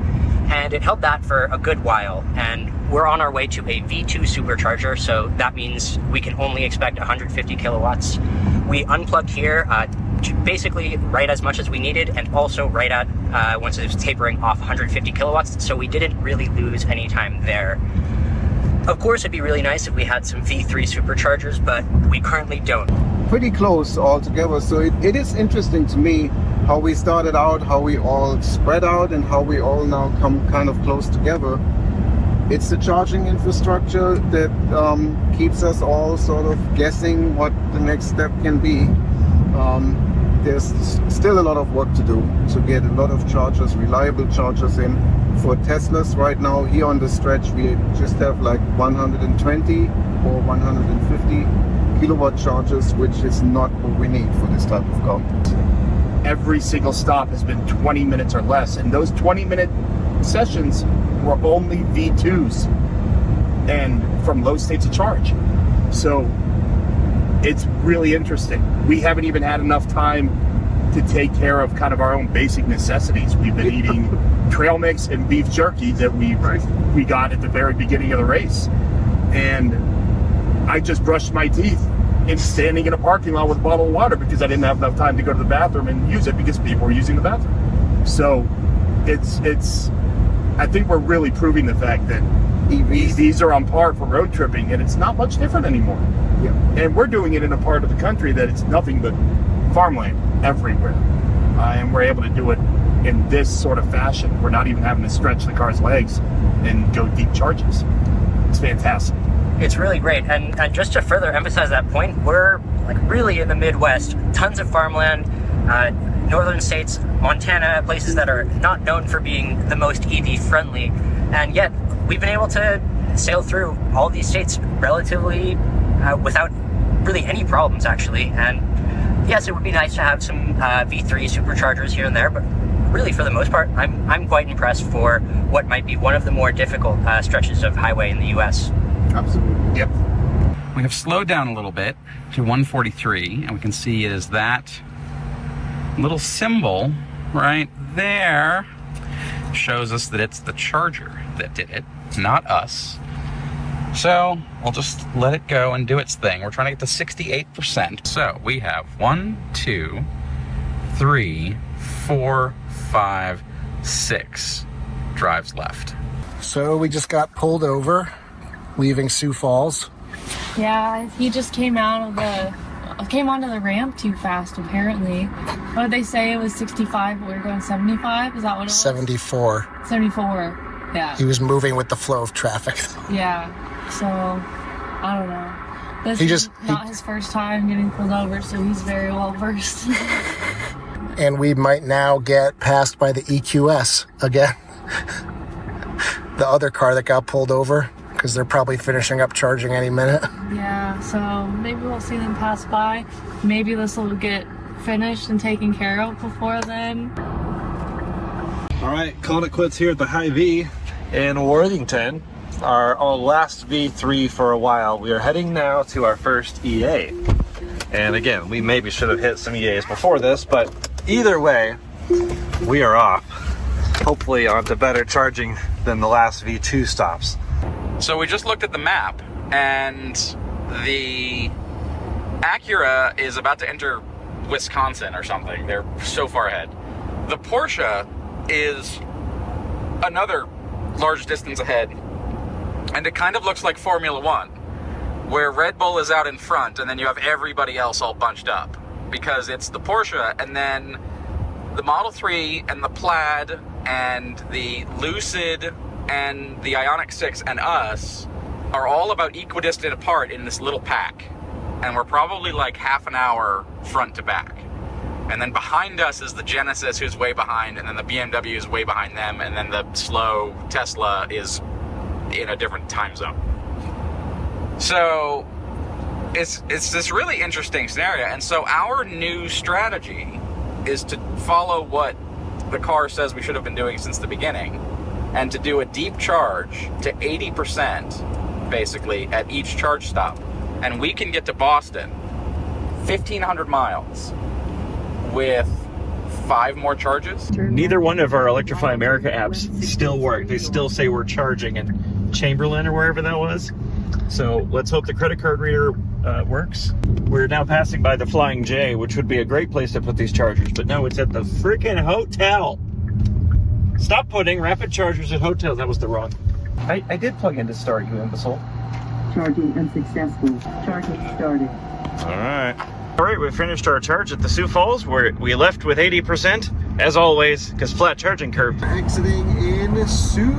and it held that for a good while. And we're on our way to a V2 supercharger, so that means we can only expect 150 kilowatts. We unplugged here, basically right as much as we needed, and also right at once it was tapering off 150 kilowatts, so we didn't really lose any time there. Of course, it'd be really nice if we had some V3 superchargers, but we currently don't. Pretty close altogether, so it is interesting to me how we started out, how we all spread out, and how we all now come kind of close together. It's the charging infrastructure that keeps us all sort of guessing what the next step can be. There's still a lot of work to do to get a lot of chargers, reliable chargers in. For Teslas right now, here on the stretch, we just have like 120 or 150 kilowatt chargers, which is not what we need for this type of car. Every single stop has been 20 minutes or less, and those 20-minute sessions were only V2s and from low states of charge. So it's really interesting. We haven't even had enough time to take care of kind of our own basic necessities. We've been eating trail mix and beef jerky that we got at the very beginning of the race. And I just brushed my teeth in standing in a parking lot with a bottle of water because I didn't have enough time to go to the bathroom and use it because people were using the bathroom. So it's I think we're really proving the fact that EVs are on par for road tripping, and it's not much different anymore. Yeah. And we're doing it in a part of the country that it's nothing but farmland everywhere. And we're able to do it in this sort of fashion. We're not even having to stretch the car's legs and go deep charges. It's fantastic. It's really great. And just to further emphasize that point, we're like really in the Midwest, tons of farmland, northern states, Montana, places that are not known for being the most EV friendly. And yet we've been able to sail through all these states relatively without really any problems, actually. And yes, it would be nice to have some V3 superchargers here and there, but really for the most part, I'm quite impressed for what might be one of the more difficult stretches of highway in the US. Absolutely. Yep. We have slowed down a little bit to 143, and we can see it is that little symbol right there shows us that it's the charger that did it, not us. So we'll just let it go and do its thing. We're trying to get to 68%. So we have 1, 2, 3, 4, 5, 6 drives left. So we just got pulled over, leaving Sioux Falls. Yeah, he just came onto the ramp too fast, apparently. What did they say? It was 65, but we were going 75? Is that what it was? 74. 74, yeah. He was moving with the flow of traffic. Yeah, so, I don't know. This is not his first time getting pulled over, so he's very well versed. And we might now get passed by the EQS again. The other car that got pulled over, because they're probably finishing up charging any minute. Yeah, so maybe we'll see them pass by. Maybe this will get finished and taken care of before then. All right, calling it quits here at the Hy-Vee in Worthington. Our last V3 for a while. We are heading now to our first EA. And again, we maybe should have hit some EAs before this, but either way, we are off. Hopefully onto better charging than the last V2 stops. So we just looked at the map, and the Acura is about to enter Wisconsin or something. They're so far ahead. The Porsche is another large distance ahead, and it kind of looks like Formula One, where Red Bull is out in front, and then you have everybody else all bunched up, because it's the Porsche, and then the Model 3 and the Plaid and the Lucid and the Ioniq 6 and us are all about equidistant apart in this little pack. And we're probably like half an hour front to back. And then behind us is the Genesis, who's way behind, and then the BMW is way behind them, and then the slow Tesla is in a different time zone. So it's this really interesting scenario. And so our new strategy is to follow what the car says we should have been doing since the beginning, and to do a deep charge to 80% basically at each charge stop. And we can get to Boston 1,500 miles with 5 more charges. Neither one of our Electrify America apps still work. They still say we're charging in Chamberlain or wherever that was. So let's hope the credit card reader works. We're now passing by the Flying J, which would be a great place to put these chargers, but no, it's at the freaking hotel. Stop putting rapid chargers at hotels. That was the wrong. I did plug in to start, you imbecile. Charging unsuccessful. Charging started. All right. All right, we finished our charge at the Sioux Falls, where we left with 80%, as always, because flat charging curve. Exiting in Sioux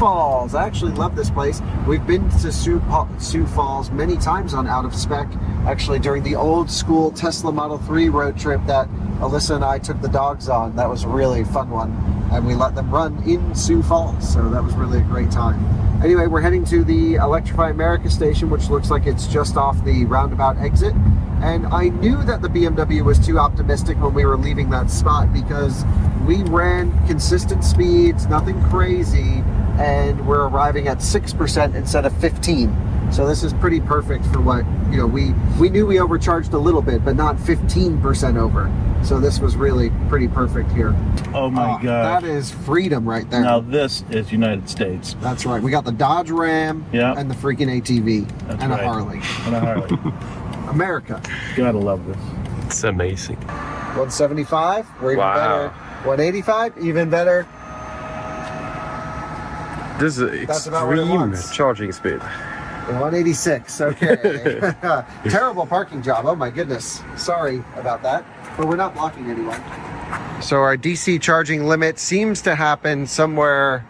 Falls. I actually love this place. We've been to Sioux Falls many times on Out of Spec. Actually, during the old school Tesla Model 3 road trip that Alyssa and I took the dogs on. That was a really fun one. And we let them run in Sioux Falls. So that was really a great time. Anyway, we're heading to the Electrify America station, which looks like it's just off the roundabout exit. And I knew that the BMW was too optimistic when we were leaving that spot because we ran consistent speeds, nothing crazy, and we're arriving at 6% instead of 15. So this is pretty perfect for what, you know, we knew we overcharged a little bit, but not 15% over. So this was really pretty perfect here. Oh my God. That is freedom right there. Now this is United States. That's right. We got the Dodge Ram and the freaking ATV and a Harley. And a Harley. America. Gotta love this. It's amazing. 175, we're even better. 185, even better. This is That's about what it extreme wants. charging speed. 186, okay. Terrible parking job, oh my goodness. Sorry about that, but we're not blocking anyone. So our DC charging limit seems to happen somewhere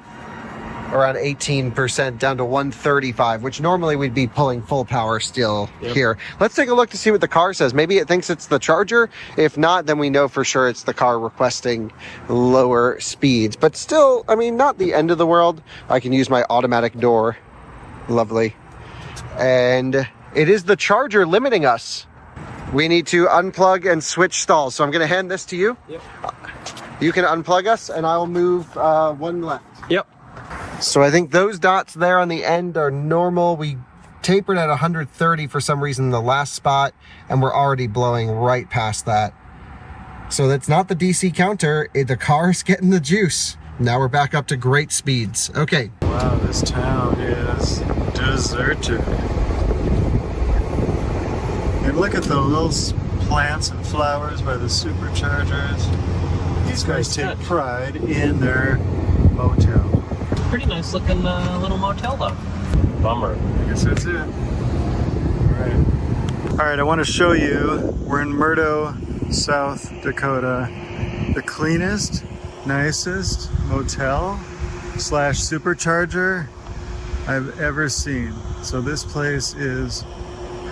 around 18% down to 135, which normally we'd be pulling full power still here. Let's take a look to see what the car says. Maybe it thinks it's the charger. If not, then we know for sure it's the car requesting lower speeds. But still, I mean, not the end of the world. I can use my automatic door. Lovely. And it is the charger limiting us. We need to unplug and switch stalls. So I'm going to hand this to you. Yep. You can unplug us and I'll move one left. Yep. So I think those dots there on the end are normal. We tapered at 130 for some reason in the last spot, and we're already blowing right past that. So that's not the DC counter. The car's getting the juice. Now we're back up to great speeds. Okay. Wow, this town is deserted. And look at the little plants and flowers by the superchargers. These guys take pride in their motel. Pretty nice looking little motel though. Bummer. I guess that's it. Alright, I want to show you, we're in Murdo, South Dakota. The cleanest, nicest motel / supercharger I've ever seen. So this place is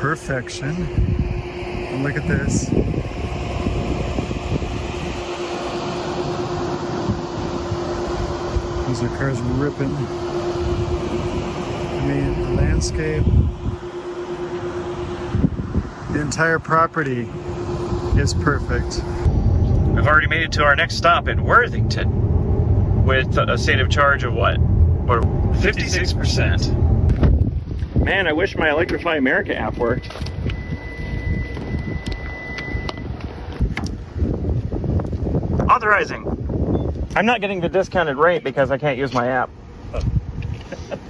perfection. And look at this. As the car's ripping. I mean, the landscape, the entire property is perfect. We've already made it to our next stop in Worthington with a state of charge of what? Or 56%. Man, I wish my Electrify America app worked. Authorizing. I'm not getting the discounted rate because I can't use my app.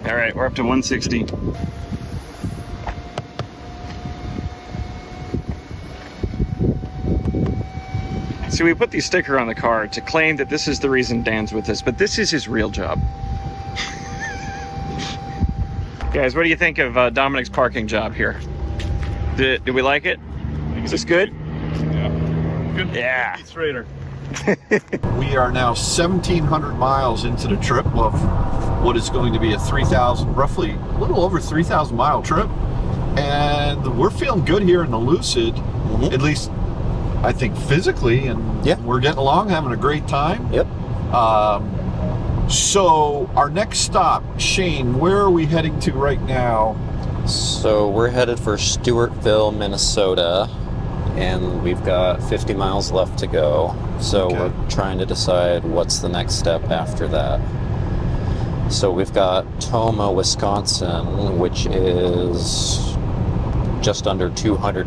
All right, we're up to 160. So we put the sticker on the car to claim that this is the reason Dan's with us, but this is his real job. Guys, what do you think of Dominic's parking job here? Did we like it? Is this good? Yeah. Good. Yeah. It's Raider. We are now 1,700 miles into the trip of what is going to be a 3,000, roughly a little over 3,000 mile trip. And we're feeling good here in the Lucid, at least I think physically, and we're getting along, having a great time. Yep. So our next stop, Shane, where are we heading to right now? So we're headed for Stewartville, Minnesota, and we've got 50 miles left to go. So we're trying to decide what's the next step after that. So we've got Tomah, Wisconsin, which is just under 200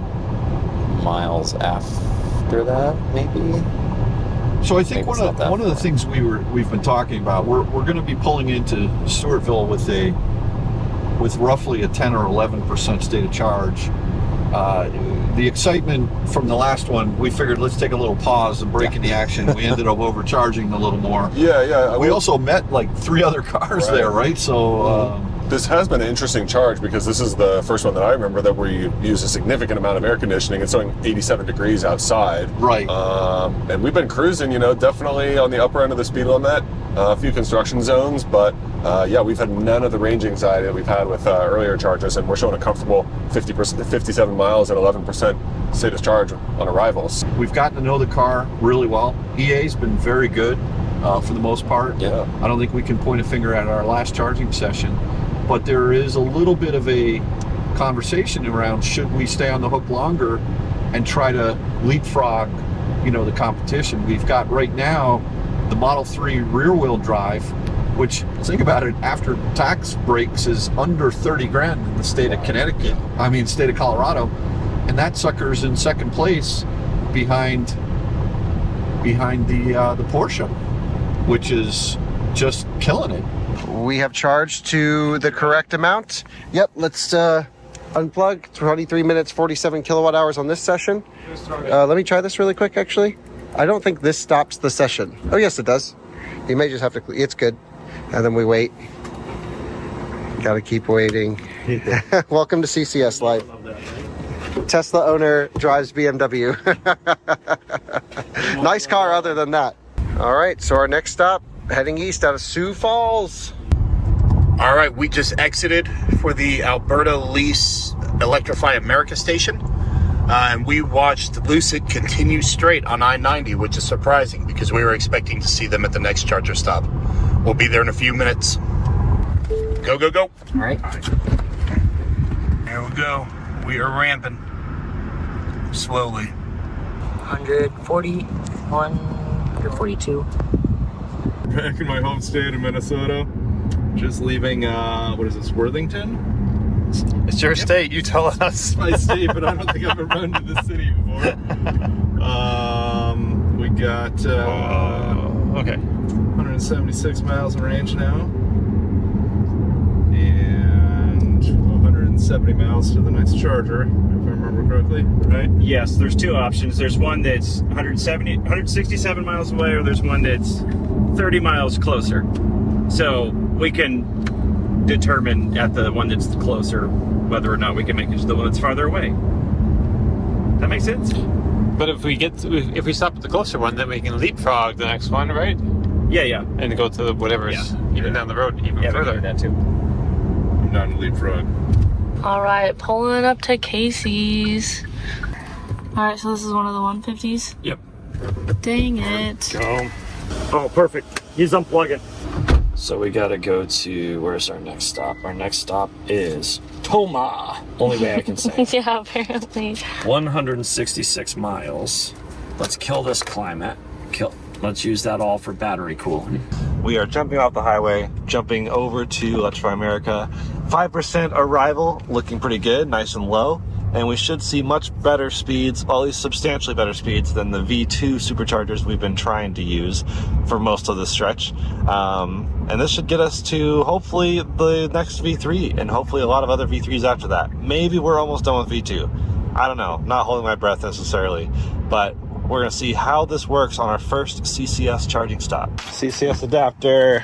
miles after that, maybe. So I think one of the things we've been talking about, we're going to be pulling into Stewartville with roughly a 10 or 11% state of charge. The excitement from the last one, we figured let's take a little pause and break in the action. We ended up overcharging a little more. Yeah. We also met like 3 other cars there, right? So This has been an interesting charge because this is the first one that I remember that we use a significant amount of air conditioning. It's only 87 degrees outside. Right. And we've been cruising, you know, definitely on the upper end of the speed limit, a few construction zones, but yeah, we've had none of the range anxiety that we've had with earlier charges, and we're showing a comfortable 57 miles at 11% state of charge on arrivals. We've gotten to know the car really well. EA's been very good for the most part. Yeah. I don't think we can point a finger at our last charging session, but there is a little bit of a conversation around should we stay on the hook longer and try to leapfrog, you know, the competition. We've got right now the Model 3 rear-wheel drive, which, think about it, after tax breaks is under 30 grand in the state of Connecticut. I mean, state of Colorado, and that sucker's in second place behind the Porsche, which is just killing it. We have charged to the correct amount. Yep, let's unplug. 23 minutes, 47 kilowatt hours on this session. Let me try this really quick, actually. I don't think this stops the session. Oh, yes, it does. You may just have to, it's good. And then we wait. Gotta keep waiting. Welcome to CCS Life. Tesla owner drives BMW. Nice car other than that. All right, so our next stop, heading east out of Sioux Falls. All right, we just exited for the Alberta Lease Electrify America station. And we watched Lucid continue straight on I-90, which is surprising because we were expecting to see them at the next charger stop. We'll be there in a few minutes. Go, go, go. All right. There we go. We are ramping slowly. 141, 142. Back in my home state of Minnesota. Just leaving, what is this, Worthington? It's your state, you tell us. It's my state, but I don't think I've ever run to the city before. We got, okay, 176 miles of range now. And 170 miles to the next charger, if I remember correctly, right? Yes, there's two options. There's one that's 167 miles away, or there's one that's 30 miles closer. So we can determine at the one that's closer whether or not we can make it to the one that's farther away. That makes sense? But if we stop at the closer one, then we can leapfrog the next one, right? Yeah. And go to whatever's even down the road, even further. That too. I'm down to leapfrog. All right, pulling up to Casey's. All right, so this is one of the 150s? Yep. Dang it. Go. Oh, perfect. He's unplugging. So we gotta go to, where's our next stop? Our next stop is Toma. Only way I can say it. Yeah, apparently. 166 miles. Let's kill this climate. Let's use that all for battery cooling. We are jumping off the highway, jumping over to Electrify America. 5% arrival, looking pretty good, nice and low. And we should see much better speeds, well, at least substantially better speeds than the V2 superchargers we've been trying to use for most of the stretch. And this should get us to hopefully the next V3 and hopefully a lot of other V3s after that. Maybe we're almost done with V2. I don't know, not holding my breath necessarily, but we're gonna see how this works on our first CCS charging stop. CCS adapter,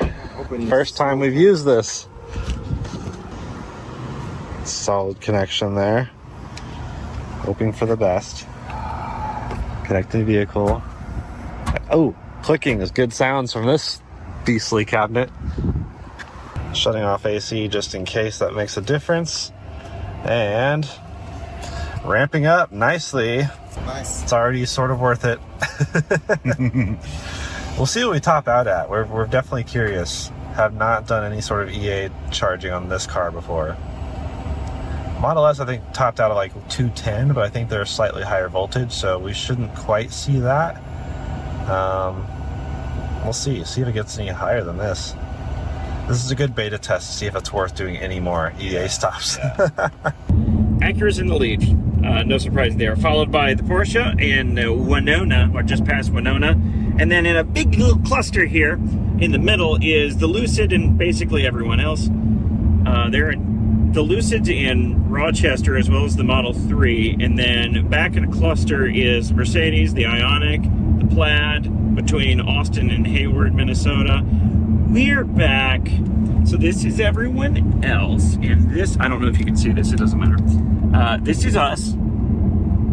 first time we've used this. Solid connection there. Hoping for the best. Connecting vehicle. Oh, clicking is good sounds from this beastly cabinet. Shutting off AC just in case that makes a difference. And ramping up nicely. Nice. It's already sort of worth it. We'll see what we top out at. We're definitely curious. Have not done any sort of EA charging on this car before. Model S, I think, topped out at like 210, but I think they're slightly higher voltage, so we shouldn't quite see that. We'll see if it gets any higher than this. This is a good beta test to see if it's worth doing any more EA stops. Acura's in the lead. No surprise there. Followed by the Porsche and Winona, or just past Winona. And then in a big little cluster here in the middle is the Lucid and basically everyone else. The Lucid in Rochester as well as the Model 3. And then back in a cluster is Mercedes, the Ioniq, the Plaid between Austin and Hayward, Minnesota. We're back So this is everyone else, and this, I don't know if you can see this, it doesn't matter. This is us,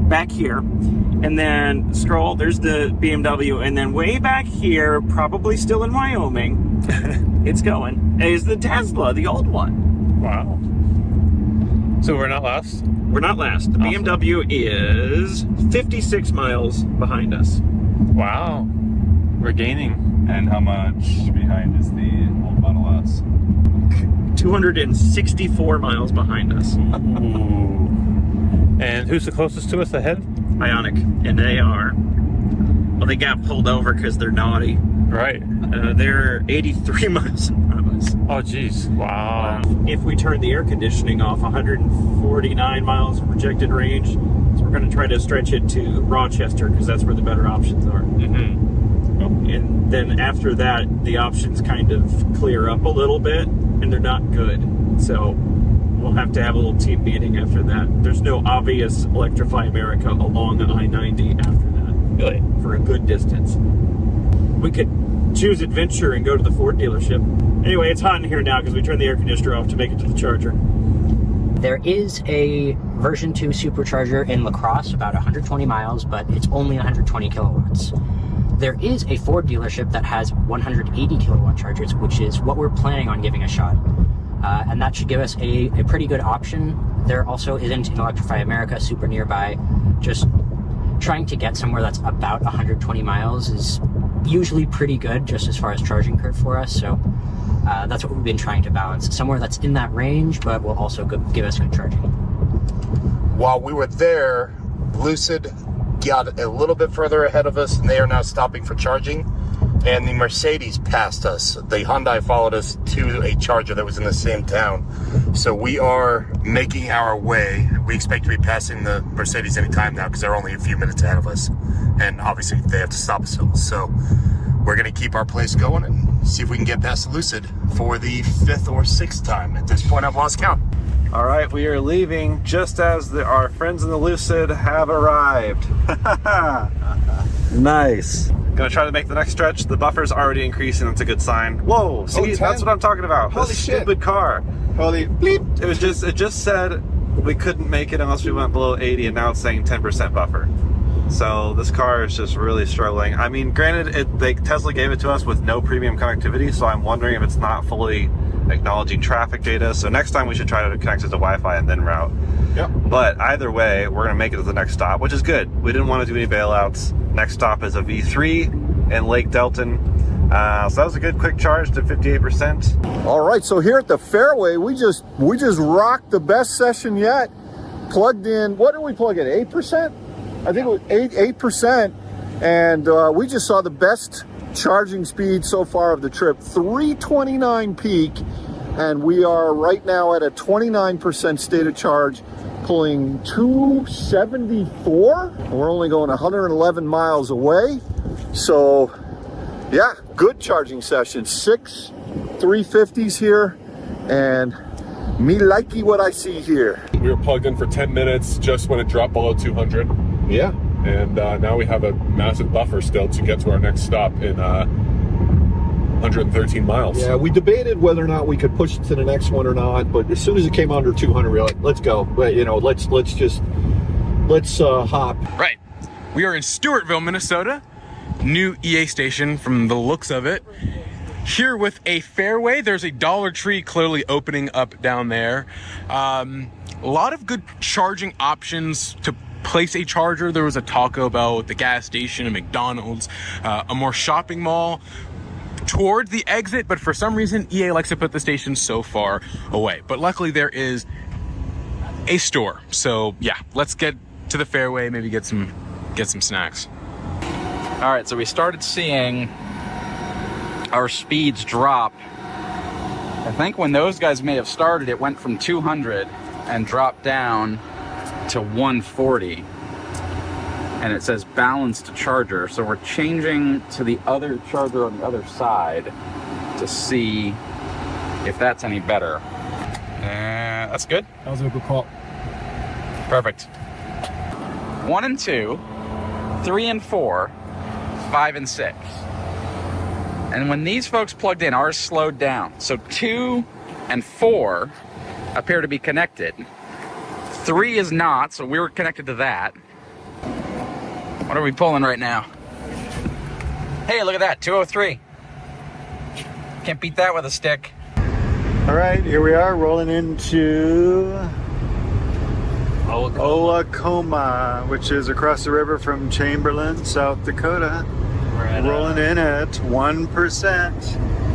back here, and then scroll, there's the BMW, and then way back here, probably still in Wyoming, it's going, is the Tesla, the old one. Wow. So we're not last? We're not last. The BMW is 56 miles behind us. Wow. We're gaining. And how much behind is the old Model S? 264 miles behind us. Ooh. And who's the closest to us ahead? Ionic. And they are, well, they got pulled over because they're naughty. Right. They're 83 miles in front of us. Oh, geez. Wow. If we turn the air conditioning off, 149 miles of projected range. So we're going to try to stretch it to Rochester because that's where the better options are. Mm-hmm. And then after that, the options kind of clear up a little bit, and they're not good. So we'll have to have a little team meeting after that. There's no obvious Electrify America along the I-90 after that. Really? For a good distance. We could choose adventure and go to the Ford dealership. Anyway, it's hot in here now because we turned the air conditioner off to make it to the charger. There is a version 2 supercharger in La Crosse, about 120 miles, but it's only 120 kilowatts. There is a Ford dealership that has 180 kilowatt chargers, which is what we're planning on giving a shot. And that should give us a pretty good option. There also isn't an Electrify America super nearby. Just trying to get somewhere that's about 120 miles is usually pretty good just as far as charging curve for us. So that's what we've been trying to balance. Somewhere that's in that range, but will also give us good charging. While we were there, Lucid got a little bit further ahead of us, and they are now stopping for charging. And the Mercedes passed us. The Hyundai followed us to a charger that was in the same town. So we are making our way. We expect to be passing the Mercedes any time now because they're only a few minutes ahead of us. And obviously they have to stop us still. So we're going to keep our place going and see if we can get past Lucid for the 5th or 6th time. At this point, I've lost count. All right, we are leaving just as our friends in the Lucid have arrived. Nice. Gonna try to make the next stretch. The buffer's already increasing. That's a good sign. Whoa! See, that's what I'm talking about. Holy this shit. stupid car. Holy bleep. It just said we couldn't make it unless we went below 80, and now it's saying 10% buffer. So this car is just really struggling. I mean, granted, Tesla gave it to us with no premium connectivity, so I'm wondering if it's not fully acknowledging traffic data. So next time we should try to connect it to Wi-Fi and then route. Yep. But either way, we're gonna make it to the next stop, which is good. We didn't want to do any bailouts. Next stop is a V3 in Lake Delton. So that was a good quick charge to 58%. All right, so here at the fairway, we just rocked the best session yet. Plugged in, what did we plug in? 8%? I think it was 8%. And we just saw the best charging speed so far of the trip, 329 peak. And we are right now at a 29% state of charge, pulling 274. We're only going 111 miles away. So yeah, good charging session. 6 350s here, and me likey what I see here. We were plugged in for 10 minutes just when it dropped below 200. Yeah. And now we have a massive buffer still to get to our next stop in 113 miles. Yeah, we debated whether or not we could push it to the next one or not, but as soon as it came under 200, we were like, let's go. But, you know, let's hop. Right. We are in Stewartville, Minnesota. New EA station from the looks of it. Here with a fairway, there's a Dollar Tree clearly opening up down there. A lot of good charging options to place a charger. There was a Taco Bell at the gas station, a McDonald's, a more shopping mall toward the exit, but for some reason EA likes to put the station so far away. But luckily there is a store. So yeah, let's get to the fairway, maybe get some snacks. All right, so we started seeing our speeds drop. I think when those guys may have started, it went from 200 and dropped down to 140. And it says balanced charger. So we're changing to the other charger on the other side to see if that's any better. That's good. That was a good call. Perfect. 1 and 2, 3 and 4, 5 and 6. And when these folks plugged in, ours slowed down. So 2 and 4 appear to be connected. 3 is not, so we were connected to that. What are we pulling right now? Hey, look at that, 203. Can't beat that with a stick. All right, here we are rolling into Oklahoma, which is across the river from Chamberlain, South Dakota. We're at, rolling in at 1%.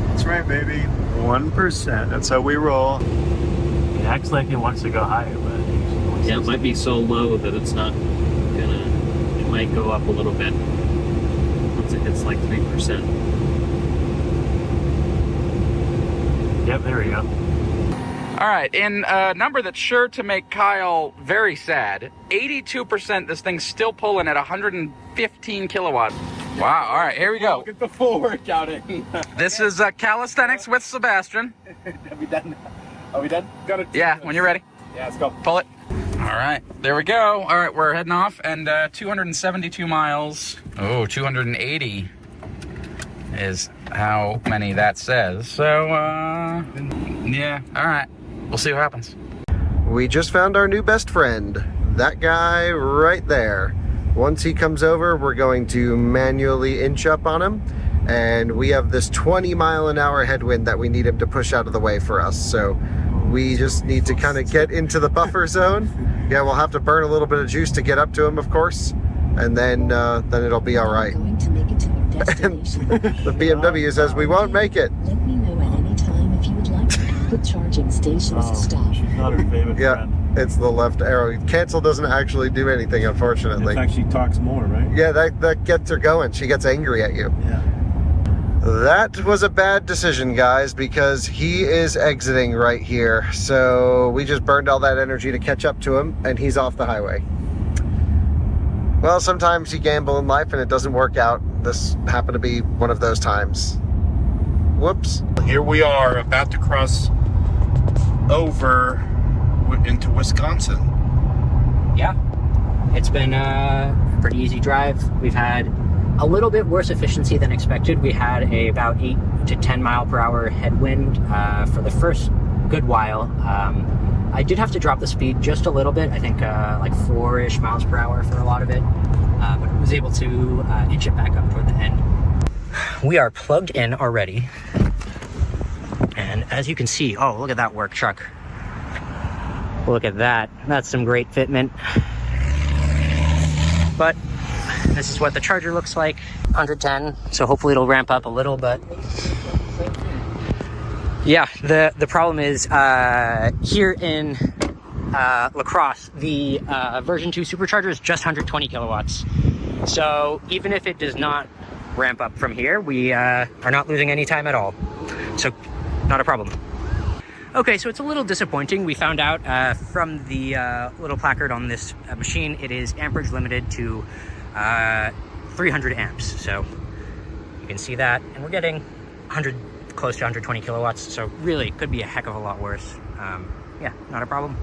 That's right, baby, 1%. That's how we roll. It acts like it wants to go higher, but yeah, it might be so low that it's not gonna. It might go up a little bit once it hits like 3%. Yep, there we go. All right, in a number that's sure to make Kyle very sad, 82%, this thing's still pulling at 115 kilowatts. Wow, all right, here we go. Look at the full workouting. This is calisthenics with Sebastian. Are we done? Are we done? Yeah, when you're ready. Yeah, let's go. Pull it. All right, there we go. All right, we're heading off, and 272 miles. Oh, 280 is how many that says. So, yeah, all right. We'll see what happens. We just found our new best friend. That guy right there. Once he comes over, we're going to manually inch up on him. And we have this 20-mile-an-hour headwind that we need him to push out of the way for us. So we just need to kind of get into the buffer zone. Yeah, we'll have to burn a little bit of juice to get up to him, of course. And then it'll be all right. The BMW says we won't make it. Let me know at any time if you would like to put charging stations stop. She's not her favorite friend. It's the left arrow. Cancel doesn't actually do anything, unfortunately. In fact, she talks more, right? Yeah, that gets her going. She gets angry at you. Yeah. That was a bad decision, guys, because he is exiting right here. So we just burned all that energy to catch up to him, and he's off the highway. Well, sometimes you gamble in life and it doesn't work out. This happened to be one of those times. Whoops. Here we are about to cross over into Wisconsin. Yeah, it's been a pretty easy drive. We've had a little bit worse efficiency than expected. We had about 8 to 10 mile per hour headwind for the first good while. I did have to drop the speed just a little bit. I think like 4-ish miles per hour for a lot of it, but I was able to inch it back up toward the end. We are plugged in already, and as you can see, oh, look at that work truck. Look at that. That's some great fitment. But this is what the charger looks like. 110, so hopefully it'll ramp up a little, but yeah, the problem is here in La Crosse, the version 2 supercharger is just 120 kilowatts. So even if it does not ramp up from here, we are not losing any time at all. So not a problem. Okay, so it's a little disappointing. We found out from the little placard on this machine, it is amperage limited to 300 amps. So you can see that, and we're getting close to 120 kilowatts. So really could be a heck of a lot worse. Yeah, not a problem.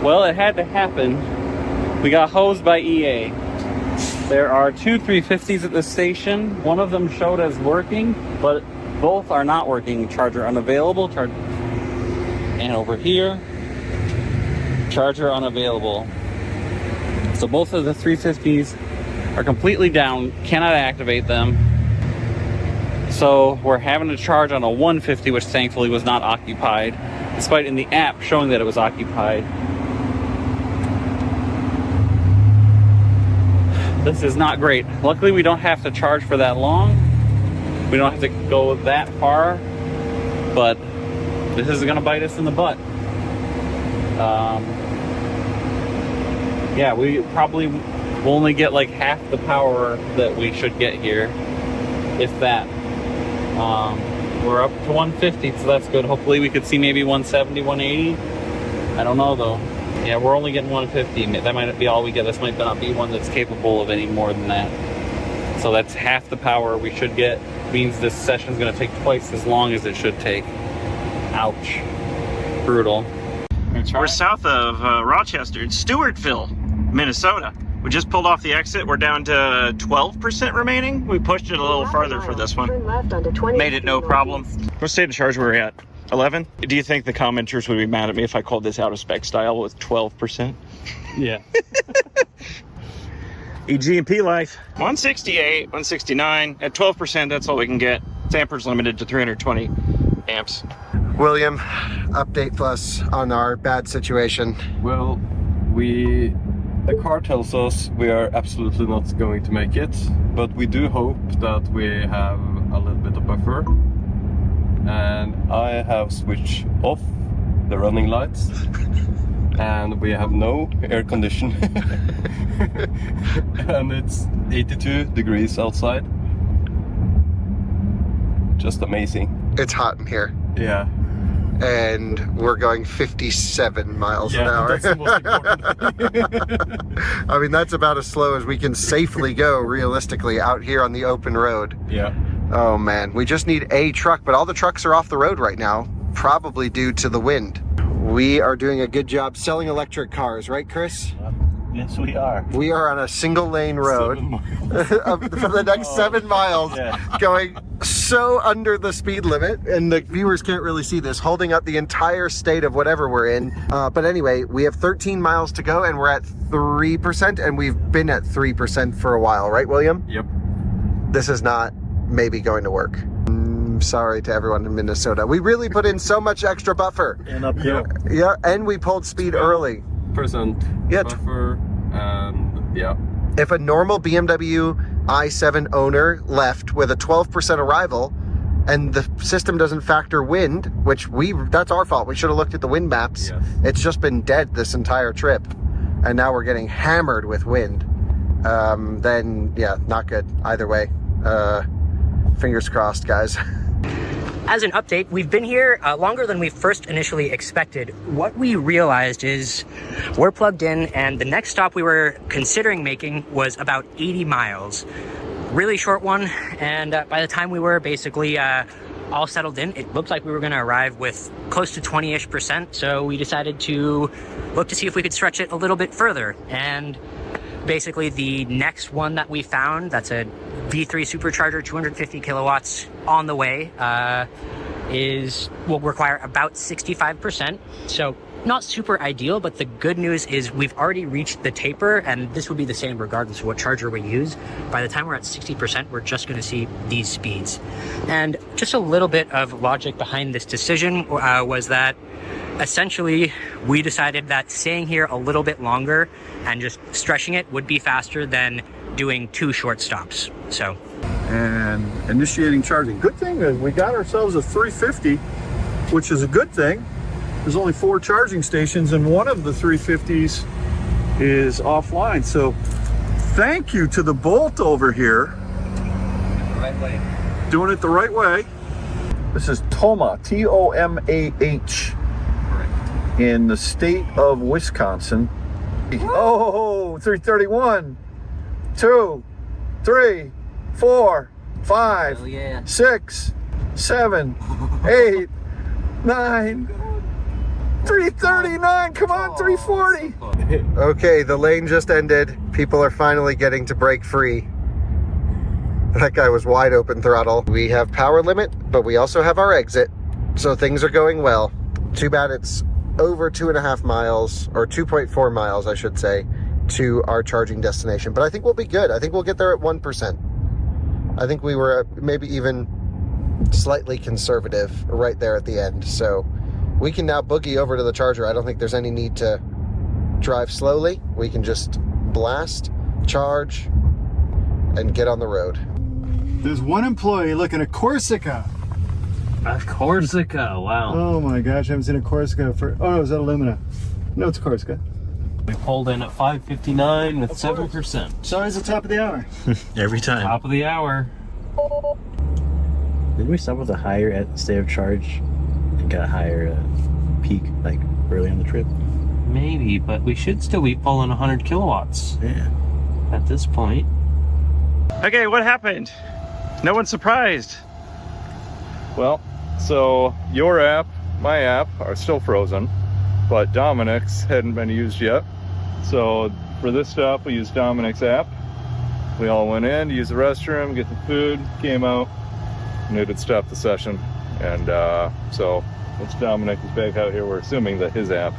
Well, it had to happen. We got hosed by EA. There are 2 350s at the station. One of them showed as working, but both are not working. Charger unavailable. And over here, charger unavailable. So both of the 350s are completely down. Cannot activate them. So we're having to charge on a 150, which thankfully was not occupied, despite in the app showing that it was occupied. This is not great. Luckily, we don't have to charge for that long. We don't have to go that far, but this is gonna bite us in the butt. Yeah, we probably will only get like half the power that we should get here, if that. We're up to 150, so that's good. Hopefully we could see maybe 170, 180. I don't know though. Yeah, we're only getting 150. That might be all we get. This might not be one that's capable of any more than that. So that's half the power we should get. Means this session is going to take twice as long as it should take. Ouch. Brutal. We're south of Rochester. It's Stewartville, Minnesota. We just pulled off the exit. We're down to 12% remaining. We pushed it a little farther for this one. Made it no problem. What state of charge were we at? 11? Do you think the commenters would be mad at me if I called this out of spec style with 12%? Yeah. EG&P life. 168, 169. At 12%, that's all we can get. Amper's limited to 320 amps. William, update us on our bad situation. Well, the car tells us we are absolutely not going to make it, but we do hope that we have a little bit of buffer. And I have switched off the running lights and we have no air condition. And it's 82 degrees outside. Just amazing. It's hot in here. Yeah. And we're going 57 miles an hour. That's the most important. I mean, that's about as slow as we can safely go realistically out here on the open road. Yeah. Oh man, we just need a truck, but all the trucks are off the road right now, probably due to the wind. We are doing a good job selling electric cars, right, Chris? Yes, we are. We are on a single lane road for the next 7 miles, going so under the speed limit, and the viewers can't really see this, holding up the entire state of whatever we're in. But anyway, we have 13 miles to go and we're at 3%, and we've been at 3% for a while, right, William? Yep. This is not maybe going to work. Sorry to everyone in Minnesota. We really put in so much extra buffer. And uphill. Yeah, and we pulled speed early. Yeah, buffer, and yeah. If a normal BMW i7 owner left with a 12% arrival and the system doesn't factor wind, which that's our fault. We should have looked at the wind maps. Yes. It's just been dead this entire trip. And now we're getting hammered with wind. Then yeah, not good either way. Fingers crossed, guys. As an update, we've been here longer than we first initially expected. What we realized is we're plugged in, and the next stop we were considering making was about 80 miles. Really short one, and by the time we were basically all settled in, it looked like we were going to arrive with close to 20-ish%, so we decided to look to see if we could stretch it a little bit further. And basically the next one that we found, that's a V3 supercharger, 250 kilowatts on the way, will require about 65%. So not super ideal, but the good news is we've already reached the taper, and this would be the same regardless of what charger we use. By the time we're at 60%, we're just going to see these speeds. And just a little bit of logic behind this decision was that essentially we decided that staying here a little bit longer and just stretching it would be faster than doing 2 short stops. So, and initiating charging. Good thing is we got ourselves a 350, which is a good thing. There's only 4 charging stations, and one of the 350s is offline. So thank you to the Bolt over here. Right way. Doing it the right way. This is Toma, T-O-M-A-H, in the state of Wisconsin. Oh, 331, 2, 3, 4, 5, 6, 7, 8, 9, 339, come on, 340. Okay, the lane just ended. People are finally getting to break free. That guy was wide open throttle. We have power limit, but we also have our exit. So things are going well. Too bad it's over 2.5 miles, or 2.4 miles, I should say, to our charging destination. But I think we'll be good. I think we'll get there at 1%. I think we were maybe even slightly conservative right there at the end. So we can now boogie over to the charger. I don't think there's any need to drive slowly. We can just blast, charge, and get on the road. There's one employee looking at Corsica. A Corsica, wow. Oh my gosh, I haven't seen a Corsica for, oh no, is that Illumina? No, it's Corsica. We pulled in at 5:59 with 7%. It's always the top of the hour. Every time. Top of the hour. Didn't we stop with a higher state of charge and got a higher peak, like early on the trip? Maybe, but we should still be pulling 100 kilowatts. Yeah. At this point. Okay, what happened? No one's surprised. Well, so your app, my app are still frozen, but Dominic's hadn't been used yet. So For this stop, we used Dominic's app. We all went in, used the restroom, get the food, came out, and it had stopped the session. And so once Dominic is back out here, we're assuming that his app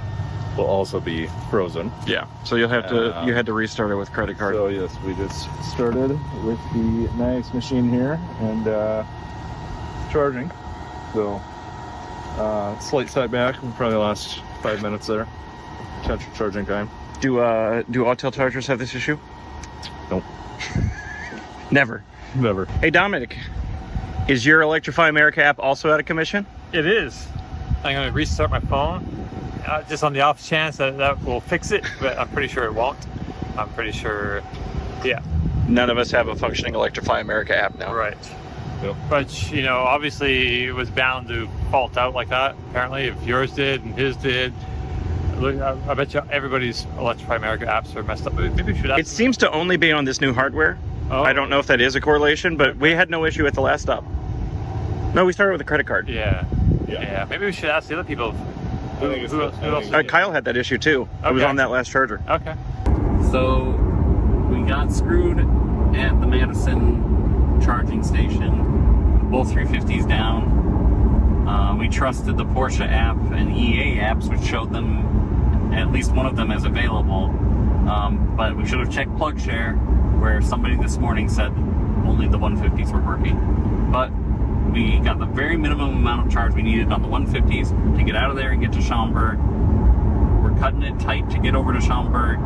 will also be frozen. Yeah, so you'll have to you had to restart it with credit card. So yes, we just started with the nice machine here and charging. So slight setback, will probably last 5 minutes there. Potential charging time. Do Autel chargers have this issue? Nope. Never. Never. Hey Dominic, is your Electrify America app also out of commission? It is. I'm going to restart my phone, just on the off chance that will fix it, but I'm pretty sure it won't. I'm pretty sure, yeah. None of us have a functioning Electrify America app now. Right. Yep. But, you know, obviously it was bound to fault out like that, apparently, if yours did and his did. I bet you everybody's Electrify America apps are messed up. Maybe we should ask. It seems to only be on this new hardware. Oh. I don't know if that is a correlation, but we had no issue at the last stop. No, we started with a credit card. Yeah. Maybe we should ask the other people. Who else? Kyle had that issue too. Okay. It was on that last charger. Okay. So we got screwed at the Madison charging station. Both 350s down. We trusted the Porsche app and EA apps, which showed them, at least one of them as available. But we should have checked PlugShare, where somebody this morning said only the 150s were working. But we got the very minimum amount of charge we needed on the 150s to get out of there and get to Schaumburg. We're cutting it tight to get over to Schaumburg,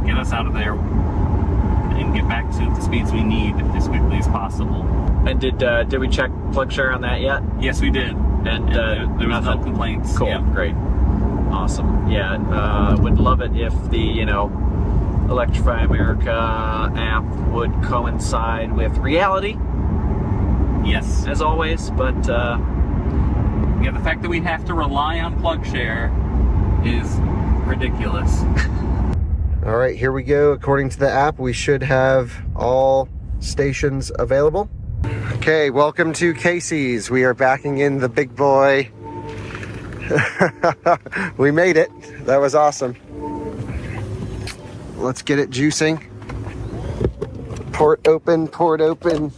get us out of there, and get back to the speeds we need as quickly as possible. And did we check PlugShare on that yet? Yes, we did. And there was no complaints. Cool, yeah. Great, awesome. Yeah, would love it if the Electrify America app would coincide with reality. Yes, as always. But yeah, the fact that we have to rely on PlugShare is ridiculous. All right, here we go. According to the app, we should have all stations available. Okay, welcome to Casey's. We are backing in the big boy. We made it. That was awesome. Let's get it juicing. Port open, port open.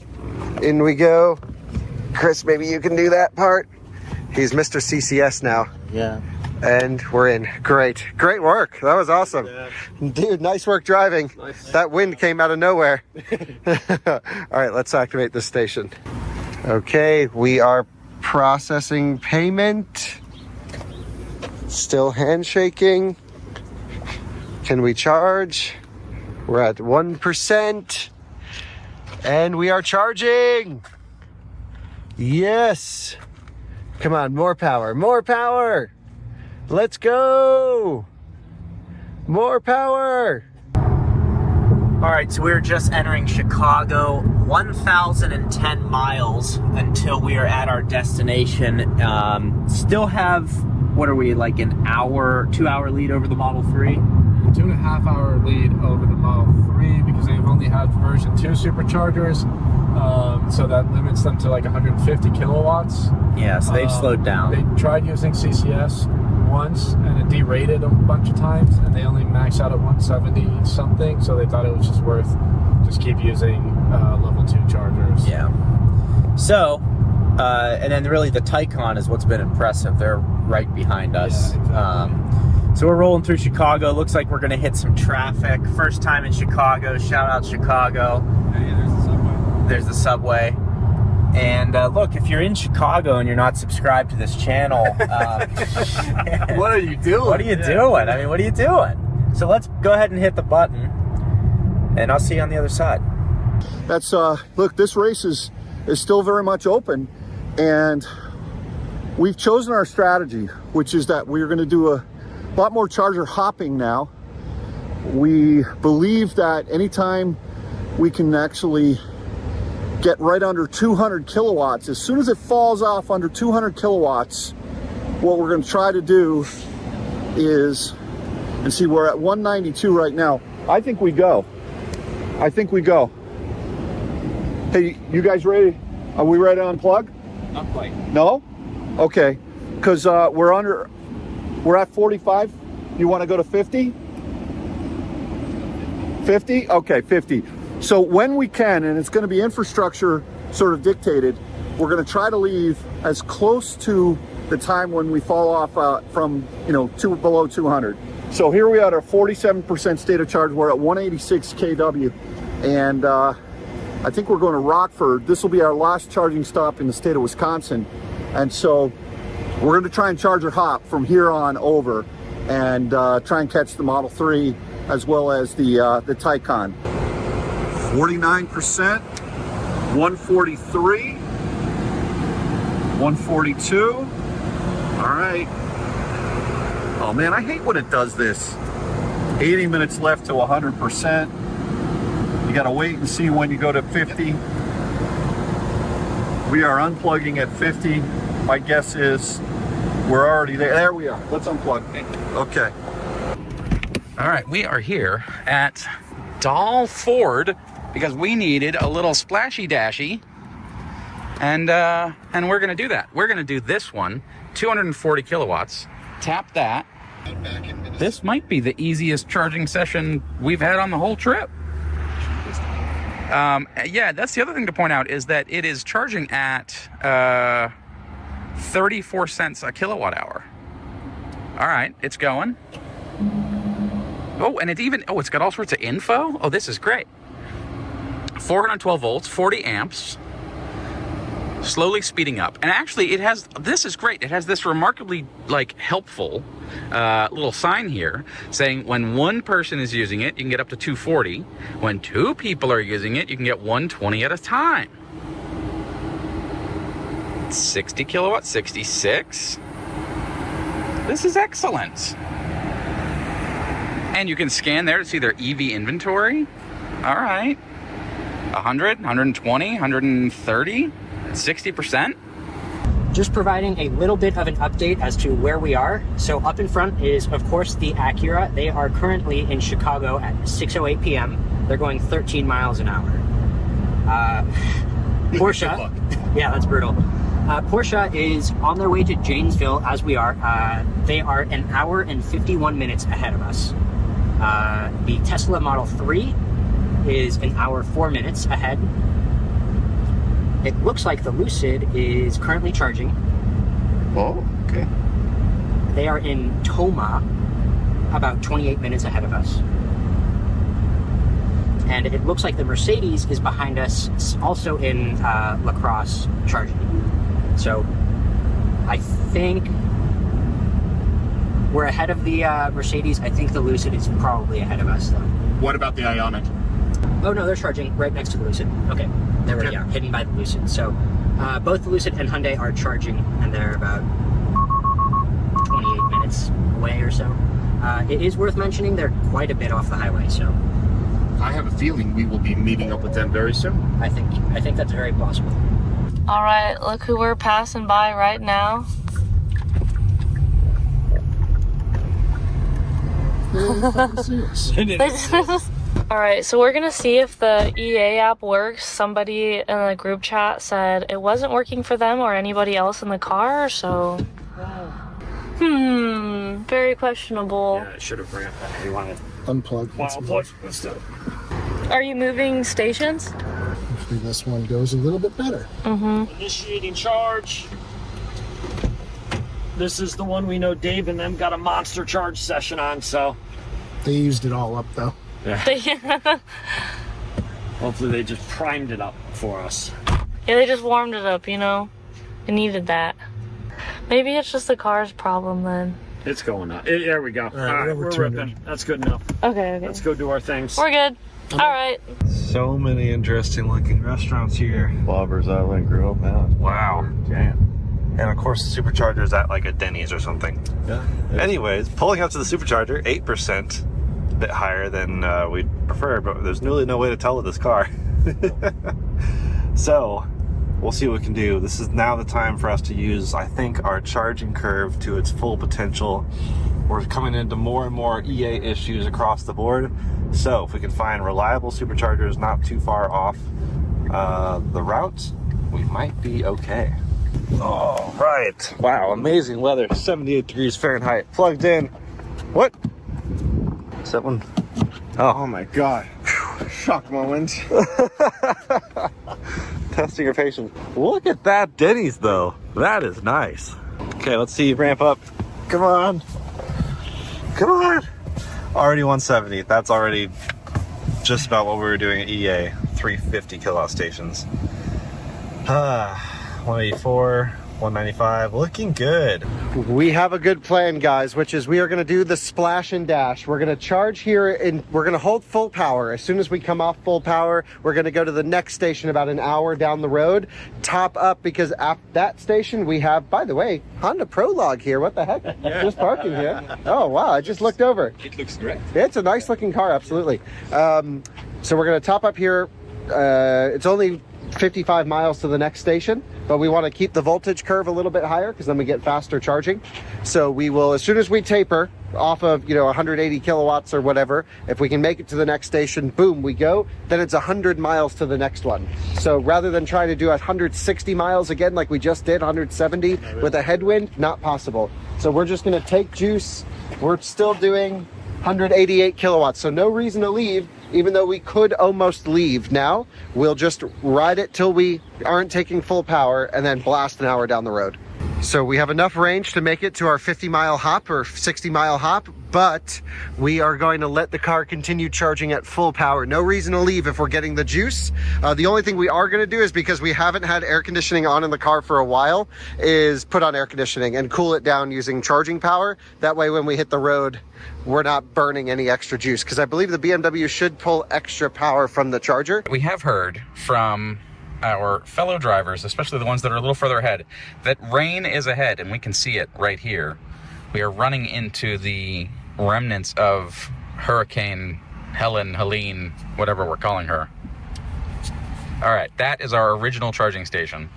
In we go. Chris, maybe you can do that part. He's Mr. CCS now. Yeah. And we're in. Great. Great work. That was awesome. Yeah. Dude, nice work driving. Nice. That wind came out of nowhere. All right, let's activate this station. Okay, we are processing payment. Still handshaking. Can we charge? We're at 1%. And we are charging. Yes. Come on, more power, more power. Let's go! More power! All right, so we're just entering Chicago, 1,010 miles until we are at our destination. Still have, what are we, like an hour, 2-hour lead over the Model 3? 2.5 hour lead over the Model 3 because they've only had version 2 superchargers. So that limits them to like 150 kilowatts. Yeah, so they've slowed down. They tried using CCS once and it derated a bunch of times and they only maxed out at 170 something, so they thought it was just worth just keep using level 2 chargers. Yeah. So, and then really the Taycan is what's been impressive. They're right behind us. Yeah, exactly. So we're rolling through Chicago. Looks like we're going to hit some traffic. First time in Chicago. Shout out Chicago. Hey, there's the subway. There's the subway. And look, if you're in Chicago and you're not subscribed to this channel, what are you doing? What are you doing? I mean, what are you doing? So let's go ahead and hit the button, and I'll see you on the other side. That's look, this race is still very much open, and we've chosen our strategy, which is that we're going to do a lot more charger hopping now. We believe that anytime we can actually get right under 200 kilowatts, as soon as it falls off under 200 kilowatts, what we're going to try to do is, and see, we're at 192 right now. I think we go. I think we go. Hey, you guys ready? Are we ready to unplug? Not quite. No? Okay. Because we're at 45. You want to go to 50? 50? Okay, 50. So when we can, and it's going to be infrastructure sort of dictated, we're going to try to leave as close to the time when we fall off from, you know, below 200. So here we are at a 47% state of charge. We're at 186 kW, and I think we're going to Rockford. This will be our last charging stop in the state of Wisconsin, and so we're going to try and charge or hop from here on over, and try and catch the Model 3 as well as the Taycan. 49%, 143, 142. All right. Oh man, I hate when it does this. 80 minutes left to 100%. You gotta wait and see when you go to 50. We are unplugging at 50. My guess is we're already there. There we are. Let's unplug. Okay. All right, we are here at Dahl Ford because we needed a little splashy dashy, and we're gonna do that. We're gonna do this one, 240 kilowatts. Tap that. This might be the easiest charging session we've had on the whole trip. Yeah, that's the other thing to point out, is that it is charging at 34 cents a kilowatt hour. All right, it's going. Oh, and it's got all sorts of info. Oh, this is great. 412 volts, 40 amps, slowly speeding up. And actually this is great. It has this remarkably helpful little sign here saying when one person is using it, you can get up to 240. When two people are using it, you can get 120 at a time. 60 kilowatts, 66. This is excellent. And you can scan there to see their EV inventory. All right. 100, 120, 130, 60%. Just providing a little bit of an update as to where we are. So up in front is, of course, the Acura. They are currently in Chicago at 6:08 p.m. They're going 13 miles an hour. Porsche, yeah, that's brutal. Porsche is on their way to Janesville as we are. They are an hour and 51 minutes ahead of us. The Tesla Model 3 is an hour 4 minutes ahead. It looks like the Lucid is currently charging. Oh, okay. They are in Toma, about 28 minutes ahead of us. And it looks like the Mercedes is behind us, also in La Crosse charging. So I think we're ahead of the Mercedes. I think the Lucid is probably ahead of us, though. What about the Ioniq? Oh no, they're charging right next to the Lucid. Okay, there we are, hidden by the Lucid. So both the Lucid and Hyundai are charging, and they're about 28 minutes away or so. It is worth mentioning they're quite a bit off the highway, so I have a feeling we will be meeting up with them very soon. I think that's very plausible. All right, look who we're passing by right now. All right, so we're gonna see if the EA app works. Somebody in the group chat said it wasn't working for them or anybody else in the car, so very questionable. Yeah, I should have ran that. You wanted unplug. Are you moving stations? Hopefully this one goes a little bit better. Initiating charge. This is the one we know Dave and them got a monster charge session on, so. They used it all up though. Yeah. Hopefully they just primed it up for us. Yeah, they just warmed it up, you know. It needed that. Maybe it's just the car's problem then. It's going up. There we go. All right, we're ripping. That's good enough. Okay. Let's go do our things. We're good. All right. So many interesting looking restaurants here. Bobber's Island Grill, man. Wow. Damn. And of course the supercharger is at like a Denny's or something. Yeah. Anyways, pulling up to the supercharger, 8%. A bit higher than we'd prefer, but there's really no way to tell with this car. So we'll see what we can do. This is now the time for us to use, I think, our charging curve to its full potential. We're coming into more and more EA issues across the board. So if we can find reliable superchargers not too far off the route, we might be okay. All right. Wow, amazing weather. 78 degrees Fahrenheit. Plugged in. What? Is that one? Oh my God. shock moment. Testing your patience. Look at that Denny's though. That is nice. Okay, let's see you ramp up. Come on. Come on. Already 170. That's already just about what we were doing at EA. 350 kilowatt stations. 184. 195, looking good. We have a good plan, guys, which is we are going to do the splash and dash. We're going to charge here and we're going to hold full power. As soon as we come off full power, we're going to go to the next station about an hour down the road, top up, because at that station we have, by the way, Honda Prologue here. What the heck? Just parking here. Oh, wow. I just looked over. It looks great. It's a nice looking car. Absolutely. So we're going to top up here. It's only 55 miles to the next station, but we want to keep the voltage curve a little bit higher because then we get faster charging. So we will, as soon as we taper off of 180 kilowatts or whatever, if we can make it to the next station, boom, we go. Then it's 100 miles to the next one. So rather than trying to do 160 miles again like we just did, 170 with a headwind, not possible. So we're just going to take juice. We're still doing 188 kilowatts, so no reason to leave. Even though we could almost leave now, we'll just ride it till we aren't taking full power and then blast an hour down the road. So we have enough range to make it to our 50-mile hop or 60-mile hop, but we are going to let the car continue charging at full power. No reason to leave if we're getting the juice. The only thing we are going to do is, because we haven't had air conditioning on in the car for a while, is put on air conditioning and cool it down using charging power. That way when we hit the road, we're not burning any extra juice, because I believe the BMW should pull extra power from the charger. We have heard from our fellow drivers, especially the ones that are a little further ahead, that rain is ahead, and we can see it right here. We are running into the remnants of Hurricane Helene, whatever we're calling her. All right, that is our original charging station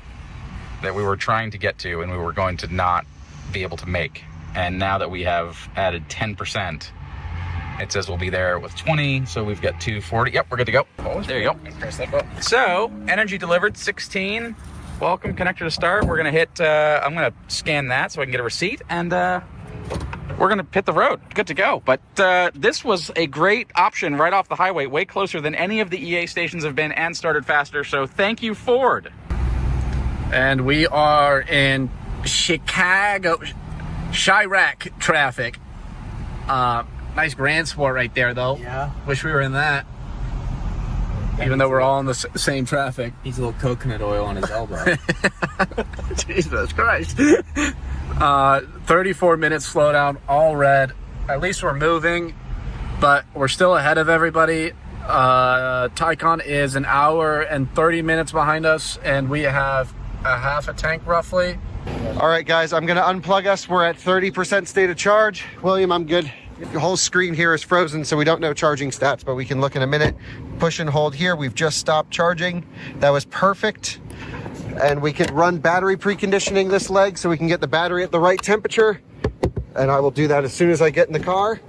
that we were trying to get to and we were going to not be able to make. And now that we have added 10%, it says we'll be there with 20, so we've got 240. Yep, we're good to go. Oh, there you go. Press that button. So, energy delivered, 16. Welcome, connector to start. We're gonna hit, I'm gonna scan that so I can get a receipt, and we're gonna hit the road. Good to go. But this was a great option right off the highway, way closer than any of the EA stations have been, and started faster, so thank you, Ford. And we are in Chicago, Chirac traffic. Nice Grand Sport right there, though. Yeah. Wish we were in that. Even though we're all in the same traffic. Needs a little coconut oil on his elbow. Jesus Christ. 34 minutes slowdown, all red. At least we're moving, but we're still ahead of everybody. Taycan is an hour and 30 minutes behind us, and we have a half a tank roughly. All right, guys, I'm gonna unplug us. We're at 30% state of charge. William, I'm good. The whole screen here is frozen, so we don't know charging stats, but we can look in a minute. Push and hold here. We've just stopped charging. That was perfect. And we could run battery preconditioning this leg so we can get the battery at the right temperature. And I will do that as soon as I get in the car.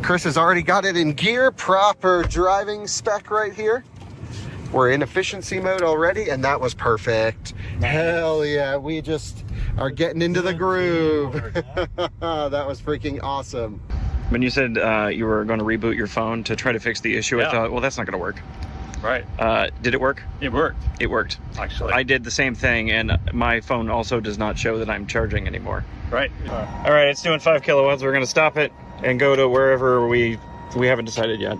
Chris has already got it in gear. Proper driving spec right here. We're in efficiency mode already, and that was perfect. Hell yeah, we just are getting into the groove. That was freaking awesome. When you said you were going to reboot your phone to try to fix the issue, I thought, well, that's not going to work. Right. Did it work? It worked. It worked. Actually. I did the same thing, and my phone also does not show that I'm charging anymore. Right. All right, it's doing 5 kilowatts. We're going to stop it and go to wherever we haven't decided yet.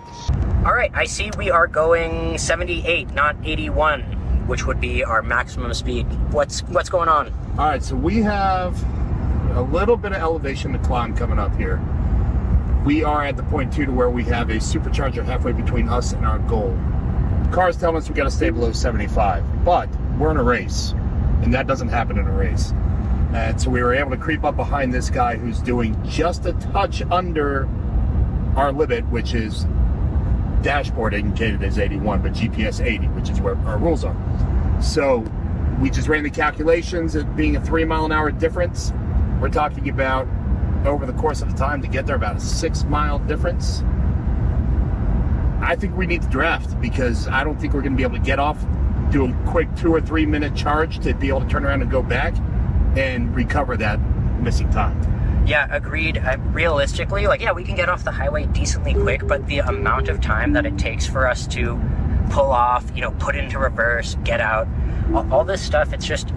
All right, I see we are going 78, not 81, which would be our maximum speed. What's going on? All right, so we have a little bit of elevation to climb coming up here. We are at the point too to where we have a supercharger halfway between us and our goal. The car's telling us we got to stay below 75, but we're in a race, and that doesn't happen in a race. And so we were able to creep up behind this guy who's doing just a touch under our limit, which is dashboard indicated as 81, but GPS 80, which is where our rules are. So we just ran the calculations. It being a 3-mile-an-hour difference, we're talking about over the course of the time to get there about a 6-mile difference. I think we need to draft, because I don't think we're going to be able to get off, do a quick 2 or 3 minute charge to be able to turn around and go back and recover that missing time. Yeah, agreed. Realistically, like, yeah, we can get off the highway decently quick, but the amount of time that it takes for us to pull off, you know, put into reverse, get out, all this stuff, it's just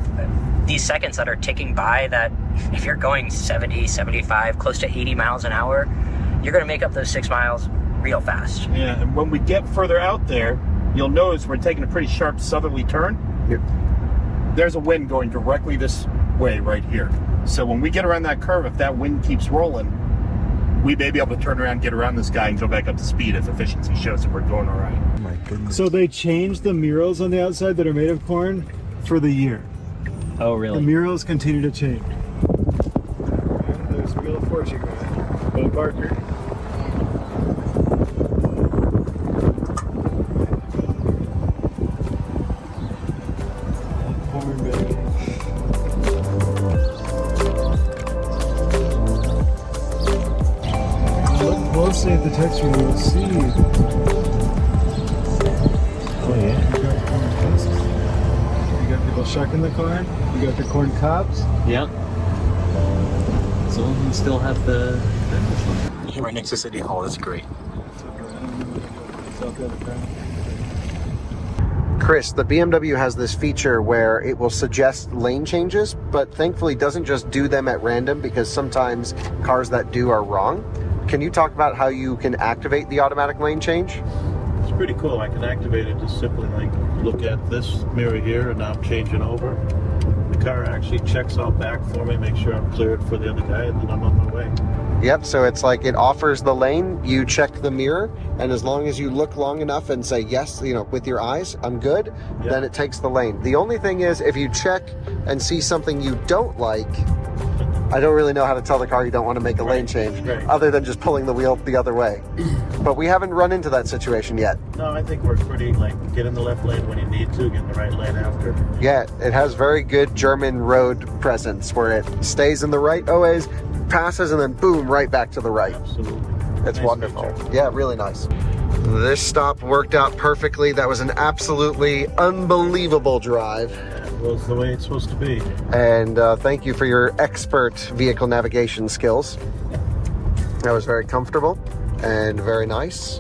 these seconds that are ticking by that if you're going 70, 75, close to 80 miles an hour, you're going to make up those 6 miles real fast. Yeah, and when we get further out there, you'll notice we're taking a pretty sharp southerly turn. Yep. There's a wind going directly this way right here. So when we get around that curve, if that wind keeps rolling, we may be able to turn around, get around this guy, and go back up to speed if efficiency shows that we're going all right. Oh my goodness. So they changed the murals on the outside that are made of corn for the year. Oh, really? The murals continue to change. And there's Wheel of Fortune guy, Bo Barker. Corn baby. Look closely at the texture, you'll see. Oh yeah. You got corn husks. You got people shucking the corn. You got the corn cobs. Yep. So we still have the Right next to City Hall. That's great. Chris, the BMW has this feature where it will suggest lane changes, but thankfully doesn't just do them at random because sometimes cars that do are wrong. Can you talk about how you can activate the automatic lane change? It's pretty cool. I can activate it just simply like look at this mirror here and now I'm changing over. The car actually checks out back for me, make sure I'm cleared for the other guy, and then I'm on my way. Yep, so it's like it offers the lane, you check the mirror, and as long as you look long enough and say yes, you know, with your eyes, I'm good, then it takes the lane. The only thing is, if you check and see something you don't like, I don't really know how to tell the car you don't want to make a lane change, other than just pulling the wheel the other way. But we haven't run into that situation yet. No, I think we're pretty, like, get in the left lane when you need to, get in the right lane after. Yeah, it has very good German road presence where it stays in the right always, passes, and then boom, right back to the right. Absolutely. It's wonderful. Yeah, really nice. This stop worked out perfectly. That was an absolutely unbelievable drive. It was the way it's supposed to be. And thank you for your expert vehicle navigation skills. That was very comfortable and very nice.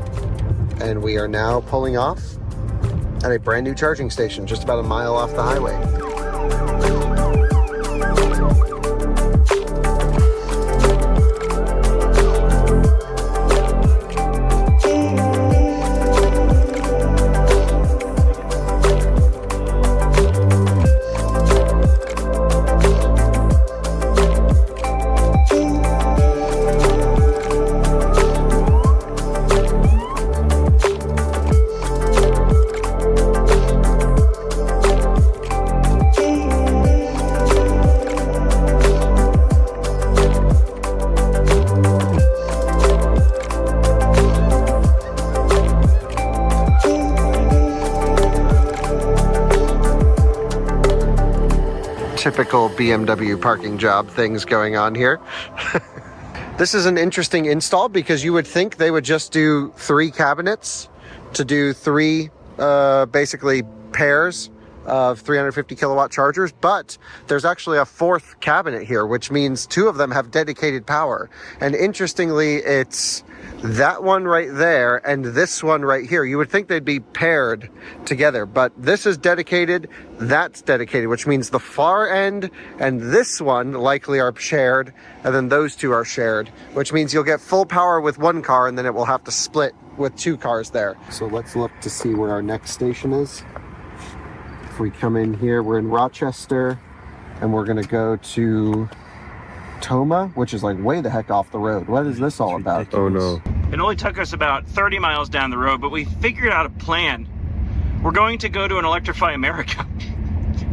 And we are now pulling off at a brand new charging station just about a mile off the highway. Typical BMW parking job things going on here. This is an interesting install because you would think they would just do 3 cabinets to do 3 basically pairs of 350 kilowatt chargers, but there's actually a 4th cabinet here, which means 2 of them have dedicated power. And interestingly, it's that one right there and this one right here. You would think they'd be paired together, but this is dedicated, that's dedicated, which means the far end and this one likely are shared, and then those 2 are shared, which means you'll get full power with one car and then it will have to split with 2 cars there. So let's look to see where our next station is. If we come in here, we're in Rochester, and we're gonna go to Toma, which is like way the heck off the road. What is this all about? Oh no. It only took us about 30 miles down the road, but we figured out a plan. We're going to go to an Electrify America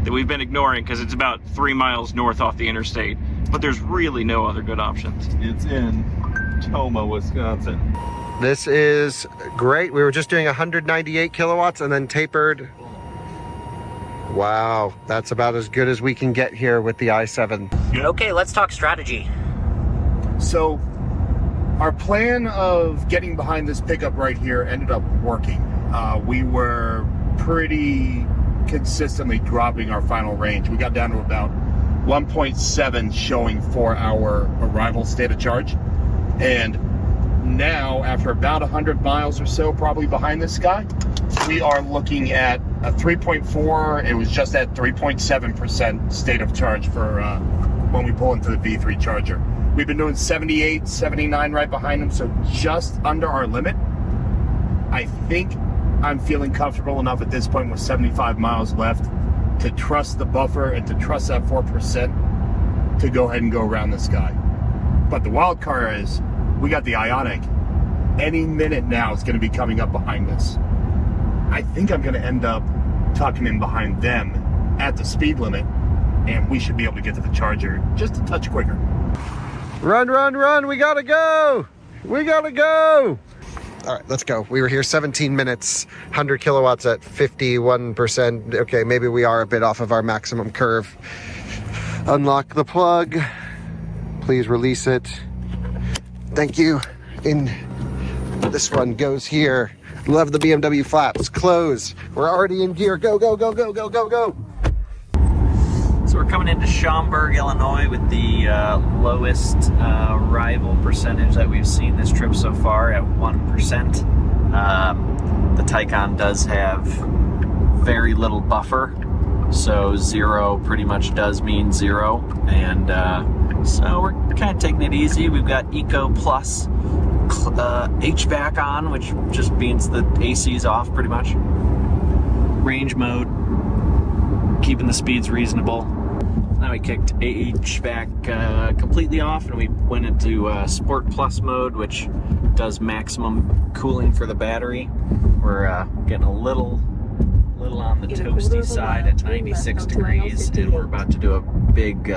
that we've been ignoring because it's about 3 miles north off the interstate, but there's really no other good options. It's in Toma, Wisconsin. This is great. We were just doing 198 kilowatts and then tapered. Wow, that's about as good as we can get here with the i7. Okay, let's talk strategy. So our plan of getting behind this pickup right here ended up working. We were pretty consistently dropping our final range. We got down to about 1.7 showing for our arrival state of charge. And now, after about 100 miles or so, probably behind this guy, we are looking at a 3.4. It was just at 3.7% state of charge for when we pull into the V3 charger. We've been doing 78, 79 right behind him, so just under our limit. I think I'm feeling comfortable enough at this point with 75 miles left to trust the buffer and to trust that 4% to go ahead and go around this guy. But the wild card is we got the Ioniq. Any minute now is going to be coming up behind us. I think I'm going to end up tucking in behind them at the speed limit, and we should be able to get to the charger just a touch quicker. Run, run, run, we gotta go! We gotta go! All right, let's go. We were here 17 minutes, 100 kilowatts at 51%. Okay, maybe we are a bit off of our maximum curve. Unlock the plug. Please release it. Thank you. In this one goes here. Love the BMW flaps. Close. We're already in gear. Go, go, go, go, go, go, go. So we're coming into Schaumburg, Illinois with the lowest arrival percentage that we've seen this trip so far at 1%. The Taycan does have very little buffer, so 0 pretty much does mean 0. And so we're kind of taking it easy. We've got Eco Plus HVAC on, which just means the AC's off pretty much. Range mode, keeping the speeds reasonable. Now we kicked HVAC completely off, and we went into Sport Plus mode, which does maximum cooling for the battery. We're getting a little on the toasty side at 96 degrees, and we're about to do a big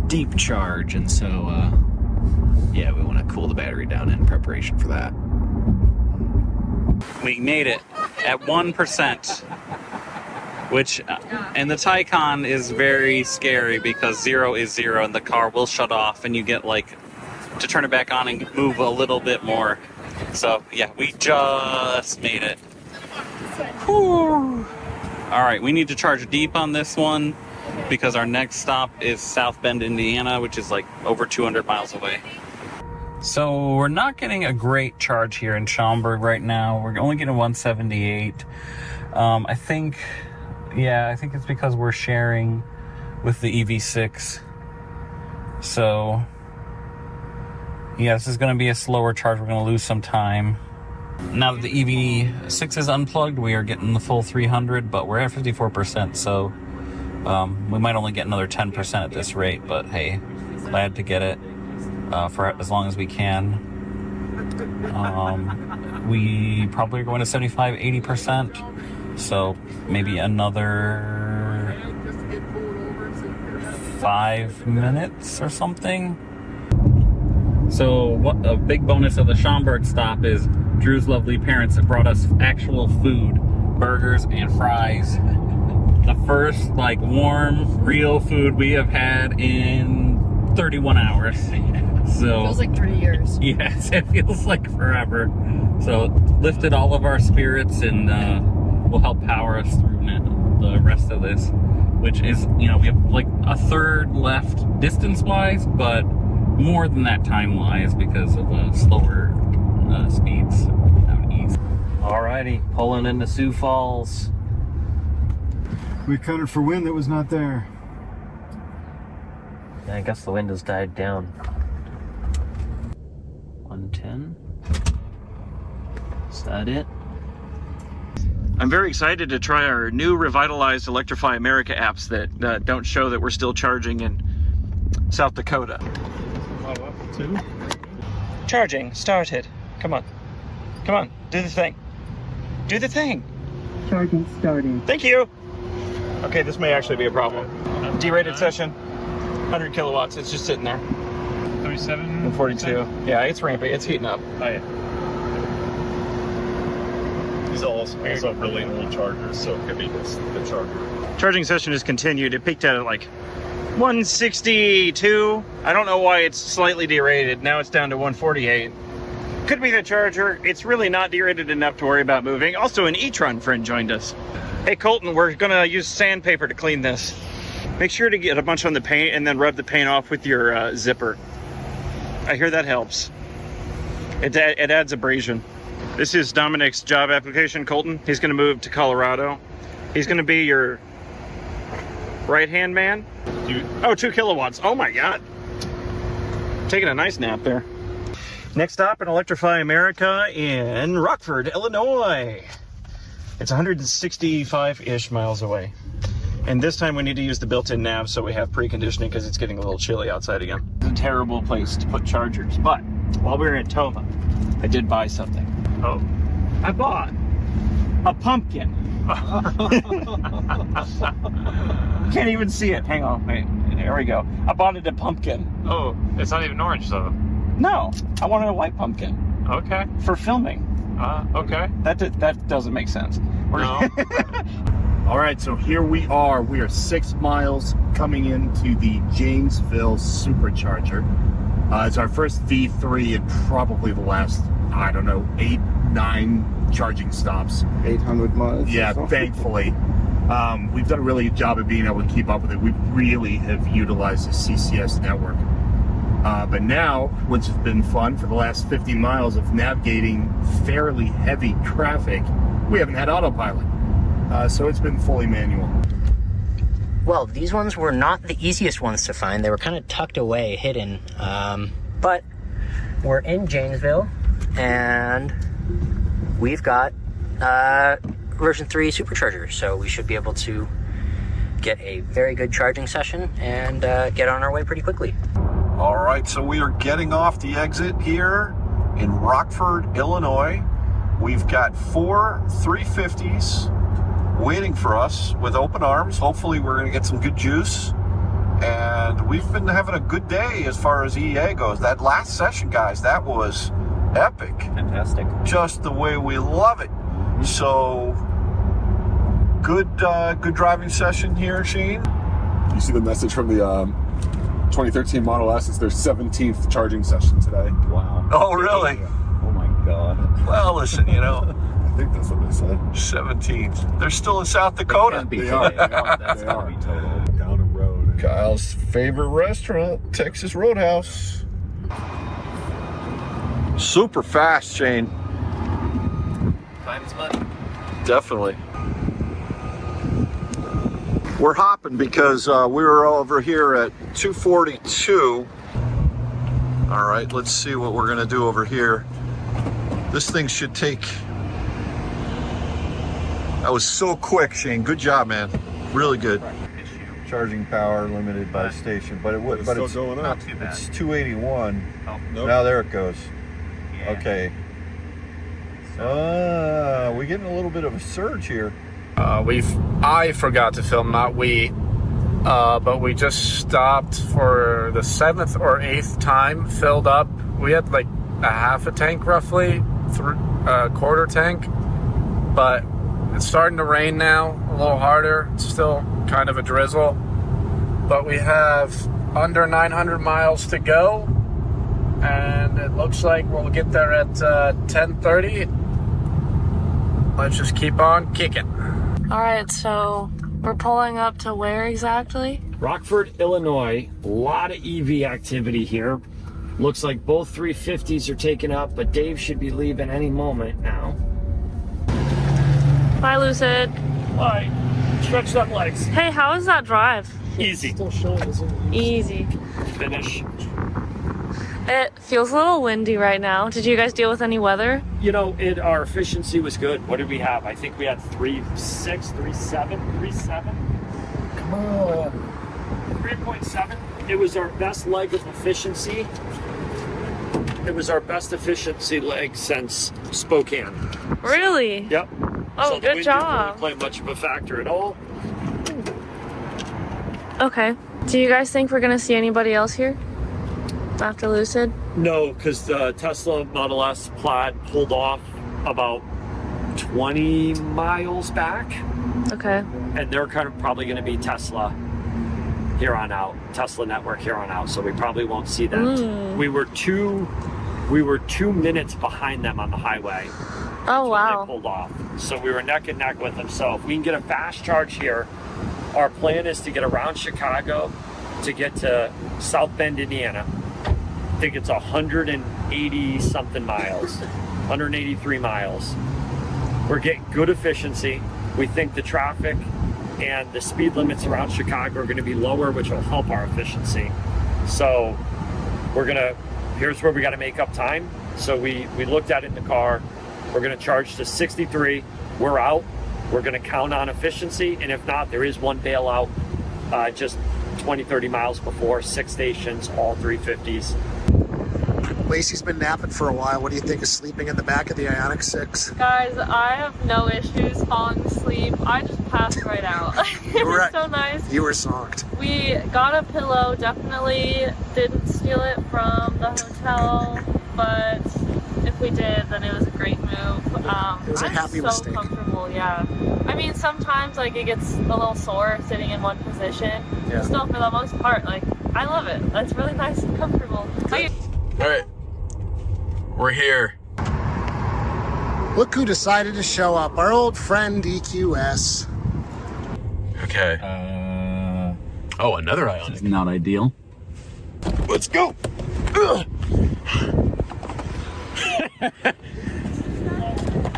deep charge, and so yeah, we want to cool the battery down in preparation for that. We made it at 1%, which, and the Taycan is very scary because 0 is 0 and the car will shut off and you get like to turn it back on and move a little bit more. So yeah, we just made it. Whew. All right, we need to charge deep on this one because our next stop is South Bend, Indiana, which is like over 200 miles away. So we're not getting a great charge here in Schaumburg right now. We're only getting 178. I think it's because we're sharing with the EV6. So yeah, this is going to be a slower charge. We're going to lose some time. Now that the EV6 is unplugged, we are getting the full 300, but we're at 54%, so we might only get another 10% at this rate, but hey, glad to get it for as long as we can. We probably are going to 75, 80%, so maybe another 5 minutes or something. So what a big bonus of the Schaumburg stop is Drew's lovely parents have brought us actual food, burgers and fries. The first like warm, real food we have had in 31 hours. So feels like 3 years. Yes, it feels like forever. So lifted all of our spirits and will help power us through the rest of this, which is, you know, we have like a third left distance-wise, but more than that time-wise because of slower speeds out east. Alrighty, pulling into Sioux Falls. We cut it for wind that was not there. Yeah, I guess the wind has died down. 110. Is that it? I'm very excited to try our new revitalized Electrify America apps that don't show that we're still charging in South Dakota. Charging started. Come on. Come on. Do the thing. Do the thing. Charging started. Thank you. Okay, this may actually be a problem. D-rated session. 100 kilowatts. It's just sitting there. 37 and 42. Yeah, it's ramping. It's heating up. Oh, yeah. These are also really old chargers, so it could be the charger. Charging session has continued. It peaked at like 162. I don't know why it's slightly derated. Now it's down to 148. Could be the charger. It's really not derated enough to worry about moving. Also, an e-tron friend joined us. Hey Colton, we're gonna use sandpaper to clean this. Make sure to get a bunch on the paint and then rub the paint off with your zipper. I hear that helps. It adds abrasion. This is Dominic's job application, Colton. He's going to move to Colorado. He's going to be your right-hand man. Oh, 2 kilowatts. Oh my God. Taking a nice nap there. Next stop in Electrify America in Rockford, Illinois. It's 165-ish miles away. And this time we need to use the built-in nav so we have preconditioning because it's getting a little chilly outside again. It's a terrible place to put chargers, but while we were in Toma, I did buy something. Oh, I bought a pumpkin. Can't even see it. Hang on, wait, there we go. I bought it a pumpkin. Oh, it's not even orange though. No, I wanted a white pumpkin. Okay. For filming. Okay. That doesn't make sense. No. All right, so here we are. We are 6 miles coming into the Janesville Supercharger. It's our first V3 in probably the last, I don't know, 8, 9 charging stops. 800 miles. Yeah, thankfully. We've done a really good job of being able to keep up with it. We really have utilized the CCS network. But now, which has been fun for the last 50 miles of navigating fairly heavy traffic, we haven't had autopilot. So it's been fully manual. Well, these ones were not the easiest ones to find. They were kind of tucked away, hidden. But we're in Janesville, and we've got version 3 supercharger, so we should be able to get a very good charging session and get on our way pretty quickly. All right, so we are getting off the exit here in Rockford, Illinois. We've got 4 350s waiting for us with open arms. Hopefully we're going to get some good juice. And we've been having a good day as far as EA goes. That last session, guys, that was epic. Fantastic. Just the way we love it. So, good driving session here, Shane. You see the message from the 2013 Model S? It's their 17th charging session today. Wow. Oh, really? Oh my God. Well, listen, you know. I think that's what they said. 17th. They're still in South Dakota. They are. That's gotta be total. Down a road. Kyle's favorite restaurant, Texas Roadhouse. Super fast, Shane. Time is money. Definitely. We're hopping because we were over here at 242. All right, let's see what we're gonna do over here. This thing should take... That was so quick, Shane. Good job, man. Really good. Charging power limited by station, but it's still going up. Not too bad. It's 281. Oh, nope. Now there it goes. Yeah. Okay. We're getting a little bit of a surge here. I forgot to film, not we, but we just stopped for the 7th or 8th time, filled up. We had like a half a tank roughly, a quarter tank, but it's starting to rain now, a little harder. It's still kind of a drizzle, but we have under 900 miles to go, and it looks like we'll get there at 10:30. Let's just keep on kicking. All right, so we're pulling up to where exactly? Rockford, Illinois. A lot of EV activity here. Looks like both 350s are taken up, but Dave should be leaving any moment now. Bye, Lucid. Bye. Stretched up legs. Hey, how is that drive? Easy. Easy. Finish. It feels a little windy right now. Did you guys deal with any weather? You know, our efficiency was good. What did we have? I think we had 3.6, 3.7. Come on. 3.7. It was our best leg of efficiency. It was our best efficiency leg since Spokane. Really? Yep. Oh, so the good wind job. didn't really play much of a factor at all. Okay. Do you guys think we're gonna see anybody else here after Lucid? No, because the Tesla Model S Plaid pulled off about 20 miles back. Okay. And they're kind of probably going to be Tesla here on out, Tesla network here on out. So we probably won't see them. We were 2 minutes behind them on the highway. Oh, wow. They pulled off. So we were neck and neck with them. So if we can get a fast charge here, Our plan is to get around Chicago to get to South Bend, Indiana. I think it's 180 something miles, 183 miles. We're getting good efficiency. We think the traffic and the speed limits around Chicago are going to be lower, which will help our efficiency. So here's where we got to make up time. So we looked at it in the car. We're going to charge to 63. We're out. We're going to count on efficiency. And if not, there is one bailout just 20, 30 miles before, 6 stations, all 350s. Lacey's been napping for a while. What do you think of sleeping in the back of the Ioniq 6? Guys, I have no issues falling asleep. I just passed right out. It was so nice. You were socked. We got a pillow, definitely didn't steal it from the hotel, but if we did, then it was a great move. It was a happy mistake. Comfortable, yeah. I mean, sometimes like it gets a little sore sitting in one position. Yeah. Still, for the most part, like I love it. It's really nice and comfortable. All right, we're here. Look who decided to show up. Our old friend EQS. Okay. Oh, another Ioniq. It's not ideal. Let's go.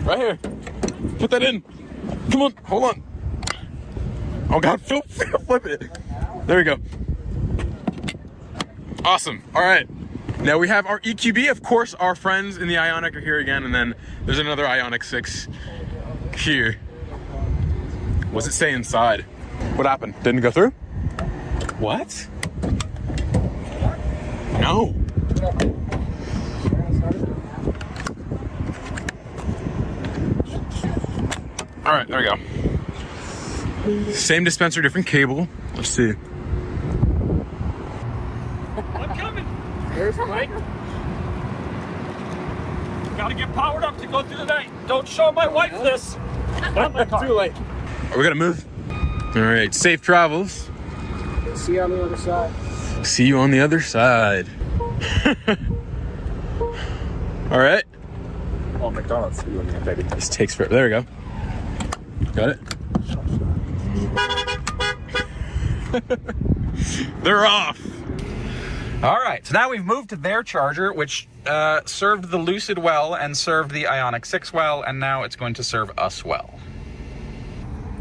Right here. Put that in. Come on, hold on. Oh God, Phil, flip it. There we go. Awesome. All right. Now we have our EQB. Of course, our friends in the Ioniq are here again, and then there's another Ioniq 6 here. What's it say inside? What happened? Didn't go through? What? No. All right, there we go. Same dispenser, different cable. Let's see. I'm coming. There's Mike. Gotta get powered up to go through the night. Don't show my wife this. Too late. Are we gonna move? All right, safe travels. See you on the other side. See you on the other side. All right. Oh, McDonald's. Baby. This takes forever. There we go. Got it. They're off. All right, so now we've moved to their charger, which served the Lucid well and served the Ioniq 6 well, and now it's going to serve us well.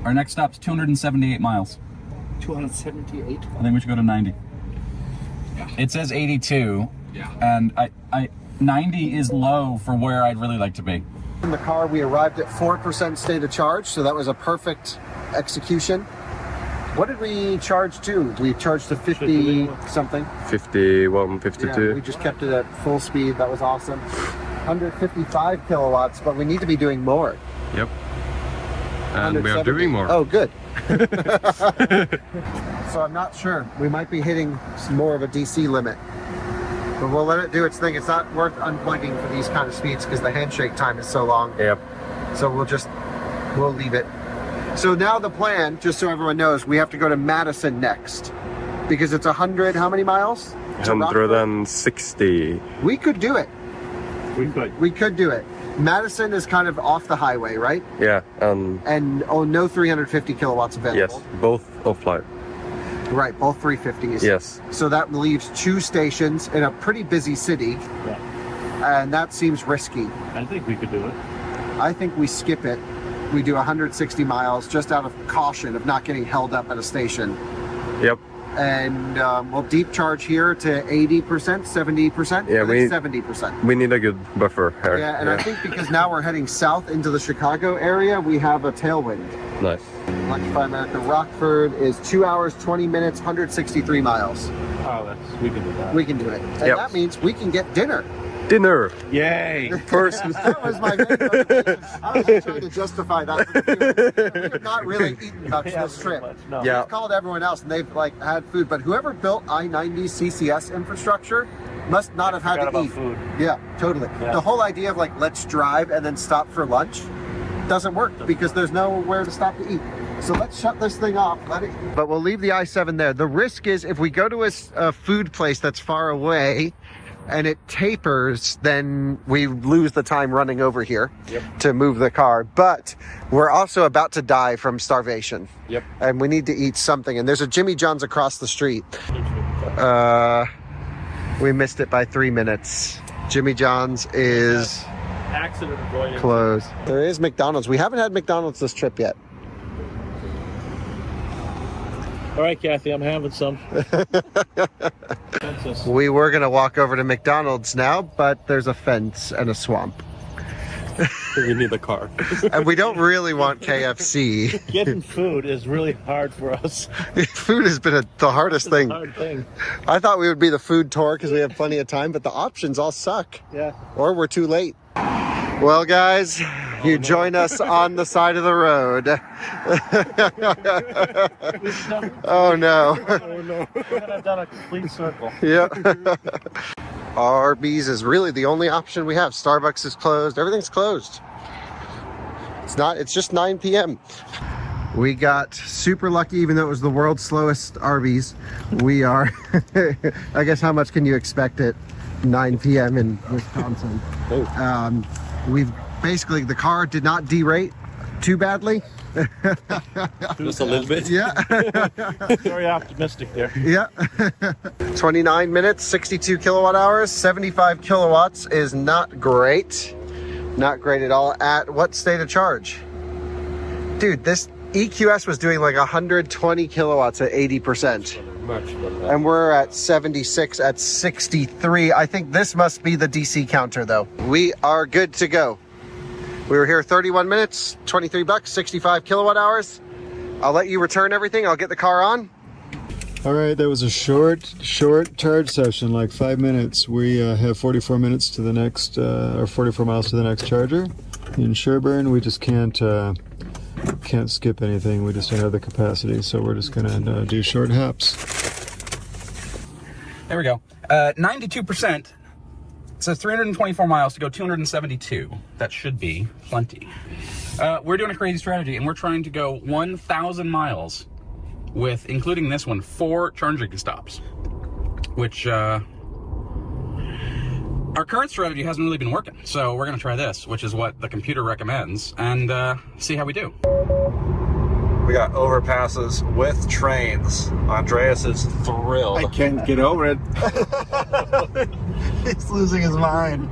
Our next stop's 278 miles. 278? I think we should go to 90. Yeah. It says 82, and I 90 is low for where I'd really like to be. In the car, we arrived at 4% state of charge, so that was a perfect execution. What did we charge to? We charged to 50 something. 51, 52. Yeah, we just kept it at full speed. That was awesome. 155 kilowatts, but we need to be doing more. Yep. And we are doing more. Oh, good. So I'm not sure. We might be hitting some more of a DC limit. But we'll let it do its thing. It's not worth unplugging for these kind of speeds because the handshake time is so long. Yep. So we'll leave it. So now the plan, just so everyone knows, we have to go to Madison next because it's 100, how many miles? 160. We could do it. We could do it. Madison is kind of off the highway, right? Yeah. And no 350 kilowatts available. Yes, both offline. Right, both 350s. Yes. So that leaves 2 stations in a pretty busy city. Yeah. And that seems risky. I think we could do it. I think we skip it. We do 160 miles just out of caution of not getting held up at a station. Yep. And we'll deep charge here to 80%, 70%. Yeah, 70%. We need a good buffer here. Yeah, and I think because now we're heading south into the Chicago area, we have a tailwind. Nice. Electrify America Rockford is 2 hours, 20 minutes, 163 miles. Oh, we can do that. We can do it. And Yep. that means we can get dinner. Dinner. Yay. First. That was my main motivation. I was just trying to justify that. We have not really eaten much this trip. No. Yeah. We've called everyone else and they've had food, but whoever built I-90 CCS infrastructure must not have had to eat. Food. Yeah, totally. Yeah. The whole idea of let's drive and then stop for lunch doesn't work because there's nowhere to stop to eat. So let's shut this thing off. But we'll leave the I-7 there. The risk is if we go to a food place that's far away, and it tapers, then we lose the time running over here to move the car. But we're also about to die from starvation. Yep. And we need to eat something. And there's a Jimmy John's across the street. We missed it by 3 minutes. Jimmy John's is accident avoidance. Closed. There is McDonald's. We haven't had McDonald's this trip yet. All right, Kathy, I'm having some. We were going to walk over to McDonald's now, but there's a fence and a swamp. We need the car. And we don't really want KFC. Getting food is really hard for us. Food has been the hardest thing. Hard thing. I thought we would be the food tour because we have plenty of time, but the options all suck. Yeah. Or we're too late. Well, guys, you join us on the side of the road. Oh, no. Oh, no. We could have done a complete circle. Yeah. Arby's is really the only option we have. Starbucks is closed. Everything's closed. It's just 9 p.m. We got super lucky, even though it was the world's slowest Arby's. We are, I guess, how much can you expect at 9 p.m. in Wisconsin? We've basically, the car did not derate too badly. Just a little bit. Yeah. Very optimistic there. Yeah. 29 minutes, 62 kilowatt hours, 75 kilowatts is not great. Not great at all. At what state of charge? Dude, this EQS was doing like 120 kilowatts at 80%. And we're at 76 at 63. I think this must be the DC counter though. We are good to go. We were here 31 minutes, 23 bucks, 65 kilowatt hours. I'll let you return everything. I'll get the car on. All right, that was a short charge session, like 5 minutes. We have 44 minutes to the next, or 44 miles to the next charger. In Sherburne, we just can't skip anything. We just don't have the capacity, so we're just gonna do short haps. There we go. 92%. It says 324 miles to go 272. That should be plenty. We're doing a crazy strategy, and we're trying to go 1,000 miles with, including this one, 4 charging stops, which our current strategy hasn't really been working. So we're going to try this, which is what the computer recommends, and see how we do. We got overpasses with trains. Andreas is thrilled. I can't get over it. He's losing his mind.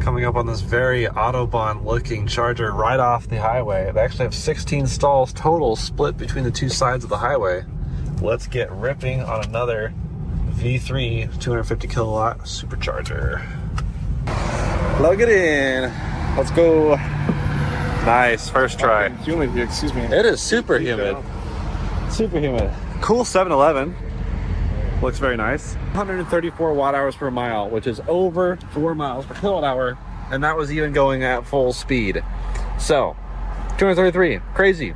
Coming up on this very Autobahn-looking charger right off the highway. They actually have 16 stalls total split between the two sides of the highway. Let's get ripping on another V3 250 kilowatt supercharger. Plug it in. Let's go. Nice, first try. Humid here, excuse me. It is super humid. Super humid. Cool 7-Eleven. Looks very nice. 134 watt hours per mile, which is over 4 miles per kilowatt hour, and that was even going at full speed. So 233, crazy.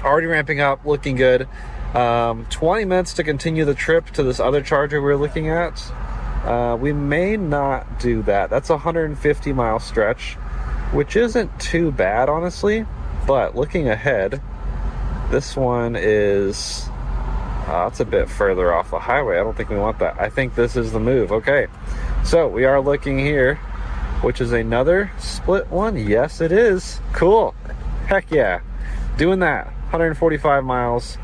Already ramping up, looking good. 20 minutes to continue the trip to this other charger we're looking at. We may not do that. That's a 150 mile stretch, which isn't too bad, honestly. But looking ahead, this one is it's a bit further off the highway. I don't think we want that. I think this is the move. Okay, so we are looking here, which is another split one. Yes, it is. Cool. Heck yeah. Doing that. 145 miles,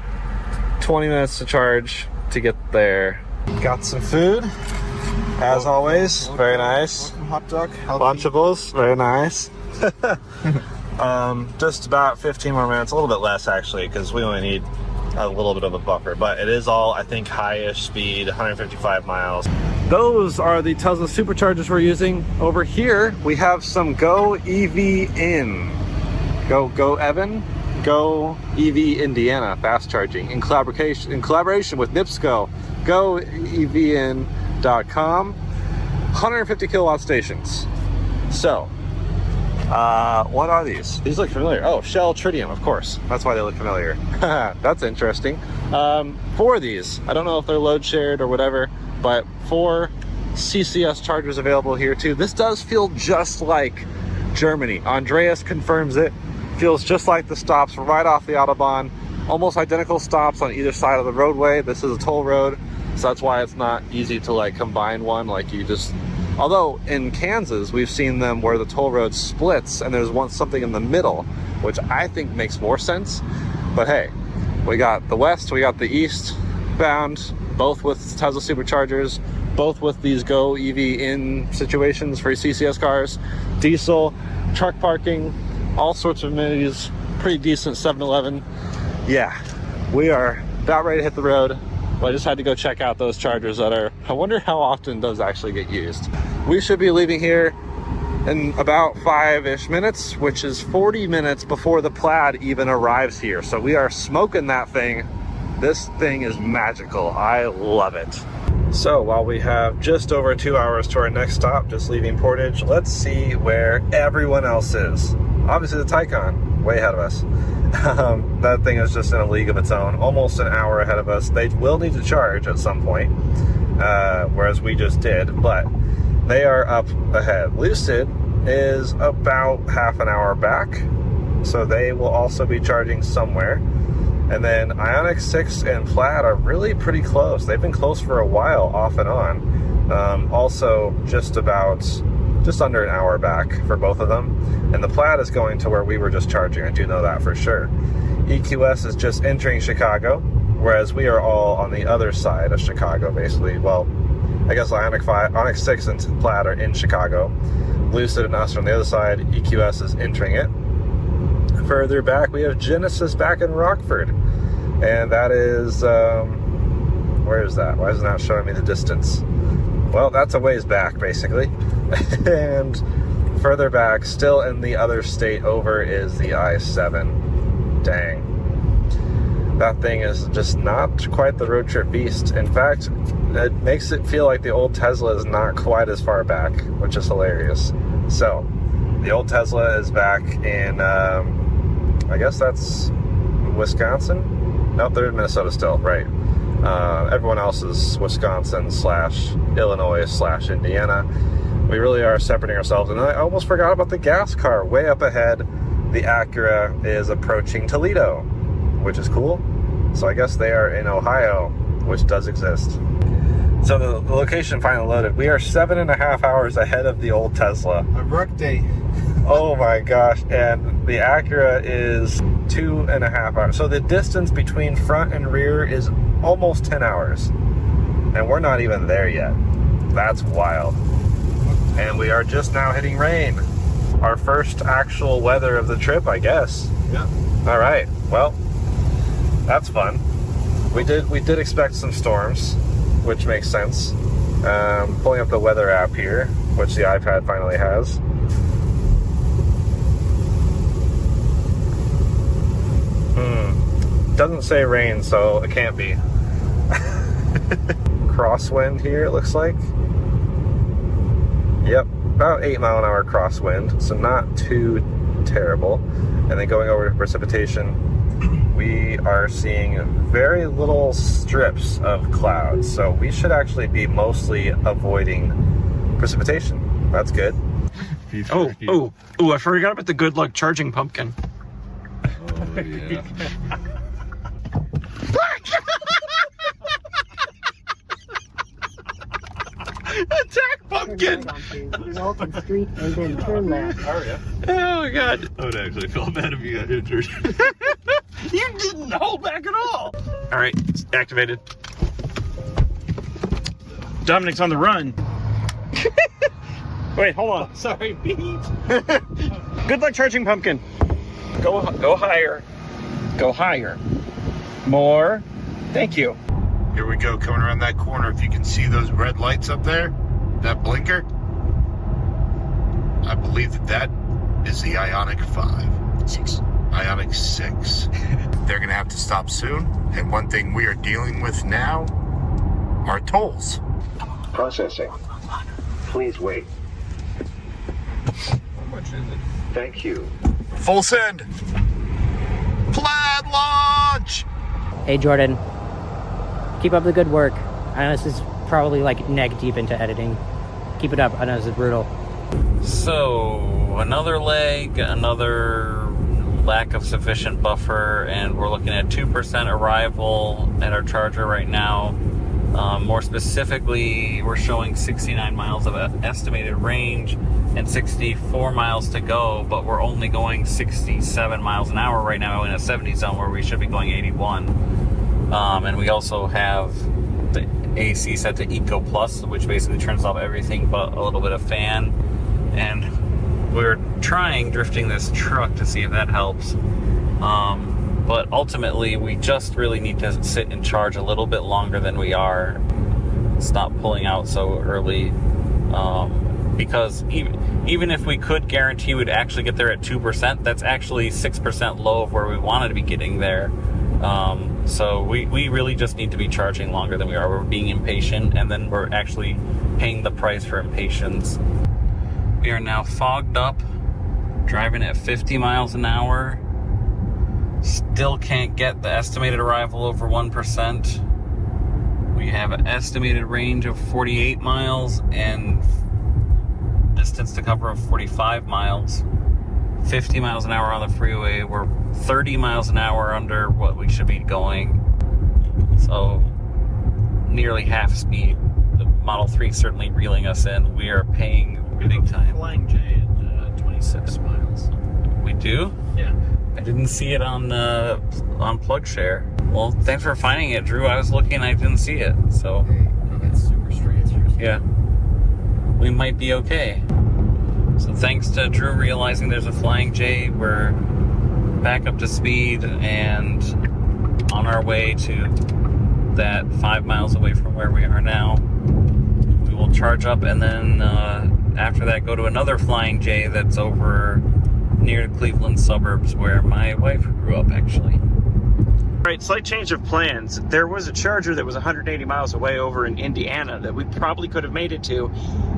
20 minutes to charge to get there. Got some food, as always. Very nice. Hot dog. Lunchables. Very nice. Just about 15 more minutes, a little bit less actually, because we only need a little bit of a buffer, but it is all, I think, high-ish speed, 155 miles. Those are the Tesla superchargers we're using. Over here, we have some Go EV in. Go Evan? Go EV Indiana fast charging in collaboration with NIPSCO. GoEVin.com. 150 kilowatt stations. So, what are these? These look familiar. Oh, Shell Tritium, of course. That's why they look familiar. That's interesting. 4 of these. I don't know if they're load shared or whatever, but 4 CCS chargers available here too. This does feel just like Germany. Andreas confirms it. Feels just like the stops right off the Autobahn. Almost identical stops on either side of the roadway. This is a toll road. So that's why it's not easy to like combine one. Like you just, although in Kansas, we've seen them where the toll road splits and there's something in the middle, which I think makes more sense. But hey, we got the West, we got the East bound, both with Tesla superchargers, both with these Go EV in situations for CCS cars, diesel, truck parking, all sorts of amenities, pretty decent 7-Eleven. Yeah, we are about ready to hit the road. Well, I just had to go check out those chargers that are, I wonder how often those actually get used. We should be leaving here in about 5-ish minutes, which is 40 minutes before the Plaid even arrives here. So we are smoking that thing. This thing is magical. I love it. So while we have just over 2 hours to our next stop, just leaving Portage, let's see where everyone else is. Obviously the Taycan, way ahead of us. That thing is just in a league of its own, almost an hour ahead of us. They will need to charge at some point, whereas we just did, but they are up ahead. Lucid is about half an hour back, so they will also be charging somewhere. And then Ioniq 6 and Plaid are really pretty close. They've been close for a while, off and on. Also just under an hour back for both of them. And the Plaid is going to where we were just charging. I do know that for sure. EQS is just entering Chicago, whereas we are all on the other side of Chicago, basically. Well, I guess Ioniq 6 and Plaid are in Chicago. Lucid and us are on the other side. EQS is entering it. Further back, we have Genesis back in Rockford. And that is, where is that? Why is it not showing me the distance? Well, that's a ways back, basically. And further back, still in the other state over, is the I-7. Dang. That thing is just not quite the road trip beast. In fact, it makes it feel like the old Tesla is not quite as far back, which is hilarious. So, the old Tesla is back in, I guess that's Wisconsin? Nope, they're in Minnesota still, right. Everyone else is Wisconsin / Illinois / Indiana. We really are separating ourselves. And I almost forgot about the gas car way up ahead. The Acura is approaching Toledo, which is cool. So I guess they are in Ohio, which does exist. So the location finally loaded. We are 7.5 hours ahead of the old Tesla. A workday. Oh my gosh. And the Acura is 2.5 hours. So the distance between front and rear is almost 10 hours. And we're not even there yet. That's wild. And we are just now hitting rain. Our first actual weather of the trip, I guess. Yeah. All right. Well, that's fun. We did expect some storms, which makes sense. Pulling up the weather app here, which the iPad finally has. Doesn't say rain, so it can't be. Crosswind here, it looks like. Yep, about 8-mile-an-hour crosswind, so not too terrible. And then going over to precipitation, we are seeing very little strips of clouds, so we should actually be mostly avoiding precipitation. That's good. Oh, I forgot about the good luck charging pumpkin. Oh, yeah. Attack pumpkin! Walton Street and then turn left. Oh my god. I would actually feel bad if you got injured. You didn't hold back at all. All right, it's activated. Dominic's on the run. Wait, hold on. Sorry, Pete. Good luck charging pumpkin. Go higher. Go higher. More. Thank you. Here we go, coming around that corner. If you can see those red lights up there, that blinker, I believe that is the Ioniq 5. 6. Ioniq 6. They're going to have to stop soon. And one thing we are dealing with now are tolls. Processing. Please wait. How much is it? Thank you. Full send. Plaid launch! Hey Jordan, keep up the good work. I know this is probably like neck deep into editing. Keep it up, I know this is brutal. So, another leg, another lack of sufficient buffer, and we're looking at 2% arrival at our charger right now. More specifically, we're showing 69 miles of estimated range and 64 miles to go, but we're only going 67 miles an hour right now in a 70 zone where we should be going 81. And we also have the AC set to Eco Plus, which basically turns off everything but a little bit of fan. And we're trying drifting this truck to see if that helps. But ultimately, we just really need to sit and charge a little bit longer than we are. Stop pulling out so early. Because even if we could guarantee we'd actually get there at 2%, that's actually 6% low of where we wanted to be getting there. So we really just need to be charging longer than we are. We're being impatient, and then we're actually paying the price for impatience. We are now fogged up, driving at 50 miles an hour. Still can't get the estimated arrival over 1%. We have an estimated range of 48 miles and distance to cover of 45 miles. 50 miles an hour on the freeway. We're 30 miles an hour under what we should be going. So nearly half speed. The Model 3 certainly reeling us in. We are paying big time. Flying J at 26 miles. We do? Yeah. I didn't see it on PlugShare. Well, thanks for finding it, Drew. I was looking, I didn't see it. So That's super strange. yeah, we might be okay. So thanks to Drew realizing there's a Flying J, we're back up to speed and on our way to that 5 miles away from where we are now. We will charge up and then after that go to another Flying J that's over near Cleveland suburbs where my wife grew up, actually. All right, slight change of plans. There was a charger that was 180 miles away over in Indiana that we probably could have made it to.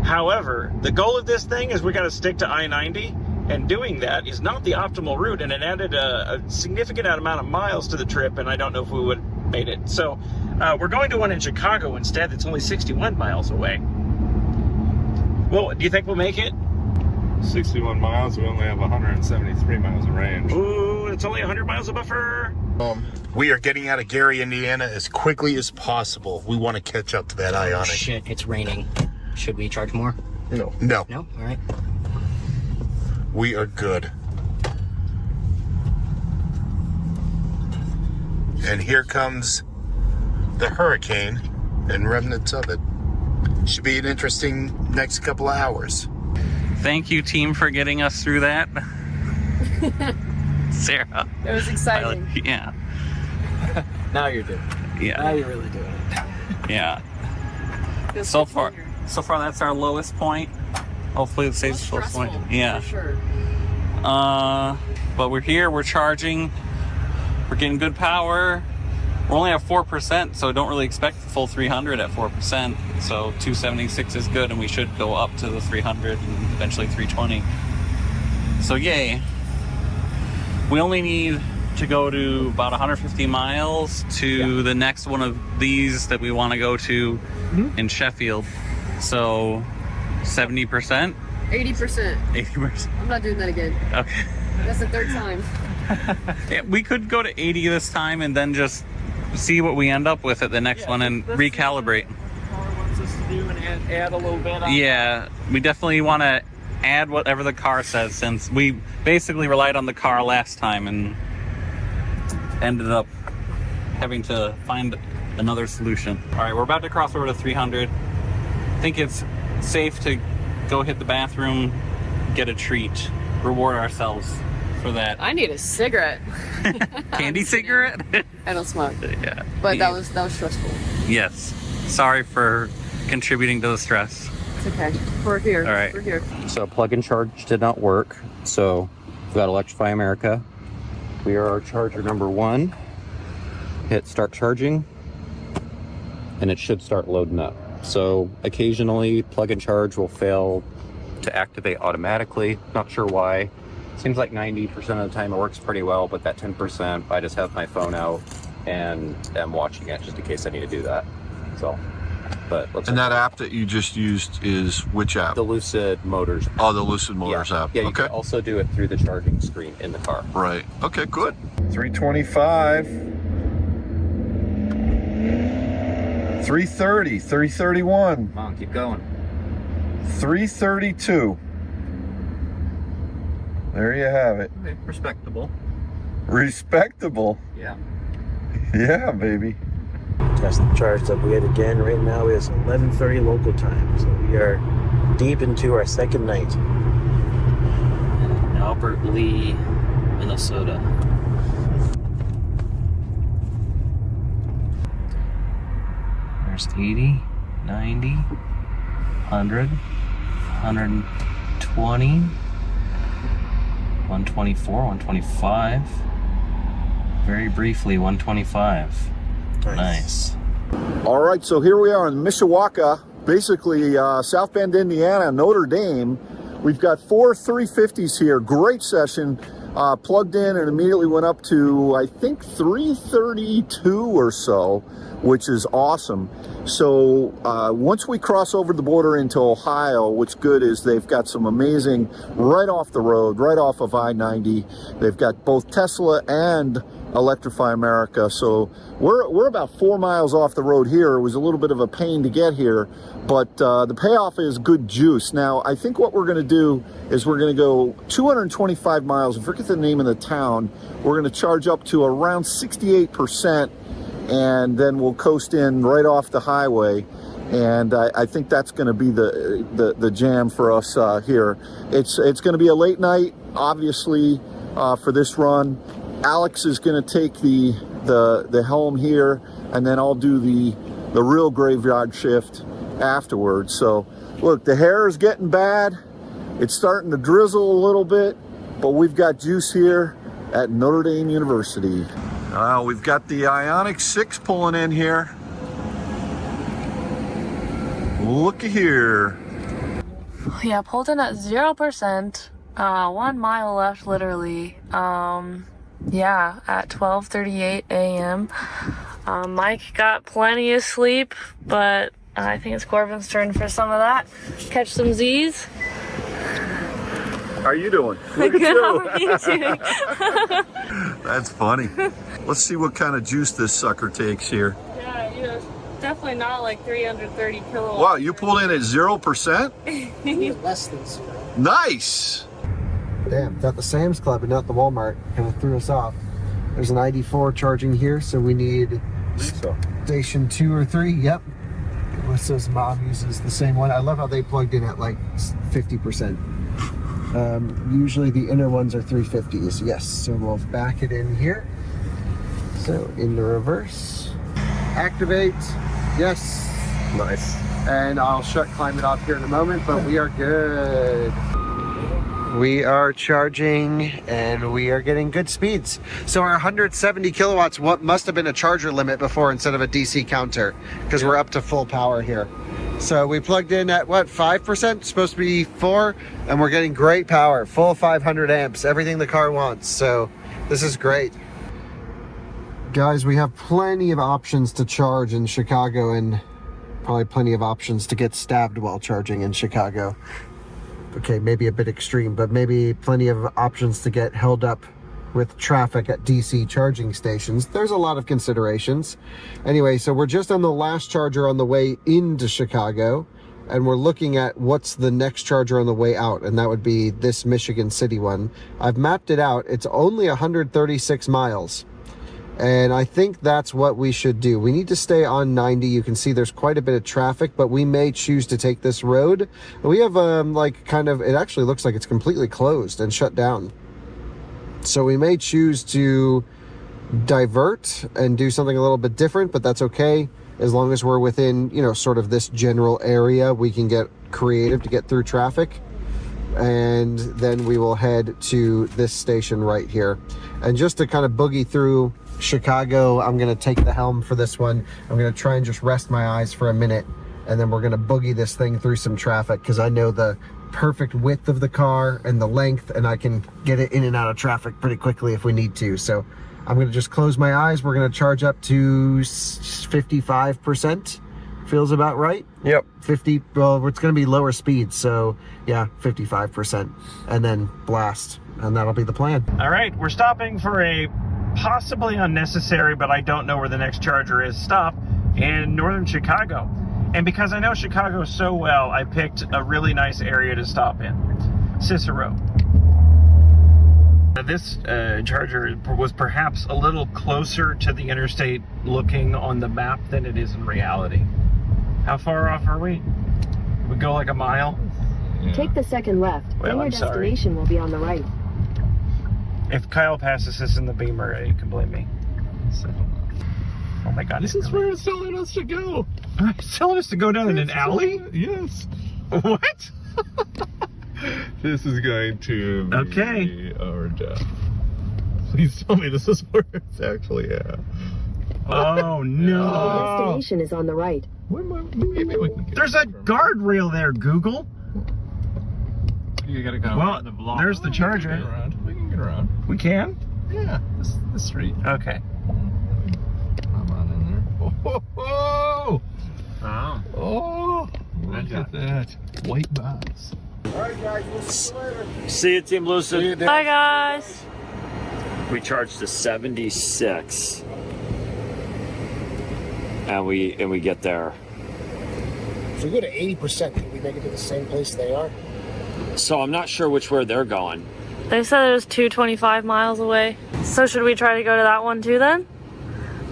However, the goal of this thing is we got to stick to I-90, and doing that is not the optimal route, and it added a significant amount of miles to the trip, and I don't know if we would have made it. So we're going to one in Chicago instead that's only 61 miles away. Well, do you think we'll make it? 61 miles, we only have 173 miles of range. Ooh, it's only 100 miles of buffer. We are getting out of Gary, Indiana as quickly as possible. We want to catch up to that Ionic. Shit, it's raining. Should we charge more? No. No? All right. We are good. And here comes the hurricane and remnants of it. Should be an interesting next couple of hours. Thank you, team, for getting us through that. Sarah. It was exciting. Yeah. Now you're doing it. Yeah. Now you're really doing it. Yeah. So far, that's our lowest point. Hopefully it stays the lowest point. Yeah. For sure. But we're here, we're charging, we're getting good power. We're only at 4%, so don't really expect the full 300 at 4%. So 276 is good, and we should go up to the 300 and eventually 320. So yay. We only need to go to about 150 miles to the next one of these that we want to go to in Sheffield. So 70%? 80%. 80%. I'm not doing that again. Okay. That's the third time. Yeah, we could go to 80 this time and then just see what we end up with at the next one and recalibrate. Wants us to do and add a little bit on. Yeah, we definitely want to add whatever the car says, since we basically relied on the car last time and ended up having to find another solution. All right, we're about to cross over to 300. I think it's safe to go hit the bathroom, get a treat, reward ourselves for that. I need a cigarette. Candy cigarette? I don't smoke. Yeah. But that was stressful. Yes. Sorry for contributing to the stress. It's okay. We're here. All right. We're here. So plug and charge did not work. So we've got Electrify America. We are charger number 1. Hit start charging, and it should start loading up. So occasionally plug and charge will fail to activate automatically. Not sure why. Seems like 90% of the time it works pretty well, but that 10%, I just have my phone out and am watching it just in case I need to do that. So, but let's. And that app that you just used is which app? The Lucid Motors. Oh, the Lucid Motors app. Yeah, you can also do it through the charging screen in the car. Right. Okay, good. 325. 330, 331. Come on, keep going. 332. There you have it. Okay, respectable. Respectable. Yeah. Yeah, baby. Just charged up. We had again right now. It's 11:30 local time, so we are deep into our second night. Albert Lee, Minnesota. There's 80, 90, 100, 120, 124, 125. Very briefly, 125. Nice. All right, so here we are in Mishawaka, basically South Bend, Indiana, Notre Dame. We've got 4 350s here. Great session. Plugged in and immediately went up to, I think, 332 or so, which is awesome. So once we cross over the border into Ohio, what's good is they've got some amazing, right off the road, right off of I-90. They've got both Tesla and Electrify America. So we're about 4 miles off the road here. It was a little bit of a pain to get here, but the payoff is good juice. Now, I think what we're going to do is we're going to go 225 miles. I forget the name of the town. We're going to charge up to around 68%, and then we'll coast in right off the highway. And I think that's going to be the jam for us here. It's going to be a late night, obviously, for this run. Alex is going to take the helm here, and then I'll do the real graveyard shift afterwards. So look, the hair is getting bad. It's starting to drizzle a little bit, but we've got juice here at Notre Dame University. We've got the Ioniq 6 pulling in here. Looky here. Yeah, pulled in at 0%. 1 mile left, literally. Yeah, at 12:38 a.m. Mike got plenty of sleep, but I think it's Corbin's turn for some of that. Catch some Z's. How are you doing? Look at you. How are you doing? That's funny. Let's see what kind of juice this sucker takes here. Yeah, you know, definitely not like 330 kilowatts. Wow, you pulled in at 0%? Less than 0. Nice. Damn, got the Sam's Club and not the Walmart. Kind of threw us off. There's an ID4 charging here, so we need station 2 or 3. Yep. Melissa's mom uses the same one. I love how they plugged in at like 50%. Usually the inner ones are 350s. Yes, so we'll back it in here. So in the reverse. Activate. Yes. Nice. And I'll shut climate off here in a moment, but we are good. We are charging and we are getting good speeds. So our 170 kilowatts, what must have been a charger limit before instead of a DC counter, because we're up to full power here. So we plugged in at what, 5%? Supposed to be 4, and we're getting great power, full 500 amps, everything the car wants. So this is great. Guys, we have plenty of options to charge in Chicago, and probably plenty of options to get stabbed while charging in Chicago. Okay, maybe a bit extreme, but maybe plenty of options to get held up with traffic at DC charging stations. There's a lot of considerations. Anyway, so we're just on the last charger on the way into Chicago, and we're looking at what's the next charger on the way out, and that would be this Michigan City one. I've mapped it out. It's only 136 miles. And I think that's what we should do. We need to stay on 90. You can see there's quite a bit of traffic, but we may choose to take this road. We have it actually looks like it's completely closed and shut down. So we may choose to divert and do something a little bit different, but that's okay. As long as we're within, sort of this general area, we can get creative to get through traffic. And then we will head to this station right here. And just to kind of boogie through Chicago, I'm going to take the helm for this one. I'm going to try and just rest my eyes for a minute, and then we're going to boogie this thing through some traffic, because I know the perfect width of the car and the length, and I can get it in and out of traffic pretty quickly if we need to. So I'm going to just close my eyes. We're going to charge up to 55%. Feels about right. Yep. 50, well, it's going to be lower speed, so yeah, 55%, and then blast, and that'll be the plan. All right, we're stopping for a possibly unnecessary, but I don't know where the next charger is, stop in northern Chicago. And because I know Chicago so well, I picked a really nice area to stop in, Cicero. This charger was perhaps a little closer to the interstate looking on the map than it is in reality. How far off are we? We go like a mile? Take the second left, then your destination will be on the right. If Kyle passes this in the Beamer, you can blame me. Oh my God. This is where it's telling us to go. It's telling us to go down in an alley? Yes. What? This is going to be okay. Our death. Please tell me this is where it's actually at. Oh no. The destination is on the right. Maybe we can get There's a guardrail there, Google. You gotta go well, around the block. There's the charger. We can get around. We can? Yeah, the street. Okay. Come on in there. Oh! Oh. Oh! Look at that. White box. Alright guys, we'll see you later. See you, Team Lucid. Bye, guys. We charged to 76. And we get there. If we go to 80%, can we make it to the same place they are? So I'm not sure which way they're going. They said it was 225 miles away. So should we try to go to that one too then?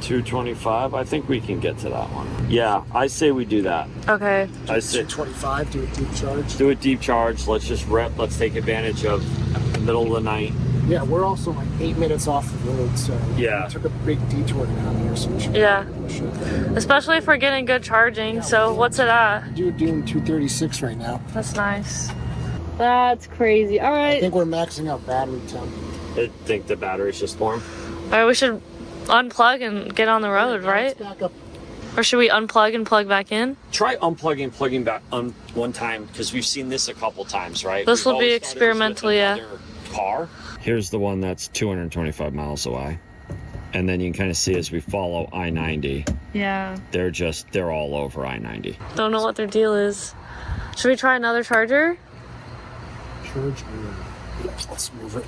225? I think we can get to that one. Yeah, I say we do that. Okay. I say 225, do a deep charge. do a deep charge. Let's just let's take advantage of the middle of the night. Yeah, we're also like 8 minutes off the road, so Yeah. we took a big detour down here, so we should Yeah. push it. Especially if we're getting good charging. So what's it at? Dude, doing 236 right now. That's nice. That's crazy. All I right. think we're maxing out battery temp. I think the battery's just warm. All right, we should unplug and get on the road, right? Back up. Or should we unplug and plug back in? Try unplugging and plugging back one time, because we've seen this a couple times, right? This We've will be always thought it was experimental, with yeah. another car. Here's the one that's 225 miles away. And then you can kind of see as we follow I-90, Yeah. they're all over I-90. Don't know what their deal is. Should we try another charger? Charge. Let's move it.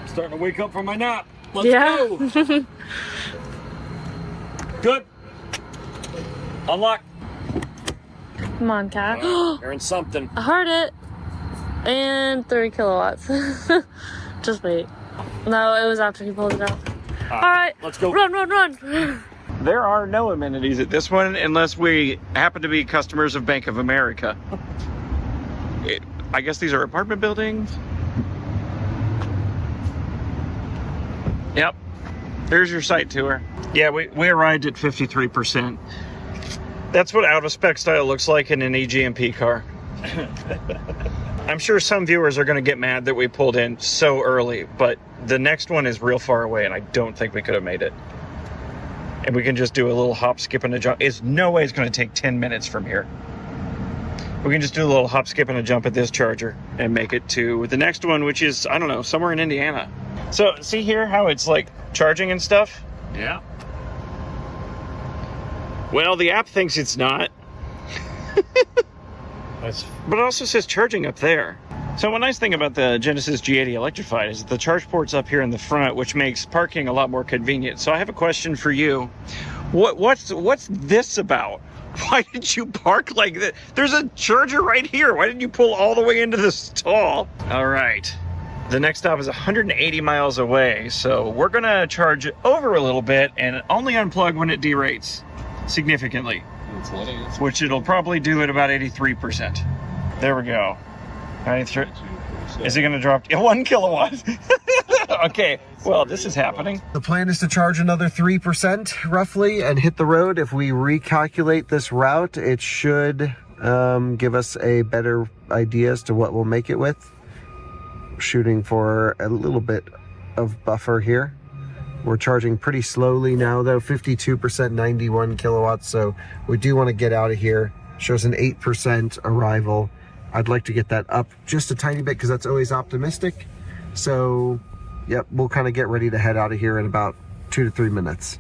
Starting to wake up from my nap. Let's Yeah. go. Good. Unlock. Come on, cat. Hearing something. I heard it. And 3 kilowatts. Just wait. No, it was after he pulled it out. All right. Let's go. Run, run, run. There are no amenities at this one unless we happen to be customers of Bank of America. I guess these are apartment buildings. Yep. There's your site tour. Yeah, we arrived at 53%. That's what out-of-spec style looks like in an EGMP car. I'm sure some viewers are going to get mad that we pulled in so early, but the next one is real far away, and I don't think we could have made it. And we can just do a little hop, skip, and a jump. It's no way it's going to take 10 minutes from here. We can just do a little hop, skip, and a jump at this charger and make it to the next one, which is, I don't know, somewhere in Indiana. So, see here how it's like charging and stuff? Yeah. Well, the app thinks it's not. But it also says charging up there. So one nice thing about the Genesis G80 Electrified is that the charge port's up here in the front, which makes parking a lot more convenient. So I have a question for you. What's this about? Why did you park like that? There's a charger right here. Why didn't you pull all the way into the stall? All right. The next stop is 180 miles away, so we're gonna charge over a little bit and only unplug when it derates significantly, which it'll probably do at about 83%. There we go. 93. Is it gonna drop 1 kilowatt? Okay, well, this is happening. The plan is to charge another 3% roughly and hit the road. If we recalculate this route, it should give us a better idea as to what we'll make it with. Shooting for a little bit of buffer here. We're charging pretty slowly now though, 52%, 91 kilowatts. So we do want to get out of here. Shows an 8% arrival. I'd like to get that up just a tiny bit because that's always optimistic. So, yep, we'll kind of get ready to head out of here in about 2 to 3 minutes.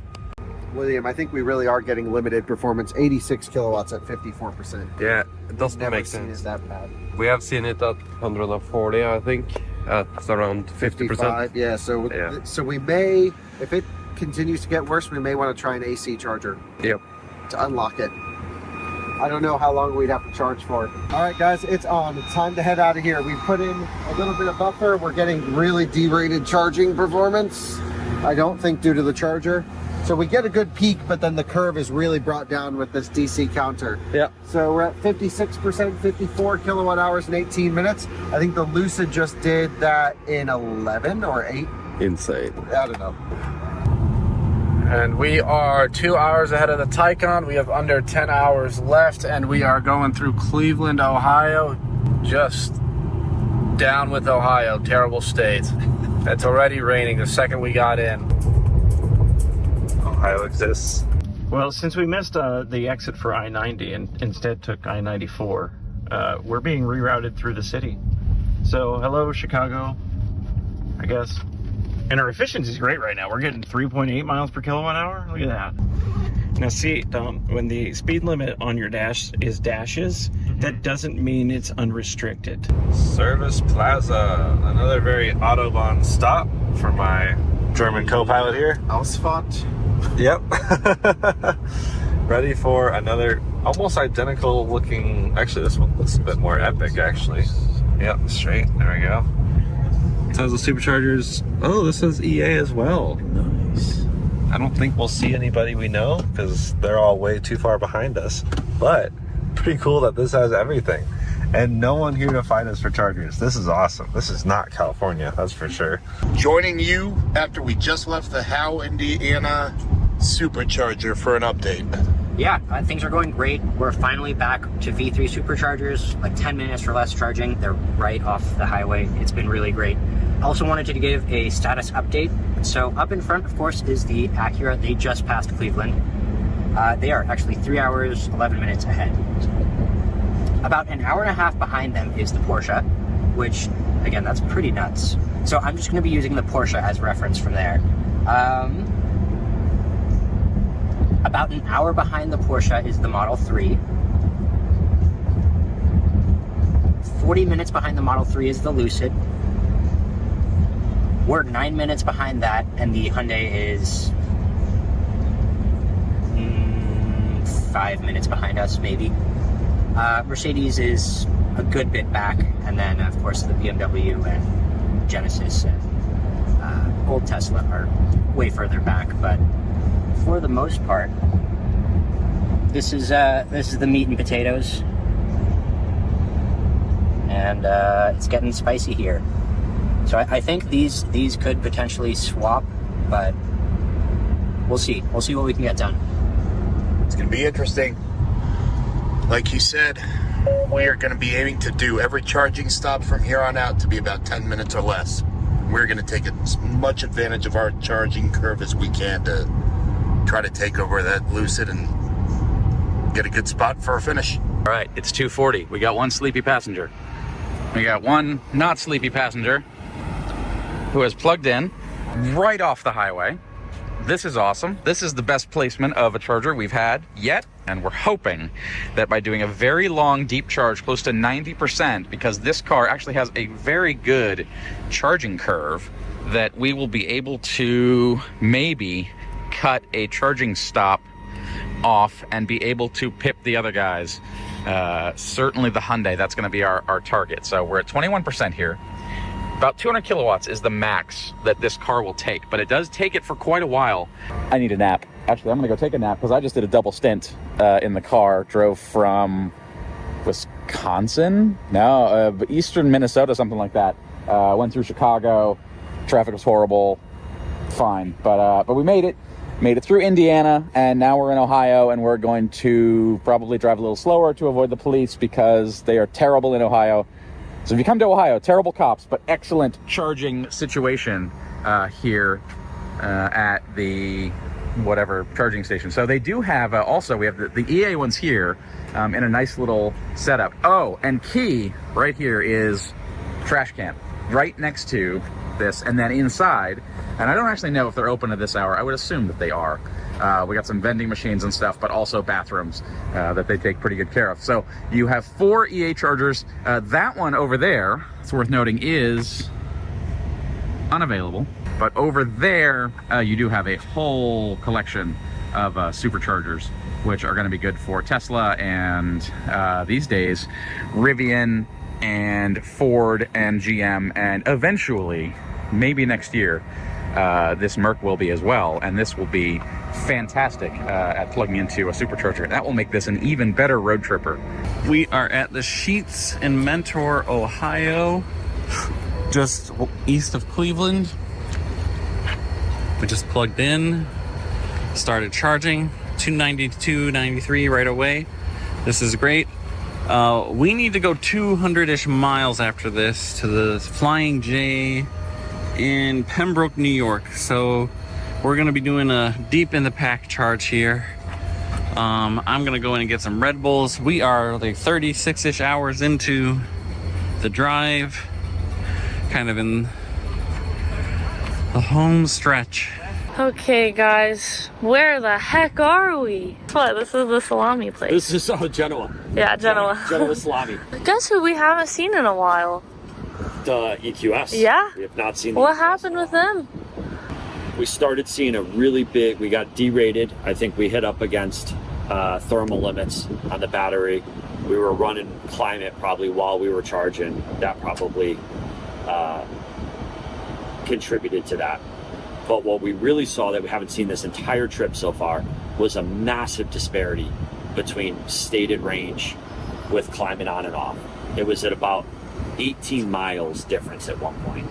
William, I think we really are getting limited performance. 86 kilowatts at 54%. Yeah, it doesn't Never make seen sense. it that bad. We have seen it at 140, I think, at around 50%. 55, yeah. So we may, if it continues to get worse, we may want to try an AC charger. Yep. To unlock it. I don't know how long we'd have to charge for it. All right, guys, it's on. It's time to head out of here. We put in a little bit of buffer. We're getting really derated charging performance. I don't think due to the charger. So we get a good peak, but then the curve is really brought down with this DC counter. Yeah. So we're at 56%, 54 kilowatt hours in 18 minutes. I think the Lucid just did that in 11 or 8. Insane. I don't know. And we are 2 hours ahead of the Taycan. We have under 10 hours left, and we are going through Cleveland, Ohio. Just down with Ohio. Terrible state. It's already raining the second we got in. Ohio exists. Well, since we missed the exit for I-90 and instead took I-94, we're being rerouted through the city. So, hello, Chicago, I guess. And our efficiency is great right now. We're getting 3.8 miles per kilowatt hour. Look at that. Now see, when the speed limit on your dash is dashes, that doesn't mean it's unrestricted. Service Plaza, another very Autobahn stop for my German co-pilot here. Ausfahrt. Yep. Ready for another almost identical looking, actually this one looks a bit more epic actually. Yep, straight, there we go. Tesla superchargers. Oh, this says EA as well. Nice. I don't think we'll see anybody we know because they're all way too far behind us. But pretty cool that this has everything. And no one here to find us for chargers. This is awesome. This is not California, that's for sure. Joining you after we just left the Howe, Indiana supercharger for an update. Yeah, things are going great. We're finally back to V3 superchargers, like 10 minutes or less charging. They're right off the highway. It's been really great. I also wanted to give a status update. So up in front, of course, is the Acura. They just passed Cleveland. They are actually 3 hours, 11 minutes ahead. About an hour and a half behind them is the Porsche, which, again, that's pretty nuts. So I'm just going to be using the Porsche as reference from there. About an hour behind the Porsche is the Model 3. 40 minutes behind the Model 3 is the Lucid. We're 9 minutes behind that, and the Hyundai is 5 minutes behind us, maybe. Mercedes is a good bit back, and then, of course, the BMW and Genesis and old Tesla are way further back, but for the most part, this is the meat and potatoes, and it's getting spicy here. So I think these could potentially swap, but we'll see. We'll see what we can get done. It's going to be interesting. Like you said, we are going to be aiming to do every charging stop from here on out to be about 10 minutes or less. We're going to take as much advantage of our charging curve as we can to try to take over that Lucid and get a good spot for a finish. All right, it's 2:40. We got one sleepy passenger. We got one not sleepy passenger who has plugged in right off the highway. This is awesome. This is the best placement of a charger we've had yet, and we're hoping that by doing a very long deep charge, close to 90%, because this car actually has a very good charging curve, that we will be able to maybe cut a charging stop off and be able to pip the other guys. Certainly the Hyundai, that's going to be our target. So we're at 21% here. About 200 kilowatts is the max that this car will take, but it does take it for quite a while. I need a nap. Actually, I'm gonna go take a nap because I just did a double stint in the car. Drove from Wisconsin? No, eastern Minnesota, something like that. Went through Chicago. Traffic was horrible. Fine, but we made it. Made it through Indiana, and now we're in Ohio, and we're going to probably drive a little slower to avoid the police because they are terrible in Ohio. So if you come to Ohio, terrible cops, but excellent charging situation here at the whatever charging station. So they do have, also we have the EA ones here in a nice little setup. Oh, and key right here is trash can right next to this, and then inside, and I don't actually know if they're open at this hour. I would assume that they are. We got some vending machines and stuff, but also bathrooms that they take pretty good care of. So you have 4 EA chargers. That one over there, it's worth noting, is unavailable. But over there, you do have a whole collection of superchargers, which are going to be good for Tesla and these days Rivian and Ford and GM, and eventually, maybe next year, this Merc will be as well, and this will be fantastic at plugging into a supercharger. That will make this an even better road tripper. We are at the Sheetz in Mentor, Ohio, just east of Cleveland. We just plugged in, started charging, 292, 93 right away. This is great. We need to go 200-ish miles after this to the Flying J in Pembroke, New York. So we're gonna be doing a deep in the pack charge here. I'm gonna go in and get some Red Bulls. We are like 36-ish hours into the drive, kind of in the home stretch. Okay, guys, where the heck are we? What? This is the salami place. This is Genoa. Yeah, Genoa. Genoa salami. Guess who we haven't seen in a while? The EQS. Yeah? We have not seen the What EQS. happened with them? We started seeing a really big, we got derated. I think we hit up against thermal limits on the battery. We were running climate probably while we were charging. That probably contributed to that. But what we really saw that we haven't seen this entire trip so far was a massive disparity between stated range with climate on and off. It was at about 18 miles difference at one point.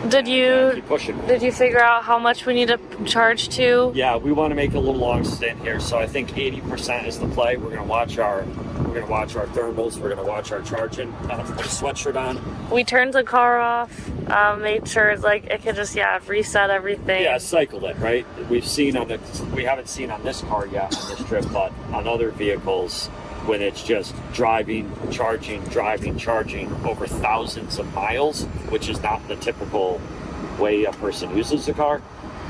Did you Keep pushing. did you figure out how much we need to charge to? Yeah, we want to make a little long stint here, so I think 80% is the play. We're gonna watch our thermals. We're gonna watch our charging. Put a sweatshirt on. We turned the car off, made sure like it could just reset everything. Yeah, cycled it, right? We haven't seen on this car yet on this trip, but on other vehicles, when it's just driving, charging over thousands of miles, which is not the typical way a person uses the car.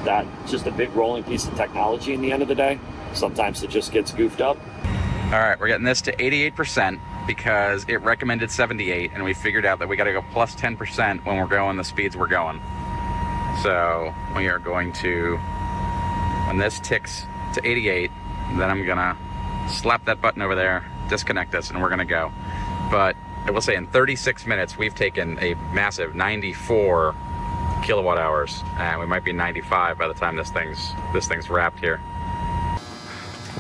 That's just a big rolling piece of technology in the end of the day. Sometimes it just gets goofed up. All right, we're getting this to 88% because it recommended 78, and we figured out that we got to go plus 10% when we're going the speeds we're going. So we are going to, when this ticks to 88, then I'm gonna slap that button over there, disconnect us, and we're gonna go. But I will say in 36 minutes, we've taken a massive 94 kilowatt hours, and we might be 95 by the time this thing's wrapped here.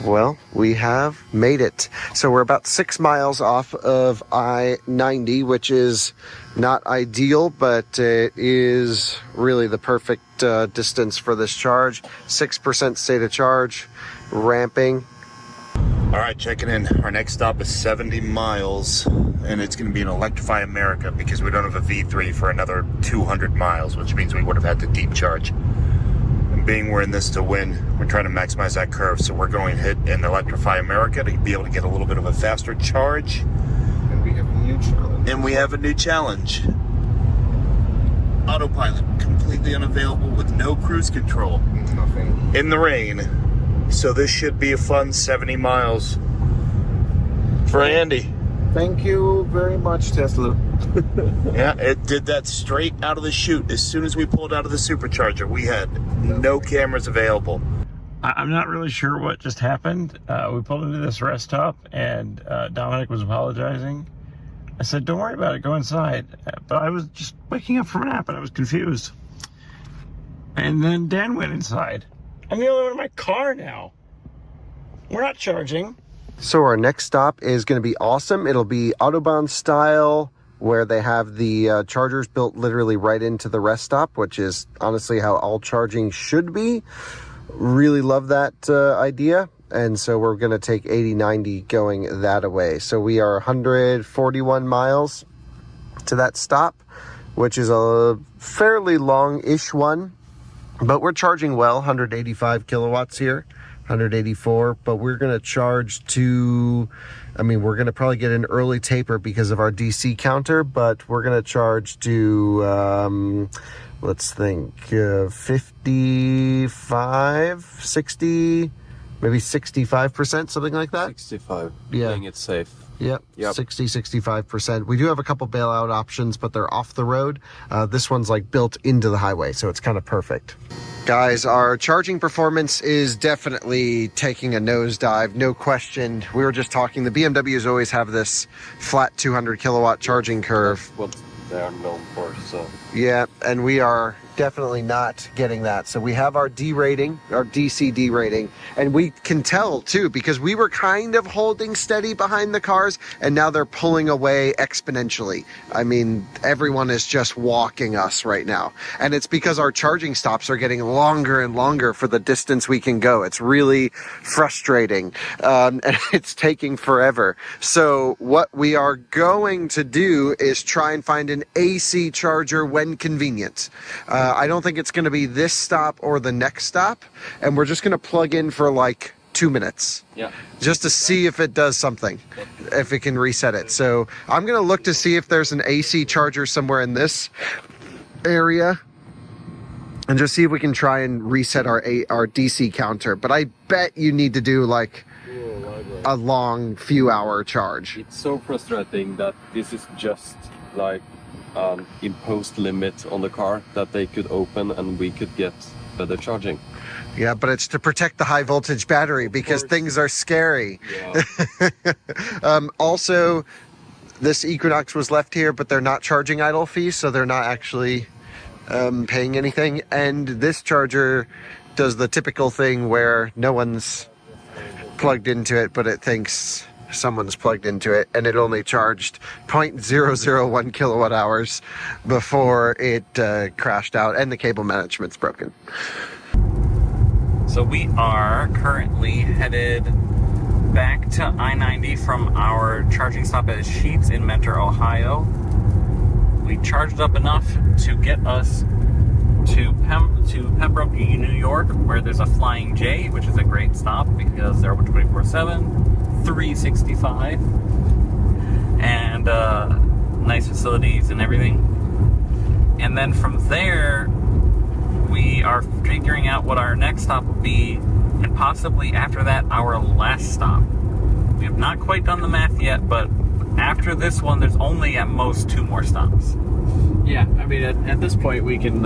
Well, we have made it. So we're about 6 miles off of I-90, which is not ideal, but it is really the perfect distance for this charge. 6% state of charge, ramping. All right, checking in. Our next stop is 70 miles, and it's going to be in Electrify America because we don't have a V3 for another 200 miles, which means we would have had to deep charge. And being we're in this to win, we're trying to maximize that curve, so we're going to hit in Electrify America to be able to get a little bit of a faster charge. And we have a new challenge. And we have a new challenge. Autopilot, completely unavailable with no cruise control. Nothing. In the rain. So this should be a fun 70 miles for Andy. Thank you very much, Tesla. Yeah, it did that straight out of the chute. As soon as we pulled out of the supercharger, we had no cameras available. I'm not really sure what just happened. We pulled into this rest stop, and Dominic was apologizing. I said, don't worry about it, go inside. But I was just waking up from a nap, and I was confused. And then Dan went inside. I'm the only one in my car now. We're not charging. So our next stop is going to be awesome. It'll be Autobahn style, where they have the chargers built literally right into the rest stop, which is honestly how all charging should be. Really love that idea. And so we're going to take 80-90 going that way. So we are 141 miles to that stop, which is a fairly long-ish one. But we're charging well, 185 kilowatts here, 184. But we're going to charge to, we're going to probably get an early taper because of our DC counter. But we're going to charge to, let's think, 55, 60, maybe 65%, something like that. 65. Yeah. Playing it safe. Yep, 60-65%. We do have a couple bailout options, but they're off the road. This one's like built into the highway, so it's kind of perfect. Guys, our charging performance is definitely taking a nosedive, no question. We were just talking, the BMWs always have this flat 200 kilowatt charging curve. That's what they are known for, so. Yeah, and we are definitely not getting that. So we have our D rating, our DC D rating, and we can tell too, because we were kind of holding steady behind the cars and now they're pulling away exponentially. I mean, everyone is just walking us right now. And it's because our charging stops are getting longer and longer for the distance we can go. It's really frustrating, and it's taking forever. So what we are going to do is try and find an AC charger when convenient. I don't think it's going to be this stop or the next stop, and we're just going to plug in for like 2 minutes. Yeah. Just to see if it does something, if it can reset it. So I'm going to look to see if there's an AC charger somewhere in this area and just see if we can try and reset our DC counter. But I bet you need to do like a long few hour charge. It's so frustrating that this is just like imposed limit on the car that they could open and we could get better charging. Yeah, but it's to protect the high voltage battery because things are scary. Yeah. Also, this Equinox was left here, but they're not charging idle fees, so they're not actually paying anything. And this charger does the typical thing where no one's plugged into it, but it thinks someone's plugged into it, and it only charged 0.001 kilowatt hours before it crashed out, and the cable management's broken. So we are currently headed back to I-90 from our charging stop at Sheetz in Mentor, Ohio. We charged up enough to get us to Pembroke, New York, where there's a Flying J, which is a great stop because they're open 24/7. 365 and nice facilities and everything. And then from there we are figuring out what our next stop will be, and possibly after that our last stop. We have not quite done the math yet, but after this one there's only at most 2 more stops. Yeah, I mean at this point we can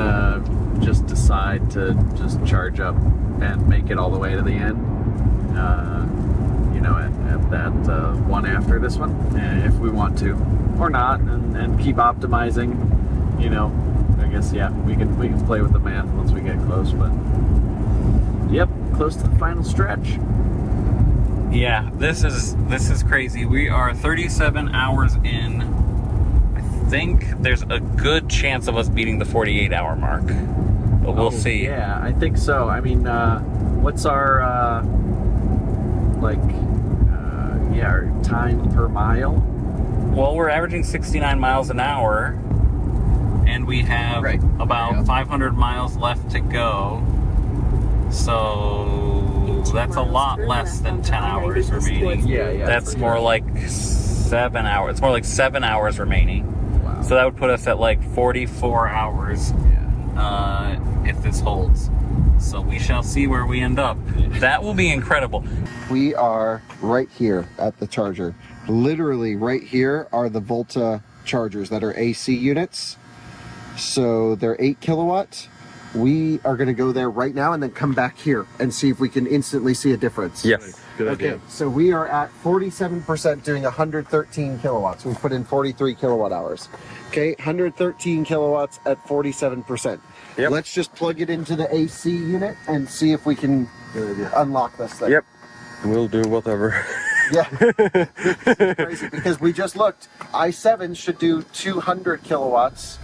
just decide to just charge up and make it all the way to the end. You know, at that one after this one, if we want to, or not, and keep optimizing. You know, I guess we can play with the math once we get close. But yep, close to the final stretch. Yeah, this is crazy. We are 37 hours in. I think there's a good chance of us beating the 48-hour mark, but we'll see. Yeah, I think so. I mean, what's our our time per mile? Well, we're averaging 69 miles an hour, and we have about 500 miles left to go. So that's a lot less than 10 hours remaining. Yeah. That's more like 7 hours. It's more like 7 hours remaining. Wow. So that would put us at like 44 hours if this holds. So we shall see where we end up. That will be incredible. We are right here at the charger. Literally right here are the Volta chargers that are AC units. So they're 8 kilowatts. We are going to go there right now and then come back here and see if we can instantly see a difference. Yes. Good idea. Okay, so we are at 47% doing 113 kilowatts. We put in 43 kilowatt hours. Okay, 113 kilowatts at 47%. Yep. Let's just plug it into the AC unit and see if we can unlock this thing. Yep. We'll do whatever. Yeah. This is crazy because we just looked. i7 should do 200 kilowatts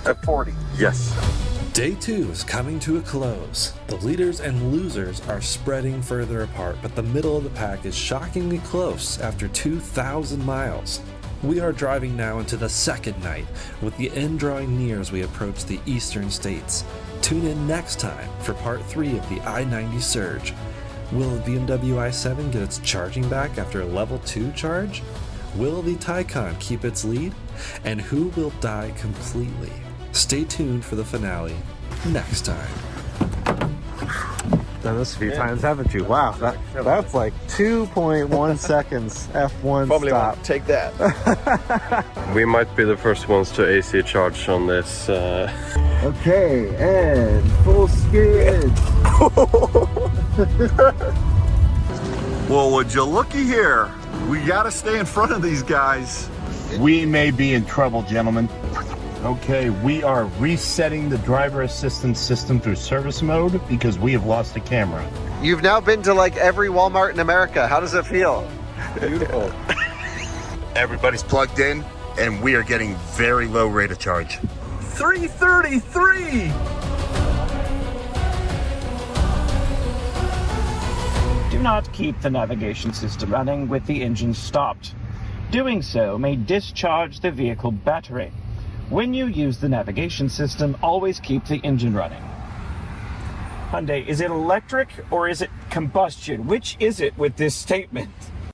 at 40. Yes. Day 2 is coming to a close. The leaders and losers are spreading further apart, but the middle of the pack is shockingly close after 2,000 miles. We are driving now into the second night, with the end drawing near as we approach the eastern states. Tune in next time for part 3 of the I-90 surge. Will the BMW i7 get its charging back after a level 2 charge? Will the Taycan keep its lead? And who will die completely? Stay tuned for the finale next time. done this a few times, haven't you? Wow, that's like 2.1 seconds F1 Probably stop. won't take that. We might be the first ones to AC charge on this. Okay, and full skids. Well, would you looky here? We gotta stay in front of these guys. We may be in trouble, gentlemen. Okay, we are resetting the driver assistance system through service mode because we have lost the camera. You've now been to like every Walmart in America. How does it feel? Beautiful. Everybody's plugged in, and we are getting very low rate of charge. 333! Do not keep the navigation system running with the engine stopped. Doing so may discharge the vehicle battery. When you use the navigation system, always keep the engine running. Hyundai, is it electric or is it combustion? Which is it with this statement?